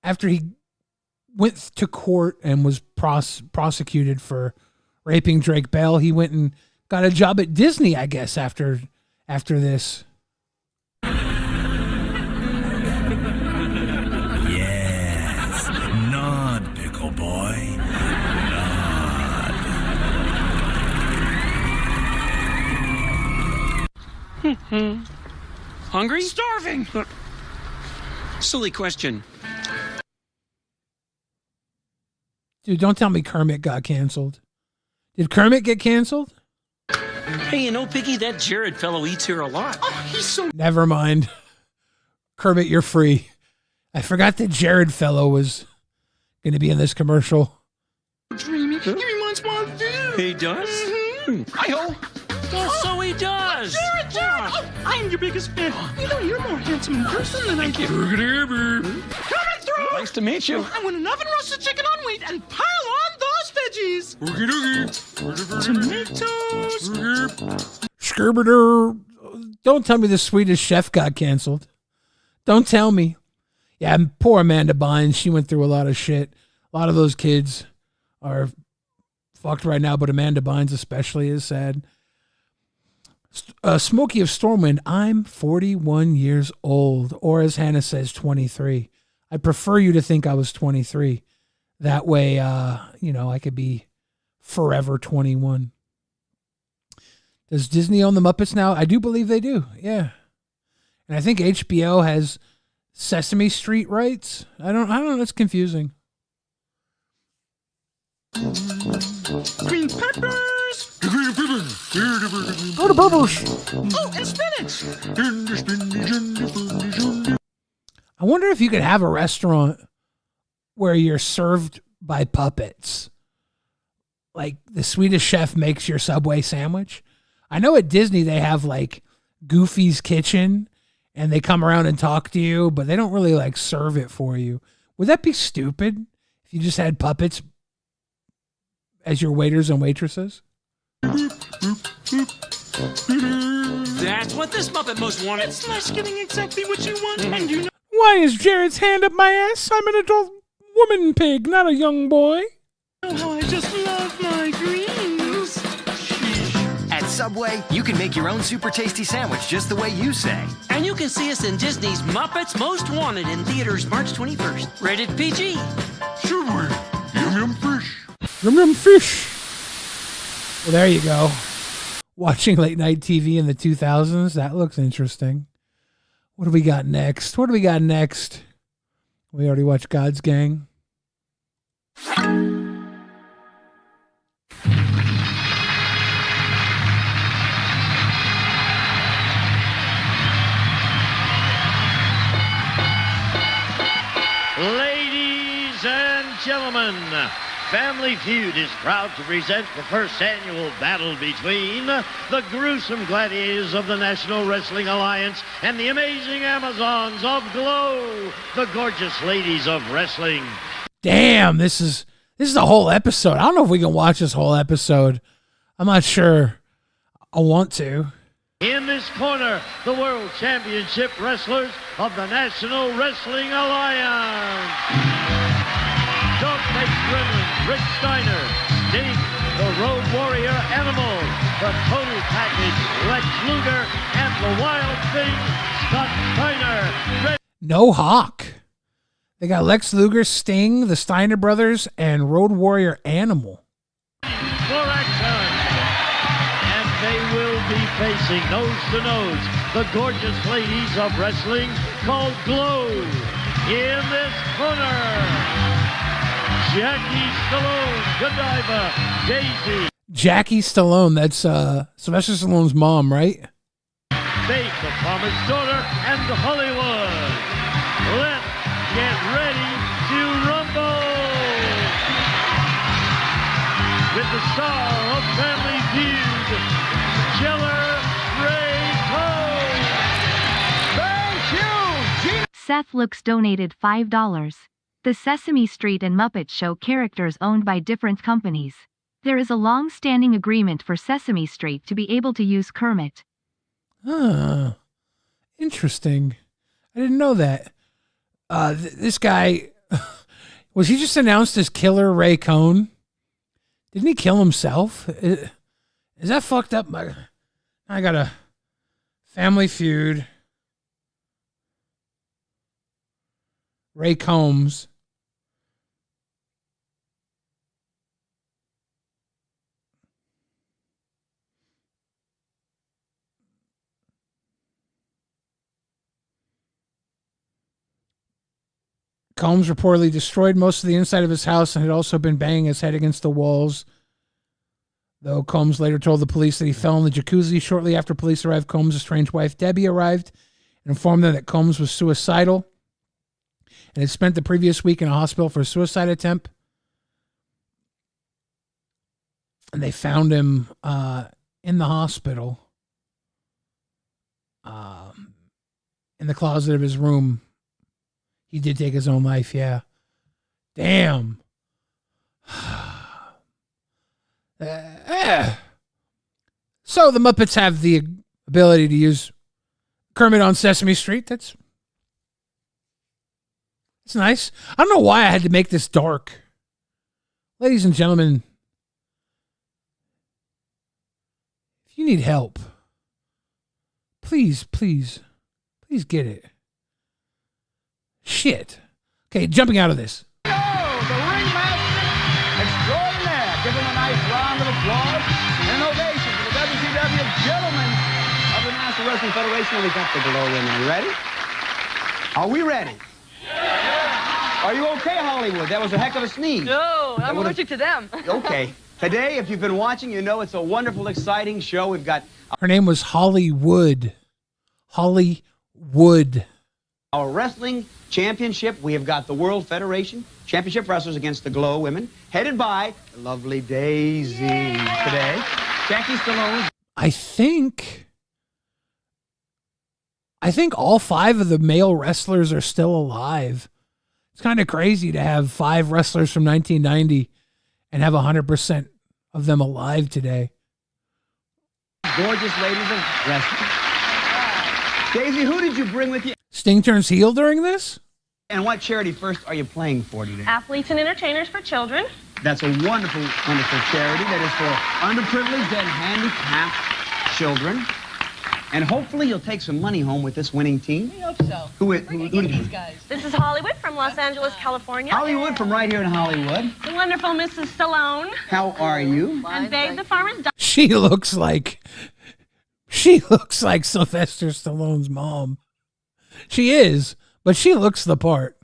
after he went to court and was prosecuted for raping Drake Bell, he went and got a job at Disney, I guess, after this. Yeah. Hungry? Starving. Silly question. Dude, don't tell me Kermit got canceled. Did Kermit get canceled? Hey, you know, Piggy, that Jared fellow eats here a lot. Oh, he's so... Never mind. Kermit, you're free. I forgot that Jared fellow was going to be in this commercial. dreamy. He reminds me of you. He does? Hi-ho. Oh, so he does. Jared! Oh, I am your biggest fan. You know, you're more handsome in person than I can. Coming through! Nice to meet you. I want an oven roasted chicken on wheat and pile on those veggies. Tomatoes. Skirberder. Don't tell me the Swedish Chef got canceled. Don't tell me. Yeah, poor Amanda Bynes. She went through a lot of shit. A lot of those kids are fucked right now, but Amanda Bynes especially is sad. Smokey of Stormwind, I'm 41 years old, or as Hannah says, 23. I'd prefer you to think I was 23. That way, I could be forever 21. Does Disney own the Muppets now? I do believe they do, yeah. And I think HBO has Sesame Street rights. I don't know, it's confusing. Green peppers. Go to Burgers. Oh, and spinach. I wonder if you could have a restaurant where you're served by puppets. Like the Swedish Chef makes your Subway sandwich. I know at Disney they have like Goofy's Kitchen and they come around and talk to you, but they don't really like serve it for you. Would that be stupid if you just had puppets as your waiters and waitresses? That's what this Muppet most wanted. It's nice getting exactly what you want, and you know. Why is Jared's hand up my ass? I'm an adult woman pig, not a young boy. Oh, how I just love my greens. At Subway, you can make your own super tasty sandwich just the way you say. And you can see us in Disney's Muppets Most Wanted in theaters March 21st. Rated PG. Subway. Yum yum fish. Yum yum fish. Well, there you go. Watching late night TV in the 2000s. That looks interesting. What do we got next? We already watched God's Gang. Ladies and gentlemen, Family Feud is proud to present the first annual battle between the gruesome gladiators of the National Wrestling Alliance and the amazing Amazons of Glow, the gorgeous ladies of wrestling. Damn, this is the whole episode. I don't know if we can watch this whole episode. I'm not sure. I want to. In this corner, the World Championship wrestlers of the National Wrestling Alliance. Dogface Gremlin, Rick Steiner, Sting, the Road Warrior Animal, the Total Package, Lex Luger, and the Wild Thing, Scott Steiner. No Hawk. They got Lex Luger, Sting, the Steiner Brothers, and Road Warrior Animal. For action. And they will be facing nose to nose the gorgeous ladies of wrestling called Glow. In this corner, Jackie Stallone, Godiva, Daisy. Jackie Stallone, that's Sylvester Stallone's mom, right? Faith, the Promised Daughter, and Hollywood. Let's get ready to rumble. With the star of Family Feud, Killer Ray Cole. Thank you. Seth Looks donated $5. The Sesame Street and Muppet Show characters owned by different companies. There is a long-standing agreement for Sesame Street to be able to use Kermit. Huh. Interesting. I didn't know that. This guy, was he just announced as Killer Ray Cone? Didn't he kill himself? Is that fucked up? I got a Family Feud. Ray Combs. Combs reportedly destroyed most of the inside of his house and had also been banging his head against the walls. Though Combs later told the police that he fell in the jacuzzi shortly after police arrived. Combs' estranged wife, Debbie, arrived and informed them that Combs was suicidal and had spent the previous week in a hospital for a suicide attempt. And they found him in the hospital, in the closet of his room. He did take his own life, yeah. Damn. So the Muppets have the ability to use Kermit on Sesame Street. That's nice. I don't know why I had to make this dark. Ladies and gentlemen, if you need help, please get it. Shit. Okay, jumping out of this. The ringmaster extraordinaire. Give him a nice round of applause and an ovation for the WCW gentlemen of the National Wrestling Federation. We got the glow in. Are you ready? Are we ready? Yeah. Are you okay, Hollywood? That was a heck of a sneeze. No, I'm allergic to them. Okay. Today, if you've been watching, you know it's a wonderful, exciting show. We've got... Her name was Hollywood. Hollywood. Our wrestling championship. We have got the World Federation Championship Wrestlers against the Glow Women, headed by the lovely Daisy today. Jackie Stallone. I think all 5 of the male wrestlers are still alive. It's kind of crazy to have 5 wrestlers from 1990 and have 100% of them alive today. Gorgeous ladies of wrestling. Daisy, who did you bring with you? Sting turns heel during this? And what charity first are you playing for today? Athletes and Entertainers for Children. That's a wonderful, wonderful charity that is for underprivileged and handicapped children. And hopefully you'll take some money home with this winning team. We hope so. Who did these guys? This is Hollywood from Los Angeles, California. Hollywood from right here in Hollywood. The wonderful Mrs. Stallone. How are you? And Babe the Farmer's Daughter. She looks like Sylvester Stallone's mom. She is, but she looks the part.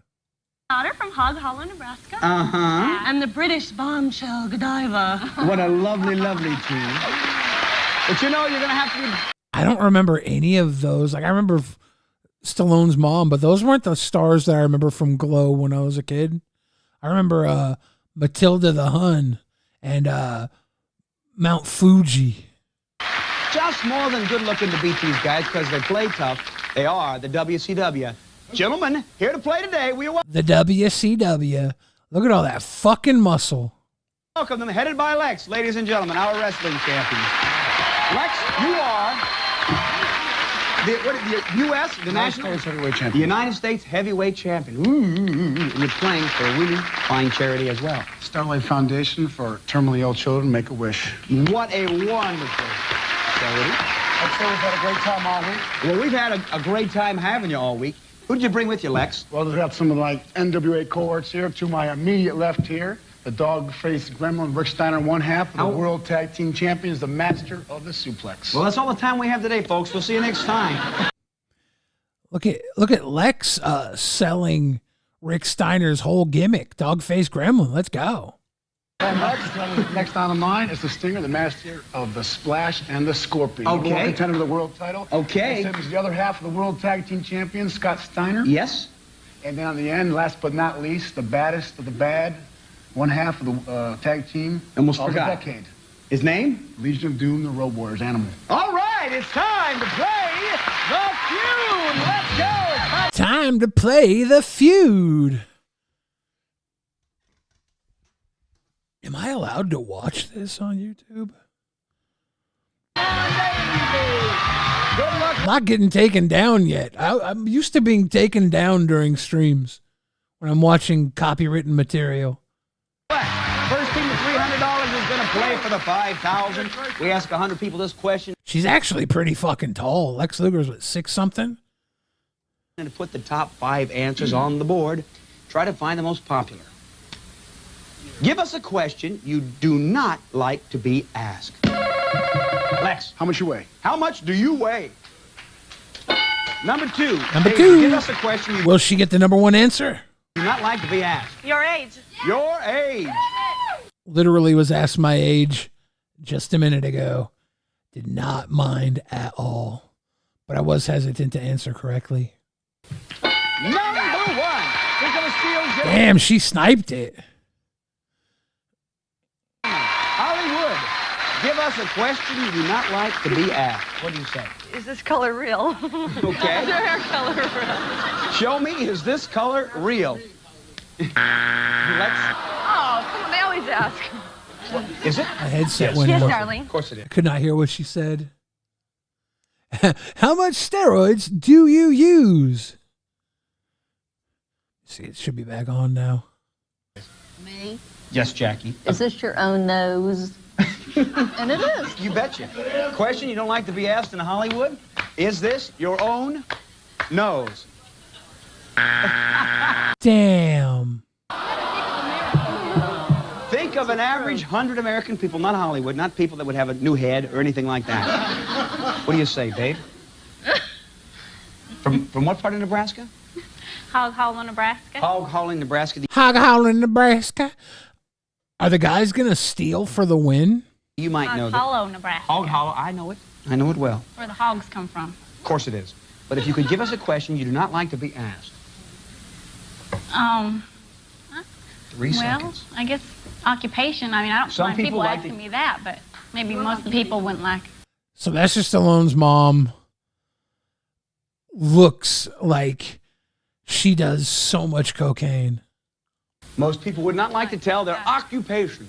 Daughter from Hog Hollow, Nebraska. Uh-huh. And the British bombshell Godiva. What a lovely, lovely team. But you know, you're going to have to be... I don't remember any of those. Like, I remember Stallone's mom, but those weren't the stars that I remember from Glow when I was a kid. I remember Matilda the Hun and Mount Fuji. Just more than good looking to beat these guys because they play tough. They are the WCW. Gentlemen, here to play today. The WCW. Look at all that fucking muscle. Welcome them, headed by Lex, ladies and gentlemen, our wrestling champions. Lex, you are the U.S., the National Heavyweight Champion. The United States Heavyweight Champion. And you're playing for a really fine charity as well. Starlight Foundation for terminally ill children. Make a wish. What a wonderful charity. I'd say we've had a great time all week. Well, we've had a great time having you all week. Who did you bring with you, Lex? Well, we've got some of the NWA cohorts here. To my immediate left here, the dog-faced gremlin, Rick Steiner, one half of the World Tag Team Champions, the master of the suplex. Well, that's all the time we have today, folks. We'll see you next time. Look at Lex selling Rick Steiner's whole gimmick, dog-faced gremlin. Let's go. Next on the line is the Stinger, the master of the Splash and the Scorpion. Okay. World contender of the world title. Okay. This is the other half of the World Tag Team Champion, Scott Steiner. Yes. And then on the end, last but not least, the baddest of the bad, one half of the tag team. Almost of forgot. The decade. His name? Legion of Doom, the Road Warriors, Animal. All right, it's time to play the Feud. Let's go. Time to play the Feud. Am I allowed to watch this on YouTube? I'm not getting taken down yet. I'm used to being taken down during streams when I'm watching copywritten material. First team to $300 is going to play for the $5,000. We ask 100 people this question. She's actually pretty fucking tall. Lex Luger's what, 6-something? And to put the top 5 answers on the board, try to find the most popular. Give us a question you do not like to be asked. Lex. How much you weigh? How much do you weigh? Number 2. Number 2. Give us a question you... Will she get the number 1 answer? Do not like to be asked. Your age. Your age. Literally was asked my age just a minute ago. Did not mind at all. But I was hesitant to answer correctly. Number one. Think of a steal. Damn, she sniped it. Hollywood, give us a question you do not like to be asked. What do you say? Is this color real? Okay. Is your hair color real? Show me, is this color real? Let's. Oh, come on, they always ask. Is it? My headset went Yes, out. darling. Of course it is. I could not hear what she said. How much steroids do you use? See, it should be back on now. Me? Yes, Jackie. Is this your own nose? And it is. You betcha. Question you don't like to be asked in Hollywood. Is this your own nose? Damn. Think of an average 100 American people, not Hollywood, not people that would have a new head or anything like that. What do you say, babe? From what part of Nebraska? Hog Hollow, Nebraska. Hog Hollow, Nebraska. Hog Hollow, Nebraska. Are the guys going to steal for the win? You might know Hog that. Hollow, Nebraska. Hog Hollow, I know it. I know it well. Where the hogs come from. Of course it is. But if you could give us a question you do not like to be asked. 3 seconds. I guess occupation. I mean, I don't Some mind people people like asking me that, but maybe most of the people wouldn't like. Sylvester Stallone's mom looks like she does so much cocaine. Most people would not like to tell their occupation.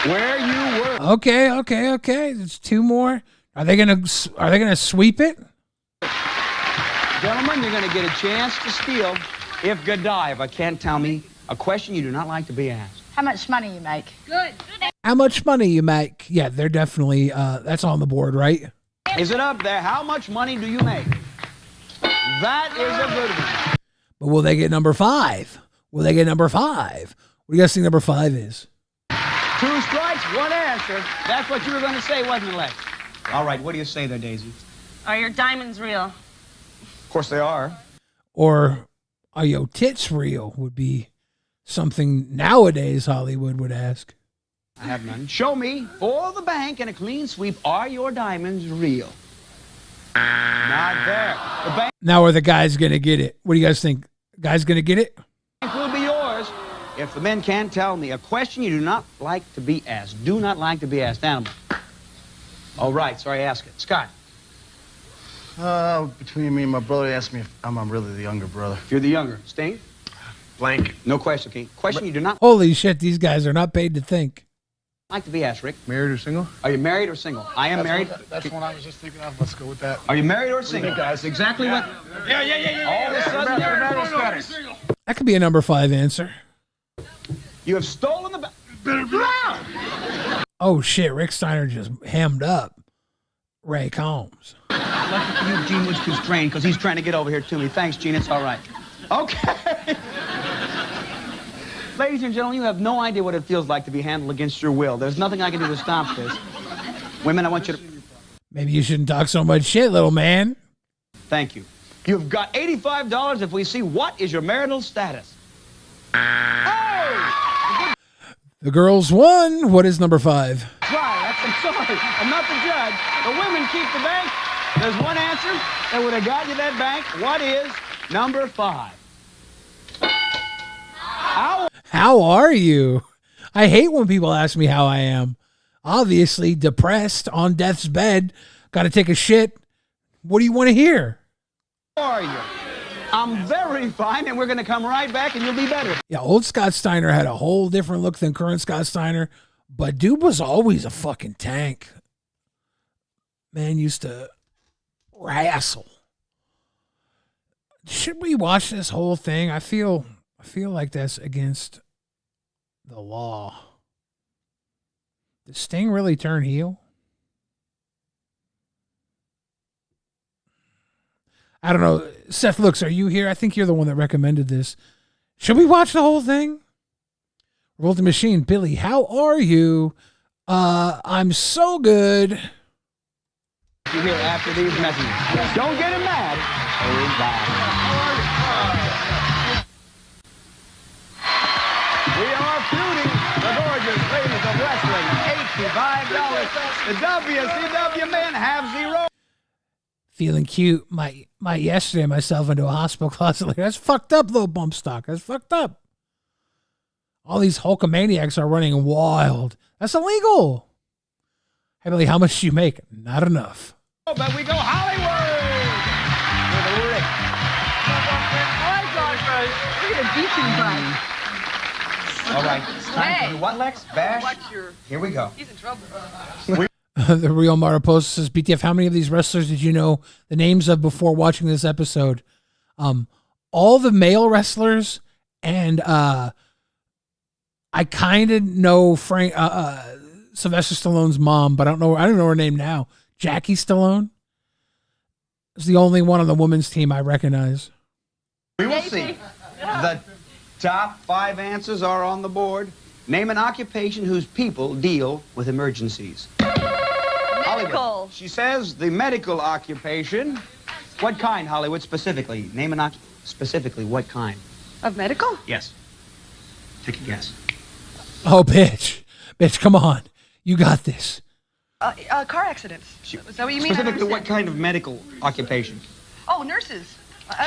Where you were. Okay. There's 2 more. Are they gonna sweep it? Gentlemen, you're going to get a chance to steal if Godiva can't tell me a question you do not like to be asked. How much money you make? Good. How much money you make? Yeah, they're definitely, that's on the board, right? Is it up there? How much money do you make? That is a good one. But will they get number 5? Will they get number 5? What do you guys think number 5 is? 2 strikes, 1 answer. That's what you were going to say, wasn't it, Lex? All right, what do you say there, Daisy? Are your diamonds real? Of course they are. Or are your tits real would be something nowadays Hollywood would ask. I have none. Show me, for the bank and a clean sweep, are your diamonds real? Not there. The bank Now are the guys going to get it? What do you guys think? Guys going to get it? will be yours if the men can't tell me a question you do not like to be asked. Do not like to be asked. Animal. Oh, right. Sorry, ask it. Scott. Between me and my brother, he asked me if I'm really the younger brother. You're the younger. Sting? Blank. No question, okay. Question you do not Holy shit, these guys are not paid to think. like to be asked, Rick. Married or single? Are you married or single? I am married. That's one I was just thinking of. Let's go with that. Are you married or single? Guys, exactly what. Yeah. All of a sudden, you're marital status. That could be a number 5 answer. You have stolen the. Oh shit, Rick Steiner just hemmed up Ray Combs. Lucky for you, Gene was constrained because he's trying to get over here to me. Thanks, Gene. It's all right. Okay. Ladies and gentlemen, you have no idea what it feels like to be handled against your will. There's nothing I can do to stop this. Women, I want you to. Maybe you shouldn't talk so much shit, little man. Thank you. You've got $85 if we see what is your marital status. Oh! The girls won. What is number 5? Right, I'm sorry. I'm not the judge. The women keep the bank. There's one answer that would have got you that bank. What is number 5? How are you? I hate when people ask me how I am. Obviously depressed on death's bed. Got to take a shit. What do you want to hear? How are you? I'm very fine, and we're going to come right back, and you'll be better. Yeah, old Scott Steiner had a whole different look than current Scott Steiner, but dude was always a fucking tank. Man used to wrestle. Should we watch this whole thing? I feel like that's against the law. Did Sting really turn heel? I don't know. Seth Looks, are you here? I think you're the one that recommended this. Should we watch the whole thing? Roll the Machine. Billy, how are you? I'm so good. You hear after these messages. Don't get him mad. We are feuding the gorgeous ladies of wrestling. $85. The WCW men have zero. Feeling cute. Might yesterday myself into a hospital closet. Like, that's fucked up, little bump stock. That's fucked up. All these Hulkamaniacs are running wild. That's illegal. Hey, Billy, how much do you make? Not enough. Oh, but we go Hollywood with Rick. Look at a beaching bike. All right. It's time to do what, Lex? Bash? Here we go. He's in trouble. The Real Mariposa says, BTF, how many of these wrestlers did you know the names of before watching this episode? All the male wrestlers, and I kind of know Sylvester Stallone's mom, but I don't know her name now. Jackie Stallone is the only one on the women's team I recognize. We will see. The top 5 answers are on the board. Name an occupation whose people deal with emergencies. Hollywood. She says the medical occupation. What kind, Hollywood, specifically? Name an specifically what kind? Of medical? Yes. Take a guess. Oh, bitch. Bitch, come on. You got this. Car accidents. Is that what you mean? Specifically what kind of medical occupation? Oh, nurses.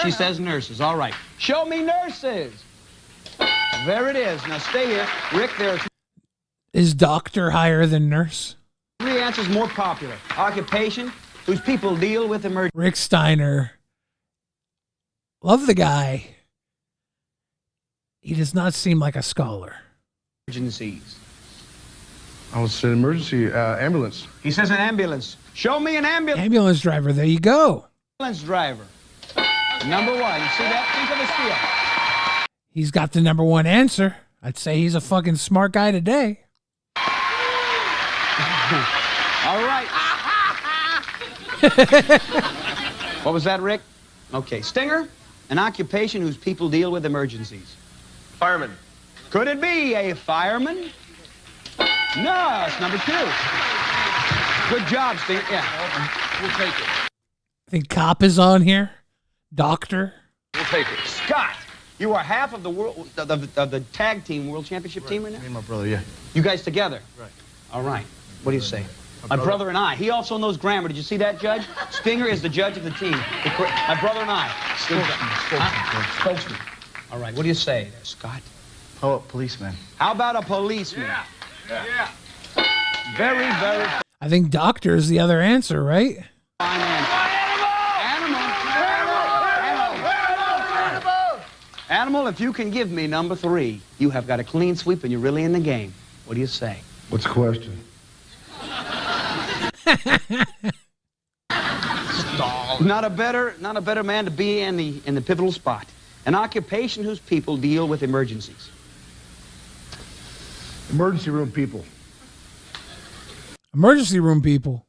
She says nurses. All right. Show me nurses. There it is. Now stay here. Rick, there's... Is doctor higher than nurse? 3 answers more popular. Occupation whose people deal with emergencies. Rick Steiner. Love the guy. He does not seem like a scholar. Emergencies. I would say emergency ambulance. He says an ambulance. Show me an ambulance. Ambulance driver. There you go. Ambulance driver. Number 1. You see that? Think of a steal. He's got the number 1 answer. I'd say he's a fucking smart guy today. All right. What was that, Rick? Okay. Stinger, an occupation whose people deal with emergencies. Fireman. Could it be a fireman? No, it's number 2. Good job, Stinger. Yeah. We'll take it. I think cop is on here. Doctor. We'll take it. Scott, you are half of the world of the tag team world championship team right now? Me and my brother, yeah. You guys together? Right. All right. What do you say? My brother and I. He also knows grammar. Did you see that, Judge? Stinger is the judge of the team. My brother and I. Spokesman. All right. What do you say there, Scott? Oh, policeman. How about a policeman? Yeah. Very, very... I think doctor is the other answer, right? Fine answer. Animal, if you can give me number 3, you have got a clean sweep and you're really in the game. What do you say? What's the question? Not a better man to be in the pivotal spot. An occupation whose people deal with emergencies. Emergency room people. Emergency room people.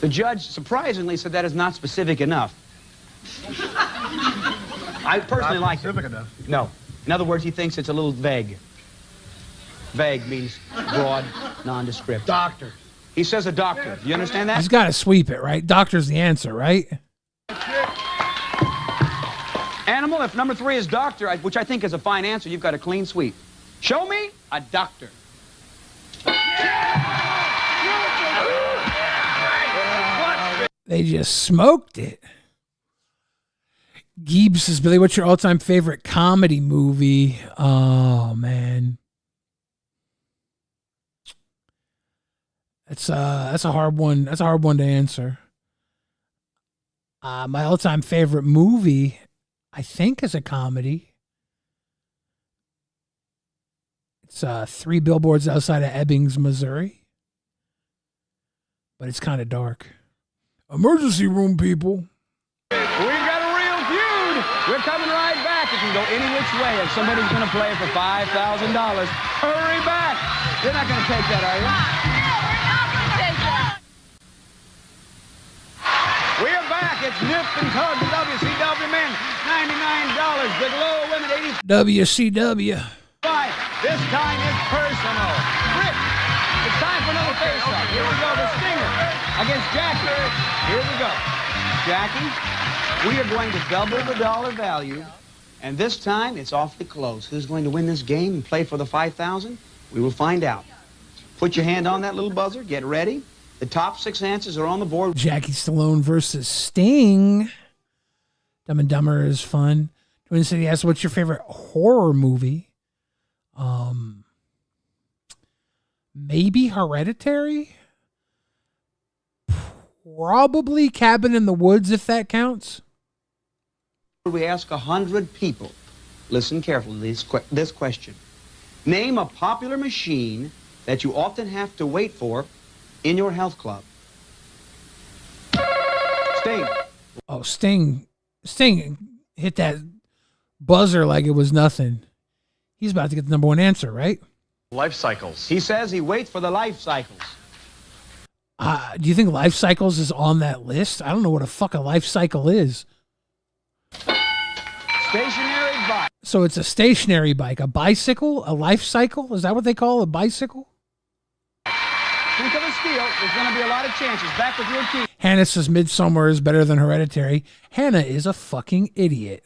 The judge surprisingly said that is not specific enough. I personally like it. Specific enough. No. In other words, he thinks it's a little vague. Vague means broad, nondescript. Doctor. He says a doctor. Do you understand that? He's got to sweep it, right? Doctor's the answer, right? Animal, if number 3 is doctor, which I think is a fine answer, you've got a clean sweep. Show me a doctor. They just smoked it. Gibbs says, Billy, what's your all-time favorite comedy movie? Oh, man. That's a hard one. That's a hard one to answer. My all-time favorite movie, I think, is a comedy. It's 3 Billboards Outside of Ebbings, Missouri. But it's kind of dark. Emergency room people. We've got a real feud. We're coming right back. It can go any which way. If somebody's going to play for $5,000, hurry back. You're not going to take that, are you? We are back. It's Nip and Tug, the WCW men. $99. Bigelow women, $80. WCW. This time it's personal. Rick, it's time for another face-off. Here we go. The Stinger against Jackie. Here we go. Jackie, we are going to double the dollar value And this time, it's awfully close. Who's going to win this game and play for the 5,000? We will find out. Put your hand on that little buzzer. Get ready. The top 6 answers are on the board. Jackie Stallone versus Sting. Dumb and Dumber is fun. Twin City asks, what's your favorite horror movie? Maybe Hereditary? Probably Cabin in the Woods, if that counts. We ask 100 people. Listen carefully to this question. Name a popular machine that you often have to wait for in your health club. Sting. Oh, Sting hit that buzzer like it was nothing. He's about to get the number 1 answer, right? Life cycles. He says he waits for the life cycles. Do you think life cycles is on that list? I don't know what a fuck a life cycle is. Stationary bike. So it's a stationary bike, a bicycle, a life cycle? Is that what they call a bicycle? Think of a steal. There's going to be a lot of chances. Back with your team. Hannah says Midsommar is better than Hereditary. Hannah is a fucking idiot.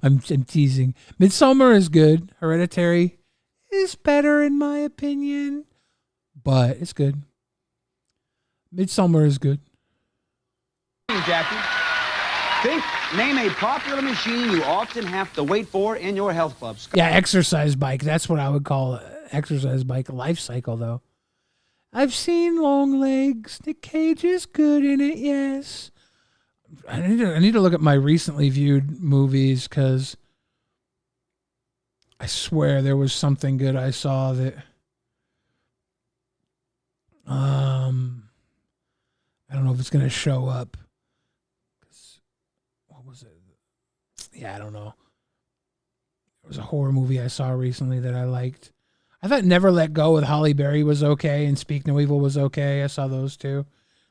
I'm teasing. Midsommar is good. Hereditary is better in my opinion, but it's good. Midsommar is good. Jackie. Name a popular machine you often have to wait for in your health club. Yeah, exercise bike. That's what I would call an exercise bike. Life cycle, though. I've seen Long Legs. Nick Cage is good in it, yes. I need to look at my recently viewed movies because I swear there was something good I saw that I don't know if it's going to show up. What was it? Yeah, I don't know. There was a horror movie I saw recently that I liked. I thought Never Let Go with Halle Berry was okay and Speak No Evil was okay. I saw those two.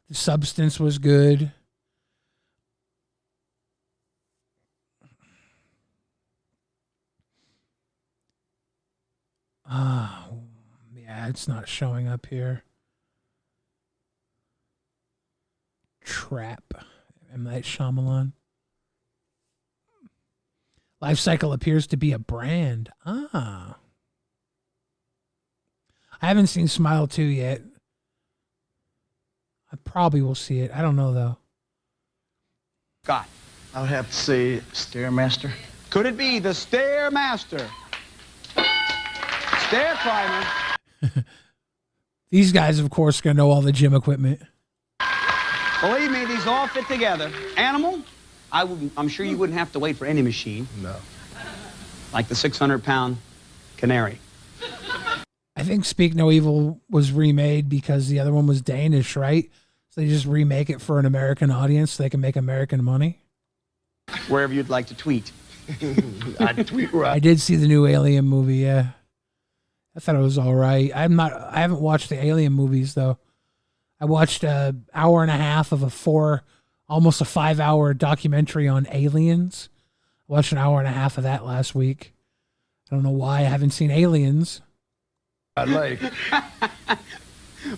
The Substance was good. Yeah, it's not showing up here. Trap. M. Night Shyamalan. Life Cycle appears to be a brand. I haven't seen Smile 2 yet. I probably will see it. I don't know, though. Scott. I would have to say Stairmaster. Could it be the Stairmaster? Stair climber. These guys, of course, are going to know all the gym equipment. Believe me, these all fit together. Animal, I'm sure you wouldn't have to wait for any machine. No. Like the 600-pound canary. I think Speak No Evil was remade because the other one was Danish, right? So they just remake it for an American audience so they can make American money. Wherever you'd like to tweet. I'd tweet right. I did see the new Alien movie, yeah. I thought it was all right. I haven't watched the Alien movies, though. I watched an hour and a half of almost a 5-hour documentary on aliens. I watched an hour and a half of that last week. I don't know why I haven't seen Aliens. I'd like.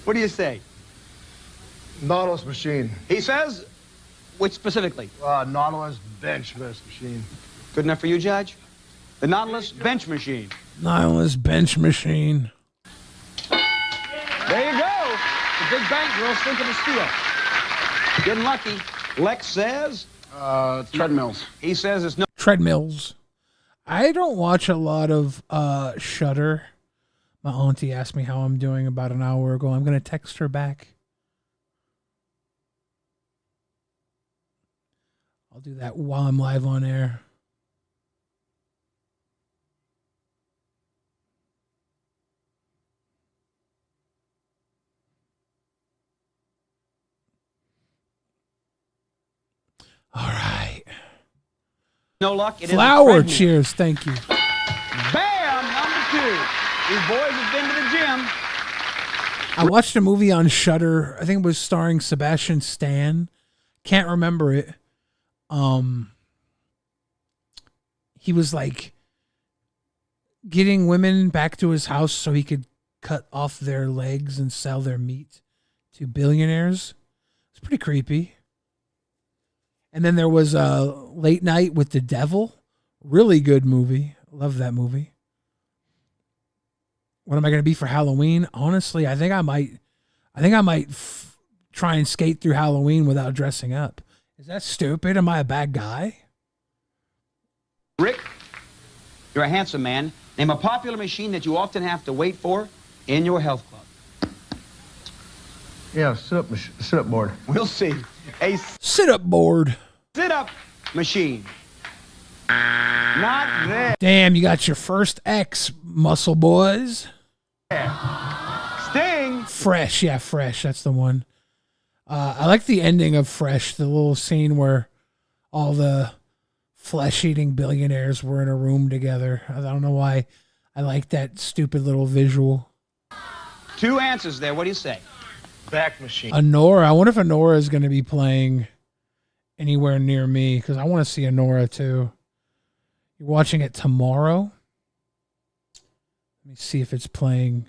What do you say? Nautilus machine. He says, which specifically? Nautilus bench press machine. Good enough for you, Judge? The Nautilus bench machine. Nautilus bench machine. There you go. The big bank girls think of a steal. Getting lucky. Lex says? Treadmills. He says it's no. Treadmills. I don't watch a lot of Shudder. My auntie asked me how I'm doing about an hour ago. I'm going to text her back. I'll do that while I'm live on air. All right. No luck. It Flower cheers. Thank you. Bam! Number 2. These boys have been to the gym. I watched a movie on Shudder. I think it was starring Sebastian Stan. Can't remember it. He was like getting women back to his house so he could cut off their legs and sell their meat to billionaires. It's pretty creepy. And then there was Late Night with the Devil. Really good movie. Love that movie. What am I going to be for Halloween? Honestly, I think I might try and skate through Halloween without dressing up. Is that stupid? Am I a bad guy? Rick, you're a handsome man. Name a popular machine that you often have to wait for in your health club. Yeah, sit-up board. We'll see. A sit-up board. Sit-up machine. Not there. Damn, you got your first X, muscle boys. Sting. Fresh, yeah, Fresh. That's the one. I like the ending of Fresh, the little scene where all the flesh-eating billionaires were in a room together. I don't know why I like that stupid little visual. 2 answers there. What do you say? Back machine. Honora. I wonder if Honora is going to be playing anywhere near me, because I want to see Honora too. You're watching it tomorrow? Let me see if it's playing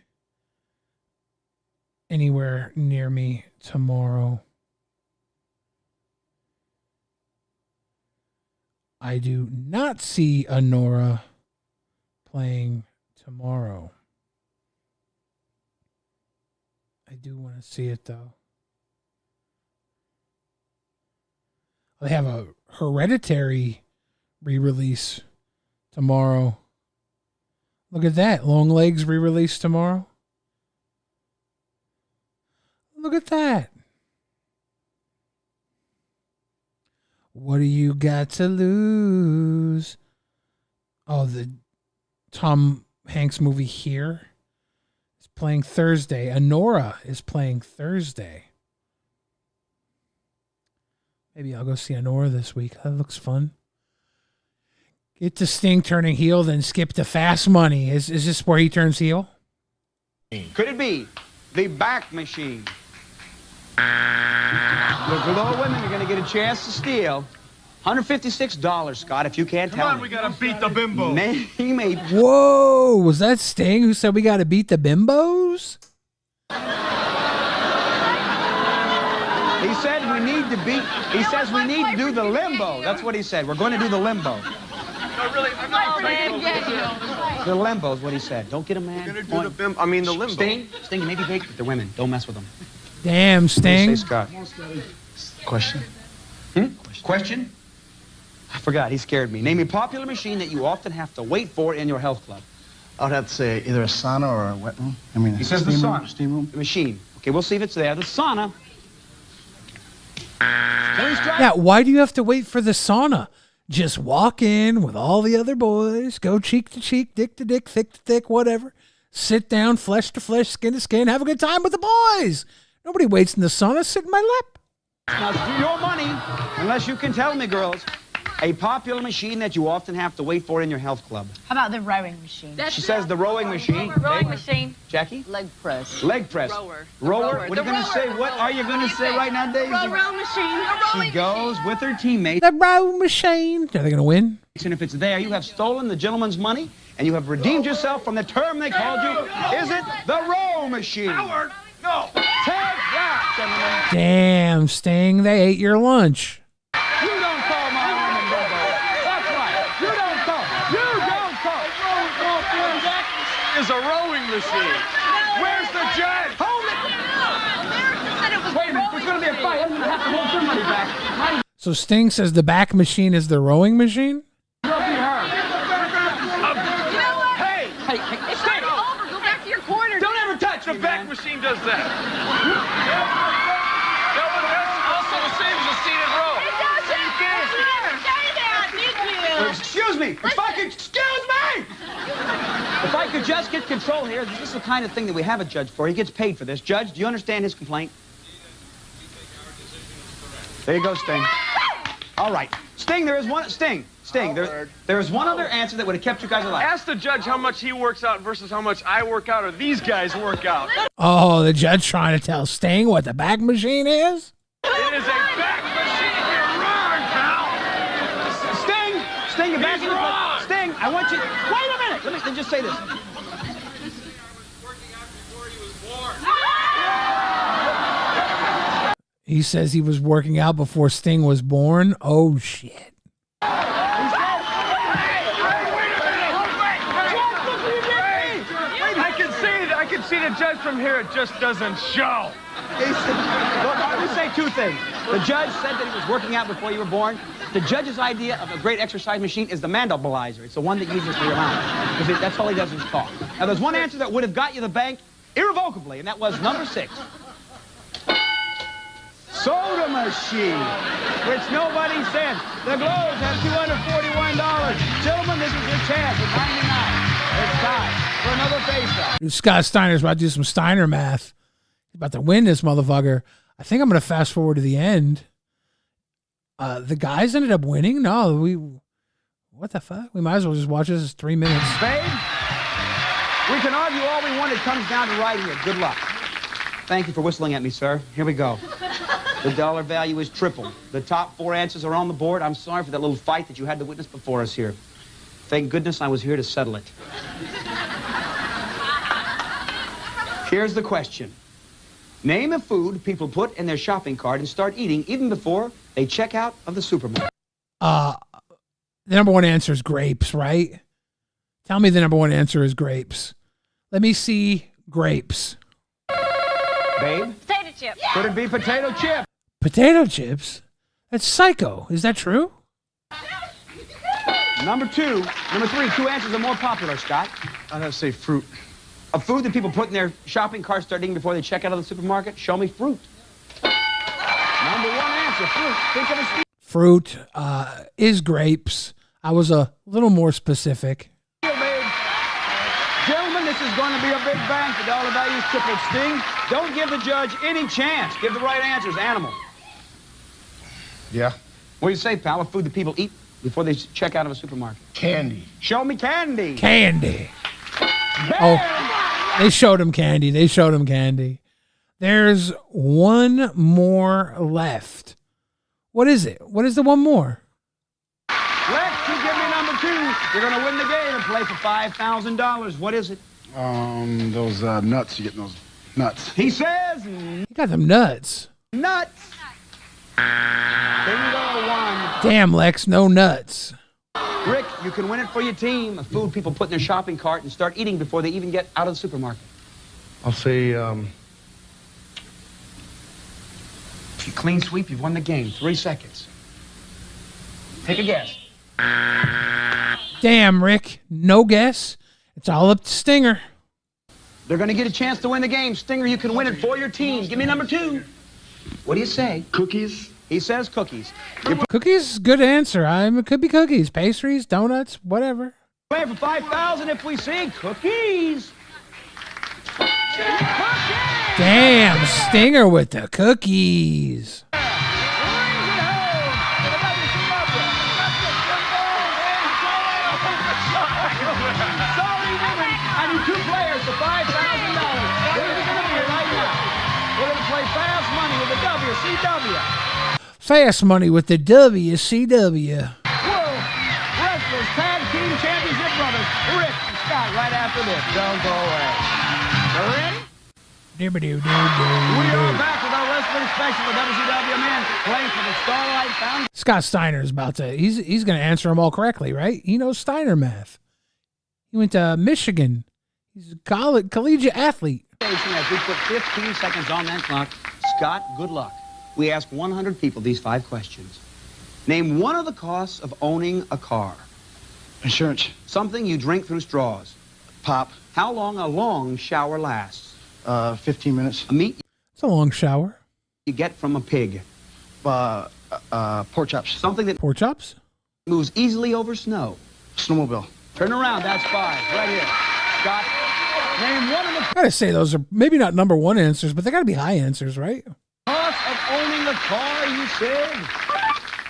anywhere near me tomorrow. I do not see Honora playing tomorrow. I do want to see it though. They have a Hereditary re-release tomorrow. Look at that. Long Legs re-release tomorrow. Look at that. What do you got to lose? Oh, the Tom Hanks movie Here is playing Thursday. Honora is playing Thursday. Maybe I'll go see Honora this week. That looks fun. Get to Sting turning heel, then skip to Fast Money. Is this where he turns heel? Could it be the back machine? The Glow women are going to get a chance to steal $156, Scott, if you can't tell me. Come on, we got to beat the bimbo. Whoa, was that Sting who said we got to beat the bimbos? He said we need to beat, he says we need to do the limbo. That's what he said. We're going to do the limbo. No, really, I'm not trying to The limbo is what he said. Don't get a man. We're going to do the limbo. Sting, you may be big, but they're women. Don't mess with them. Damn, Sting. Say, Scott. Question? Question? I forgot. He scared me. Name a popular machine that you often have to wait for in your health club. I would have to say either a sauna or a wet room. I mean, He says the steam sauna. room, steam room. The machine. Okay, we'll see if it's there. The sauna. Yeah, why do you have to wait for the sauna? Just walk in with all the other boys, go cheek to cheek, dick to dick, thick to thick, whatever. Sit down, flesh to flesh, skin to skin, have a good time with the boys. Nobody waits in the sauna. Sit in my lap. Now, it's your money, unless you can tell me, girls. A popular machine that you often have to wait for in your health club. How about the rowing machine? She says the rowing machine. Rowing machine. Jackie? Leg press. Leg press. Rower. Rower? What are you going to say? What are you going to say right now, Daisy? Row machine. She goes with her teammates. The row machine. Are they going to win? And if it's there, you have stolen the gentleman's money, and you have redeemed yourself from the term they called you. Is it the row machine? Howard, no. Take that, gentlemen. Damn, Sting, they ate your lunch. You don't call my woman Bobo. That's right. You don't call. You don't call. Is a rowing machine. Where's the judge? Hold it. Wait a minute. There's going to be a fight. I'm going to have to hold somebody back. So Sting says the back machine is the rowing machine? Hey, It's not over. Go back to your corner. don't ever touch The me, back man. machine does that. No, but that's also the same as a seated row. Excuse me. If I could just get control here, this is the kind of thing that we have a judge for. He gets paid for this. Judge, do you understand his complaint? There you go, Sting. All right. Sting, there is one... Sting, there is one other answer that would have kept you guys alive. Ask the judge how much he works out versus how much I work out or these guys work out. Oh, the judge trying to tell Sting what the back machine is? It is a back machine. You're wrong, pal. Sting, you're back in the... Sting, I want you... Wait a minute. Let me just say this. He says he was working out before Sting was born. Oh, shit. I can see the judge from here. It just doesn't show. Look, let me say two things. The judge said that he was working out before you were born. The judge's idea of a great exercise machine is the mandibilizer. It's the one that uses your mouth. Because that's all he does is talk. Now, there's one answer that would have got you the bank irrevocably, and that was number 6. Soda machine, which nobody said. The Globes have $241. Gentlemen, this is your chance at 99. It's time for another face-off. Scott Steiner's about to do some Steiner math. He's about to win this motherfucker. I think I'm going to fast forward to the end. The guys ended up winning? No, what the fuck? We might as well just watch this. It's 3 minutes. Babe, we can argue all we want. It comes down to right here. Good luck. Thank you for whistling at me, sir. Here we go. The dollar value is triple. The top 4 answers are on the board. I'm sorry for that little fight that you had to witness before us here. Thank goodness I was here to settle it. Here's the question. Name a food people put in their shopping cart and start eating even before they check out of the supermarket. The number 1 answer is grapes, right? Tell me the number 1 answer is grapes. Let me see grapes. Babe? Potato chip. Could it be potato chip? Potato chips? That's psycho. Is that true? Number 3, 2 answers are more popular, Scott. I'd have to say fruit. A food that people put in their shopping cart starting before they check out of the supermarket? Show me fruit. Number 1 answer, fruit. Think of a Fruit is grapes. I was a little more specific. Gentlemen, this is going to be a big bank. The dollar value is tripled. Sting, don't give the judge any chance. Give the right answers. Animal. Yeah. What do you say, pal? A food that people eat before they check out of a supermarket? Candy. Show me candy. Candy. Bam! Oh, they showed him candy. They showed him candy. There's one more left. What is it? What is the one more? Lex, you give me number 2. You're going to win the game and play for $5,000. What is it? Those nuts. You get those nuts. He says... You got them nuts. Nuts. Bingo 1. Damn, Lex, no nuts. Rick, you can win it for your team. A food people put in their shopping cart and start eating before they even get out of the supermarket. I'll say, Clean sweep, you've won the game. 3 seconds. Take a guess. Damn, Rick, no guess. It's all up to Stinger. They're going to get a chance to win the game. Stinger, you can win it for your team. Give me number 2. What do you say? Cookies. He says cookies. Cookies, good answer. It could be cookies, pastries, donuts, whatever. Playing for $5,000 if we see cookies. Damn, Stinger with the cookies. Sorry, women. I need 2 players for $5,000. Where are we going to be right now? We're going to play fast money with the WCW. Fast money with the WCW. World Wrestlers Tag Team Championship brothers, Rick and Scott, right after this. Don't go away. Ready? We are back with our wrestling special, the WCW men playing for the Starlight Foundation. Scott Steiner is about to, he's going to answer them all correctly, right? He knows Steiner math. He went to Michigan. He's a collegiate athlete. As we put 15 seconds on that clock, Scott, good luck. We ask 100 people these 5 questions. Name one of the costs of owning a car. Insurance. Something you drink through straws. Pop. How long a long shower lasts. 15 minutes. A meat It's a long shower. you get from a pig. Pork chops. Something that Pork chops? moves easily over snow. Snowmobile. Turn around, that's 5. Right here. Scott, name one of the I gotta say, those are maybe not number 1 answers, but they gotta be high answers, right? costs of owning a car, you said.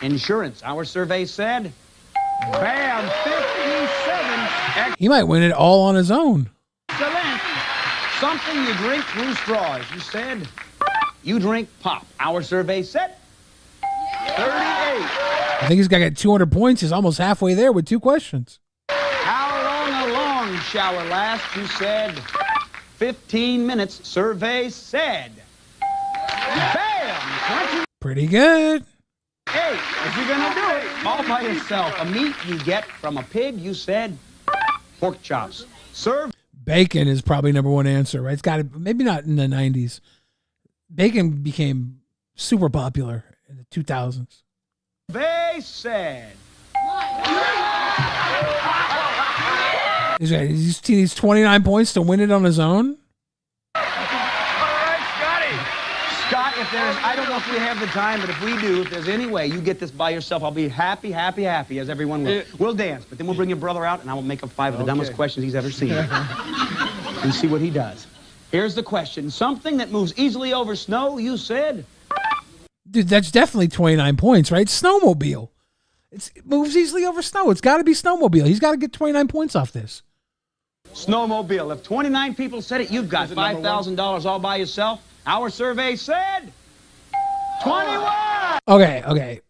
Insurance, our survey said. Bam, 57. He might win it all on his own. Excellent. Something you drink through straws, you said. You drink pop. Our survey said. 38. I think he's got to get 200 points. He's almost halfway there with 2 questions. How long a long shower lasts, you said. 15 minutes, survey said. Bam, pretty good. Hey, if you're gonna do it all by yourself, a meat you get from a pig, you said pork chops. Serve. Bacon is probably number one answer, right? It's got to, maybe not in the 90s. Bacon became super popular in the 2000s. They said. He needs 29 points to win it on his own. Scott, if there's, I don't know if we have the time, but if we do, if there's any way you get this by yourself, I'll be happy, as everyone will. We'll dance, but then we'll bring your brother out, and I will make up 5 of the dumbest questions he's ever seen. And see what he does. Here's the question. Something that moves easily over snow, you said? Dude, that's definitely 29 points, right? Snowmobile. It moves easily over snow. It's got to be snowmobile. He's got to get 29 points off this. Snowmobile. If 29 people said it, you've got $5,000 all by yourself. Our survey said 21. Okay.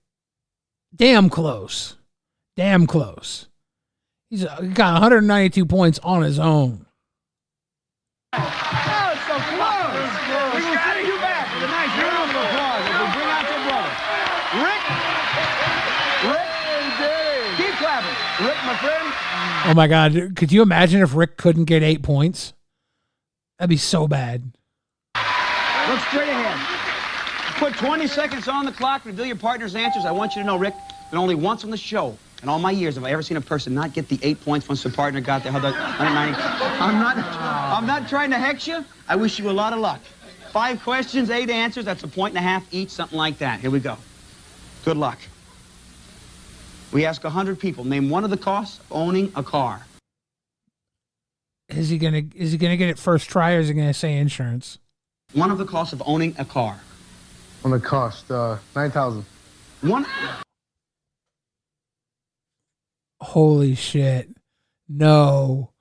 Damn close. He's got 192 points on his own. Oh, it's so close. We will send you back with a nice round of applause as we bring out your brother. Rick, keep clapping. Rick, my friend. Oh my God. Could you imagine if Rick couldn't get 8 points? That'd be so bad. Look straight ahead. Put 20 seconds on the clock. Reveal your partner's answers. I want you to know, Rick, that only once on the show, in all my years, have I ever seen a person not get the 8 points once their partner got there. How about 190? I'm not trying to hex you. I wish you a lot of luck. 5 questions, 8 answers. That's a point and a half each, something like that. Here we go. Good luck. We ask 100 people. Name one of the costs of owning a car. Is he gonna get it first try, or is he gonna say insurance? One of the costs of owning a car. On the cost, $9,000. One. Holy shit! No,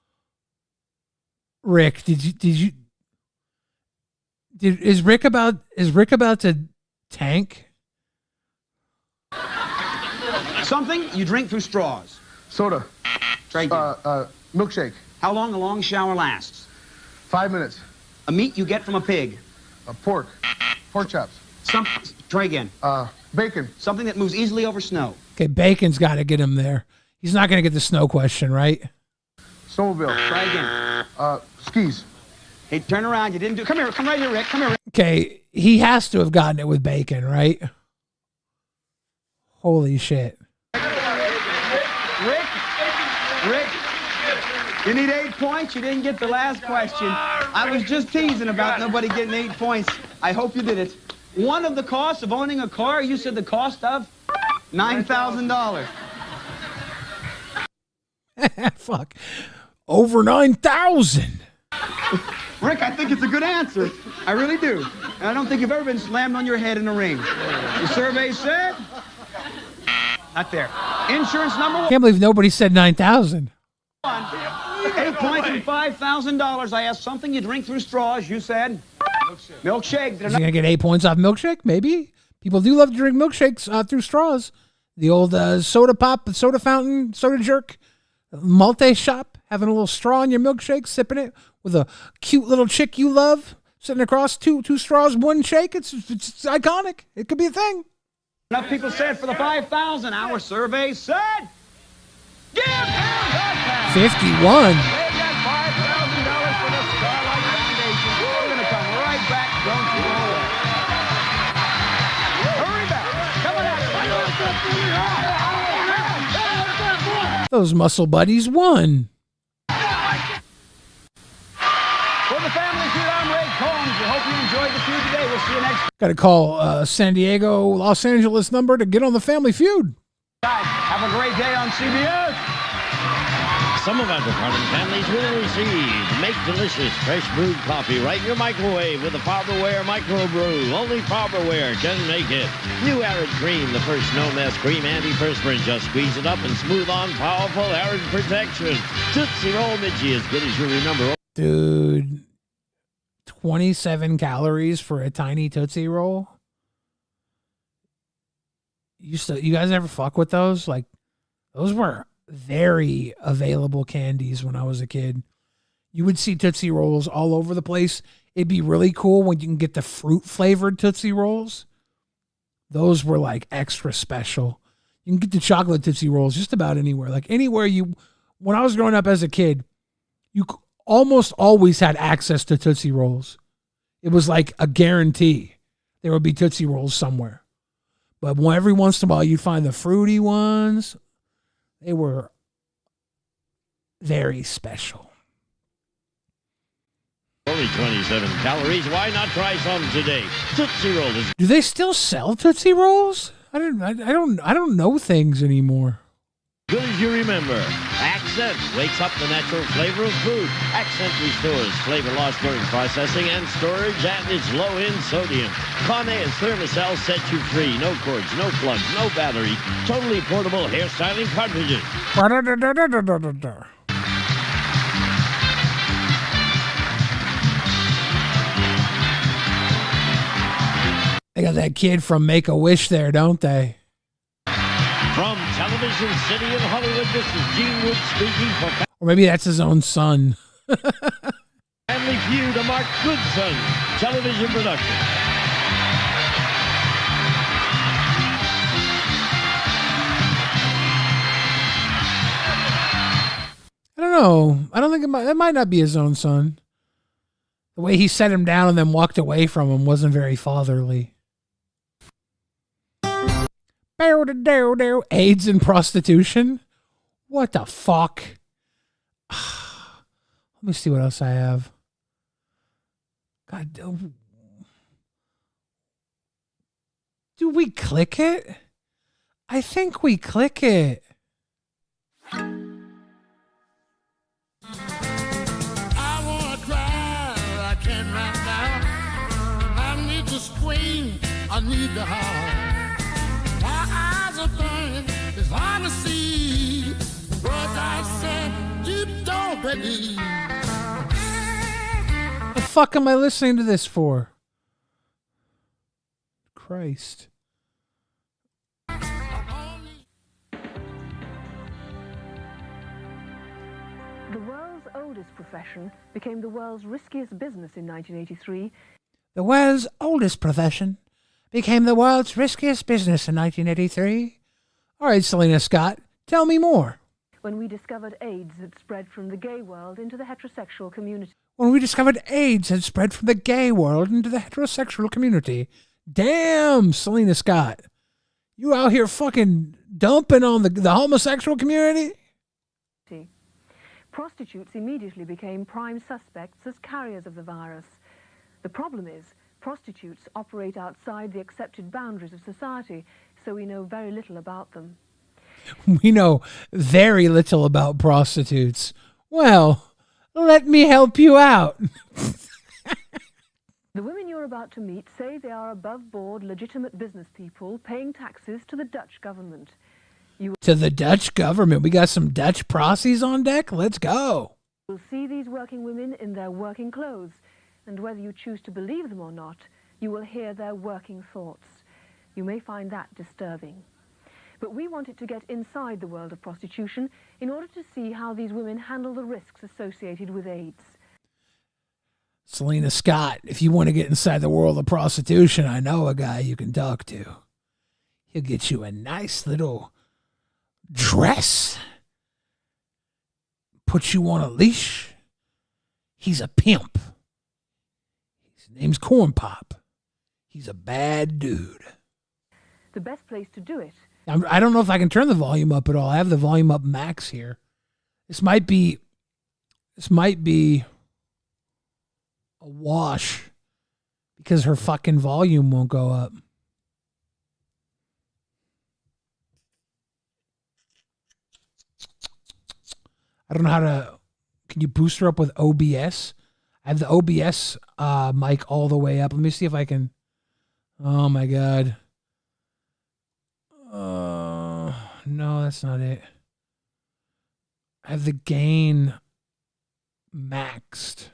Rick, is Rick about to tank? Something you drink through straws. Soda. Try again. Milkshake. How long a long shower lasts? 5 minutes. A meat you get from a pig. Pork. Pork chops. Try again. Bacon. Something that moves easily over snow. Okay, bacon's got to get him there. He's not going to get the snow question, right? Snowmobile. Try again. Skis. Hey, turn around. You didn't do. Come here. Come right here, Rick. Come here, Rick. Okay, he has to have gotten it with bacon, right? Holy shit. Rick, you need 8 points. You didn't get the last question. I was just teasing about nobody getting 8 points. I hope you did it. One of the costs of owning a car, you said the cost of $9,000. Fuck. Over 9,000. Rick, I think it's a good answer. I really do. And I don't think you've ever been slammed on your head in a ring. The survey said... Not there. Insurance number 1. Can't believe nobody said 9,000. 8 points and $5,000. I asked something you drink through straws. You said milkshake. Is he gonna get 8 points off milkshake? Maybe. People do love to drink milkshakes through straws. The old soda pop, soda fountain, soda jerk, multi-shop, having a little straw in your milkshake, sipping it with a cute little chick you love, sitting across two straws, one shake. It's iconic. It could be a thing. Enough people said for the 5,000. Our survey said, give him 51. They got $5,000 for the Starlight Foundation. We're going to come right back. Don't you go away. Hurry back. Come on out. Those muscle buddies won. For the Family Feud, I'm Ray Combs. We hope you enjoyed the feud today. We'll see you next. Got to call San Diego, Los Angeles number to get on the Family Feud. Have a great day on CBS. Some of our departing families will receive Make Delicious Fresh Brewed Coffee right in your microwave with a Farberware microbrew. Only Farberware can make it. New Arid Cream, the first no mess cream antiperspirant. Just squeeze it up and smooth on powerful arid protection. Tootsie Roll Midgie, as good as you remember. Dude, 27 calories for a tiny Tootsie Roll? You guys ever fuck with those? Like, those were very available candies when I was a kid. You would see Tootsie Rolls all over the place. It'd be really cool when you can get the fruit flavored Tootsie Rolls. those were like extra special. You can get the chocolate Tootsie Rolls just about anywhere. Like anywhere when I was growing up as a kid, you almost always had access to Tootsie Rolls. It was like a guarantee there would be Tootsie Rolls somewhere. But every once in a while, you'd find the fruity ones. They were very special. Only 27 calories. Why not try some today? Tootsie Roll is. Do they still sell Tootsie Rolls? I don't know things anymore. Good as you remember. Accent wakes up the natural flavor of food. Accent restores flavor lost during processing and storage, and it's low in sodium. Conne's Thermacell sets you free. No cords, no plugs, no battery. Totally portable hairstyling cartridges. They got that kid from Make-A-Wish there, don't they? From Television City in Hollywood, this is Gene Wood speaking for... Or maybe that's his own son. Family Feud, a Mark Goodson television production. I don't know. I don't think it might not be his own son. The way he set him down and then walked away from him wasn't very fatherly. AIDS and prostitution? What the fuck? Let me see what else I have. God, do we click it? I think we click it. I wanna cry, I can't right now. I need to scream, I need to howl. My eyes are burning, it's hard to see. What I said, you don't believe. The fuck am I listening to this for? Christ. The world's oldest profession became the world's riskiest business in 1983. The world's oldest profession became the world's riskiest business in 1983. All right, Selena Scott, tell me more. When we discovered AIDS had spread from the gay world into the heterosexual community. When we discovered AIDS had spread from the gay world into the heterosexual community. Damn, Selena Scott. You out here fucking dumping on the homosexual community? Prostitutes immediately became prime suspects as carriers of the virus. The problem is, prostitutes operate outside the accepted boundaries of society, so we know very little about them. We know very little about prostitutes. Well, let me help you out. The women you're about to meet say they are above-board, legitimate business people paying taxes to the Dutch government. To the Dutch government. We got some Dutch prossies on deck. Let's go. You'll see these working women in their working clothes, and whether you choose to believe them or not, you will hear their working thoughts. You may find that disturbing. But we wanted to get inside the world of prostitution in order to see how these women handle the risks associated with AIDS. Selena Scott, if you want to get inside the world of prostitution, I know a guy you can talk to. He'll get you a nice little dress, put you on a leash. He's a pimp. His name's Corn Pop. He's a bad dude. The best place to do it. I don't know if I can turn the volume up at all. I have the volume up max here. This might be a wash because her fucking volume won't go up. I don't know how to. Can you boost her up with OBS? I have the OBS mic all the way up. Let me see if I can. Oh my god. No, that's not it. I have the gain maxed.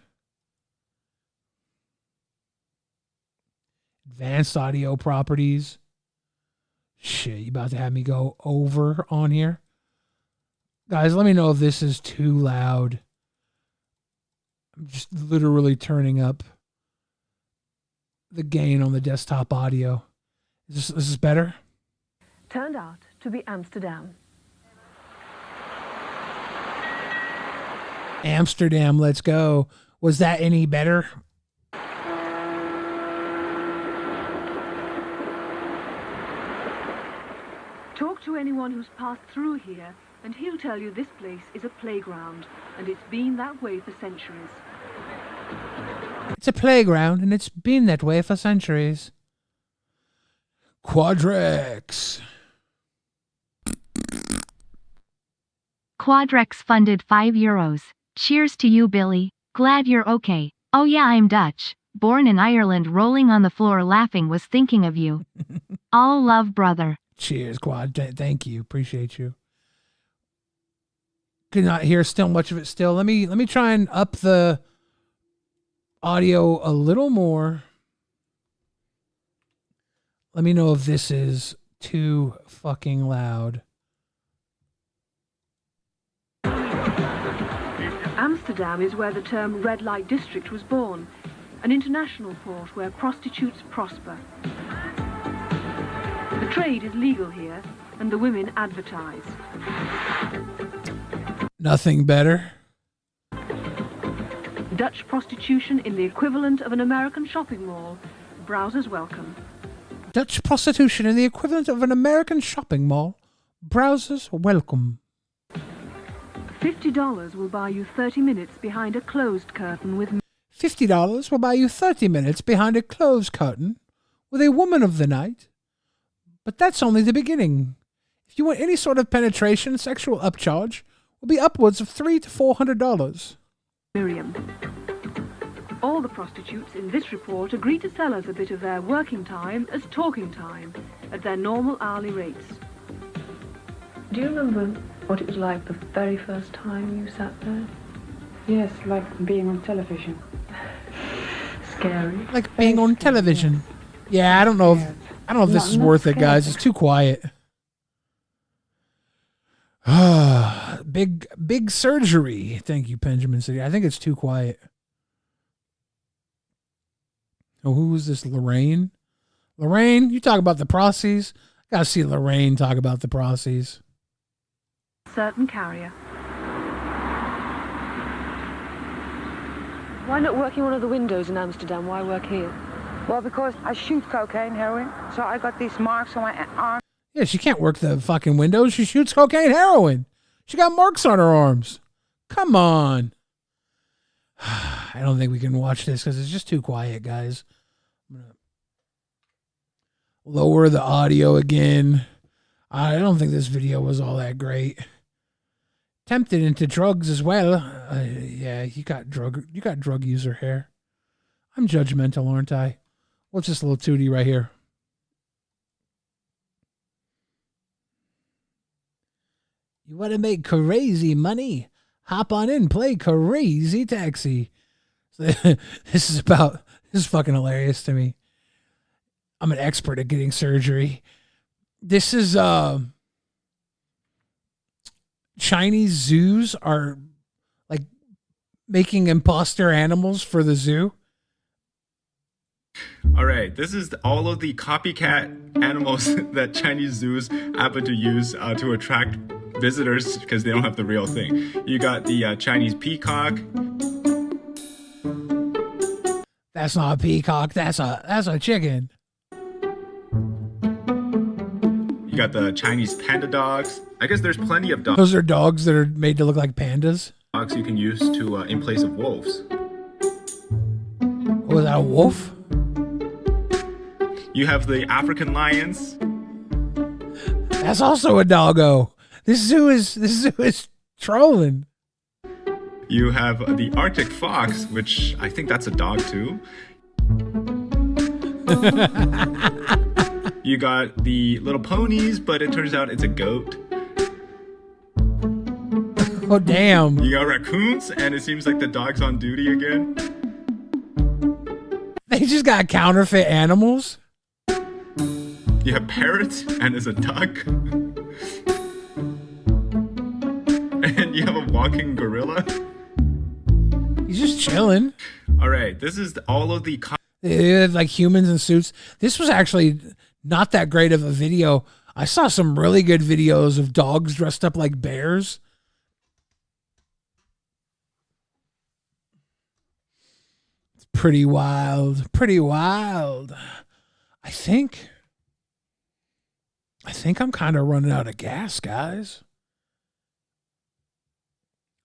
Advanced audio properties. Shit, you about to have me go over on here? Guys, let me know if this is too loud. I'm just literally turning up the gain on the desktop audio. This is better? Turned out to be Amsterdam. Amsterdam, let's go. Was that any better? Talk to anyone who's passed through here, and he'll tell you this place is a playground, and it's been that way for centuries. It's a playground, and it's been that way for centuries. Quadrex. Quadrex funded €5. Cheers to you, Billy. Glad you're okay. Oh yeah, I'm Dutch. Born in Ireland, rolling on the floor laughing, was thinking of you. All love, brother. Cheers, Quad. Thank you. Appreciate you. Could not hear still much of it still. Let me try and up the audio a little more. Let me know if this is too fucking loud. Amsterdam is where the term red light district was born, an international port where prostitutes prosper. The trade is legal here, and the women advertise. Nothing better. Dutch prostitution in the equivalent of an American shopping mall. Browsers welcome. Dutch prostitution in the equivalent of an American shopping mall. Browsers welcome. $50 will buy you 30 minutes behind a closed curtain with... $50 will buy you 30 minutes behind a closed curtain with a woman of the night. But that's only the beginning. If you want any sort of penetration, sexual upcharge will be upwards of $300 to $400. Miriam. All the prostitutes in this report agree to sell us a bit of their working time as talking time at their normal hourly rates. Do you remember what it was like the very first time you sat there? Yes, like being on television. Scary. Like being on television. Yeah, I don't know if this is worth it, guys. It's too quiet. Big surgery. Thank you, Benjamin City. I think it's too quiet. Oh, who is this? Lorraine? Lorraine, you talk about the prossies. Gotta see Lorraine talk about the prossies. Certain carrier. Why not work in one of the windows in Amsterdam? Why work here? Well, because I shoot cocaine, heroin, so I got these marks on my arm. Yeah, she can't work the fucking windows. She shoots cocaine, heroin. She got marks on her arms. Come on. I don't think we can watch this because it's just too quiet, guys. I'm going to lower the audio again. I don't think this video was all that great. Tempted into drugs as well. Yeah, you got drug user hair. I'm judgmental, aren't I? What's this little tootie right here? You want to make crazy money? Hop on in, play Crazy Taxi. So this is fucking hilarious to me. I'm an expert at getting surgery. This is Chinese zoos are like making imposter animals for the zoo. All right, this is all of the copycat animals that Chinese zoos happen to use to attract visitors because they don't have the real thing. You got the Chinese peacock. That's not a peacock. That's a chicken. You got the Chinese panda dogs. I guess there's plenty of dogs. Those are dogs that are made to look like pandas. Dogs you can use to in place of wolves. Oh, is that a wolf? You have the African lions. That's also a doggo. This zoo is trolling. You have the Arctic fox, which I think that's a dog too. You got the little ponies, but it turns out it's a goat. Oh, damn. You got raccoons, and it seems like the dog's on duty again. They just got counterfeit animals. You have parrots, and it's a duck. And you have a walking gorilla. He's just chilling. All right, this is all of the... They have like humans in suits. This was actually not that great of a video. I saw some really good videos of dogs dressed up like bears. It's pretty wild. Pretty wild. I think I'm kind of running out of gas, guys.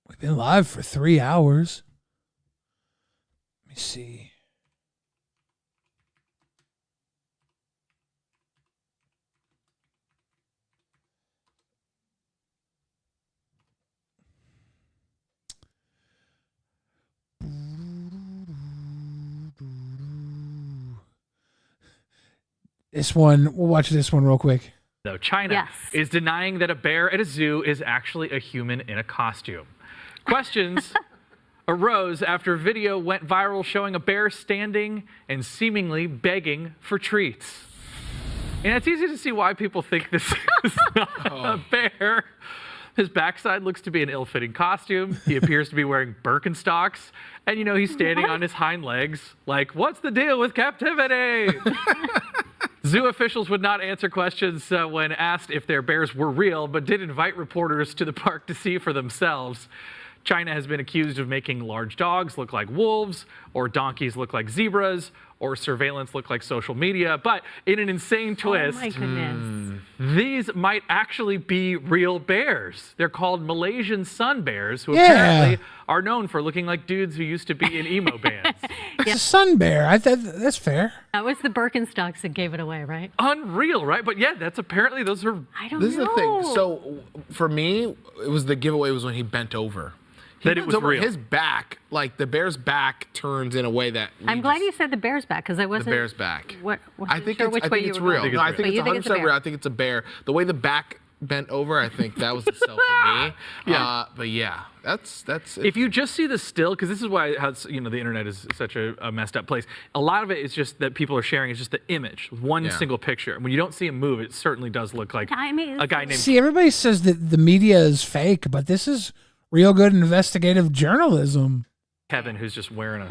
We've been live for 3 hours. Let me see. This one, we'll watch this one real quick. Though China is denying that a bear at a zoo is actually a human in a costume. Questions arose after a video went viral showing a bear standing and seemingly begging for treats. And it's easy to see why people think this is not a bear. His backside looks to be an ill-fitting costume. He appears to be wearing Birkenstocks. And, he's standing on his hind legs like, what's the deal with captivity? Zoo officials would not answer questions when asked if their bears were real, but did invite reporters to the park to see for themselves. China has been accused of making large dogs look like wolves, or donkeys look like zebras, or surveillance look like social media. But in an insane twist, my goodness. These might actually be real bears. They're called Malaysian sun bears, who apparently are known for looking like dudes who used to be in emo bands. It's a sun bear. That's fair. That was the Birkenstocks that gave it away, right? Unreal, right? But yeah, that's apparently those are. I don't This know. is the thing. So for me, it was the giveaway was when he bent over. That it was real. His back, like the bear's back, turns in a way that. I'm glad you said the bear's back because I wasn't. The bear's back. I think it's real. Going. No, I think it's 100% real. I think it's a bear. The way the back bent over, I think that was the sell for me. Yeah. But yeah, that's it. If you just see the still, because this is why the internet is such a messed up place. A lot of it is just that people are sharing is just the image, one single picture. And when you don't see him move, it certainly does look like a guy named. See, everybody says that the media is fake, but this is real good investigative journalism. Kevin, who's just wearing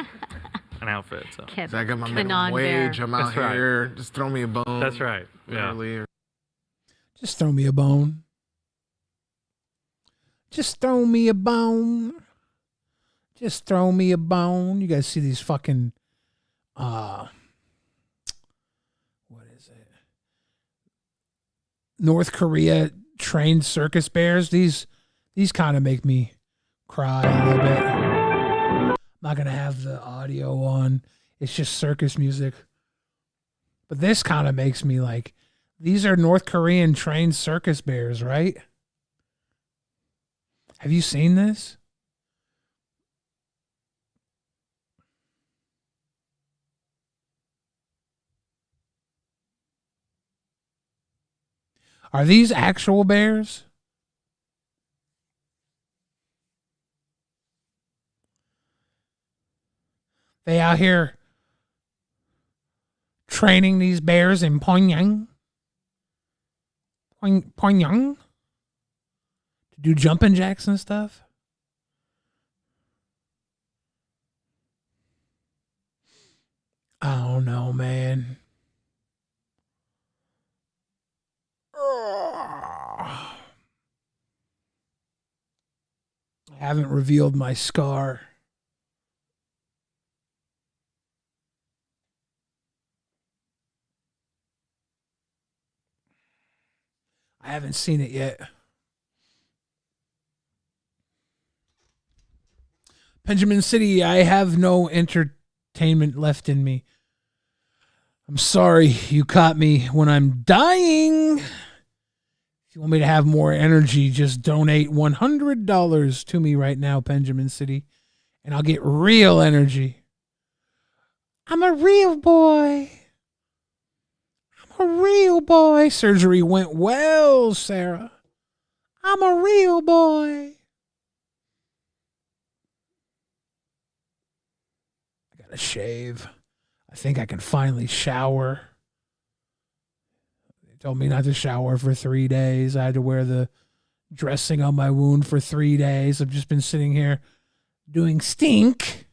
an outfit. So. I got my minimum wage. I'm out here. Just throw me a bone. That's right. Literally. Just throw me a bone. Just throw me a bone. Just throw me a bone. You guys see these fucking, what is it? North Korea trained circus bears. These kind of make me cry a little bit. I'm not going to have the audio on. It's just circus music. But this kind of makes me like, these are North Korean trained circus bears, right? Have you seen this? Are these actual bears? They out here training these bears in Pyongyang. Pyongyang? To do jumping jacks and stuff? I don't know, man. I haven't revealed my scar. I haven't seen it yet. Benjamin City, I have no entertainment left in me. I'm sorry you caught me when I'm dying. If you want me to have more energy, just donate $100 to me right now, Benjamin City, and I'll get real energy. I'm a real boy. A real boy. Surgery went well, Sarah. I'm a real boy. I gotta shave. I think I can finally shower. They told me not to shower for 3 days. I had to wear the dressing on my wound for 3 days. I've just been sitting here doing stink.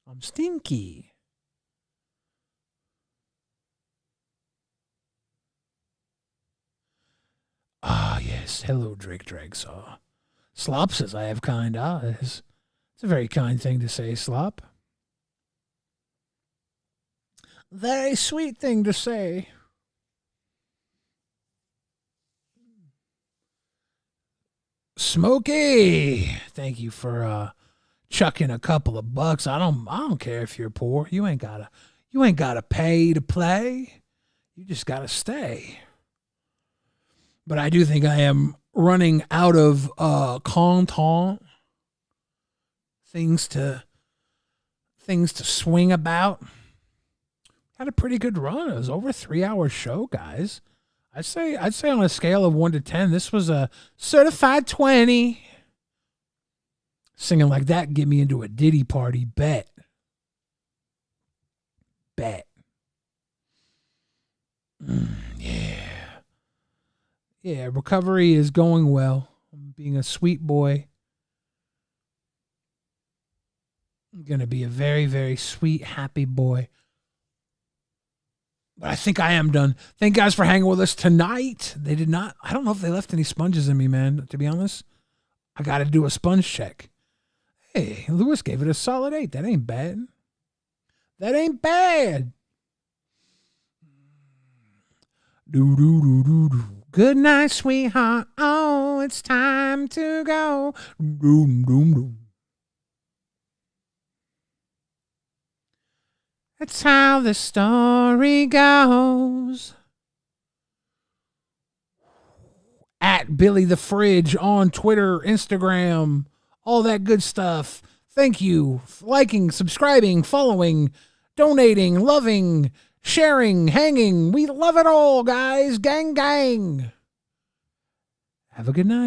I'm stinky. Yes, hello, Drake Dragsaw. Slop says, I have kind eyes. It's a very kind thing to say, Slop. Very sweet thing to say. Smokey, thank you for chucking a couple of bucks. I don't care if you're poor. You ain't gotta pay to play. You just gotta stay. But I do think I am running out of content, things to swing about. Had a pretty good run. It was over a 3-hour show, guys. I'd say on a scale of 1 to 10, this was a certified 20. Singing like that get me into a Diddy party. Bet. Yeah. Yeah, recovery is going well. I'm being a sweet boy. I'm going to be a very, very sweet, happy boy. But I think I am done. Thank you guys for hanging with us tonight. They did not. I don't know if they left any sponges in me, man. To be honest, I got to do a sponge check. Hey, Lewis gave it a solid 8. That ain't bad. That ain't bad. Do do do do do. Good night, sweetheart. Oh, it's time to go. Doom doom doom. That's how the story goes. At Billy the Fridge on Twitter, Instagram, all that good stuff. Thank you for liking, subscribing, following, donating, loving, sharing, hanging. We love it all, guys. Gang, gang. Have a good night.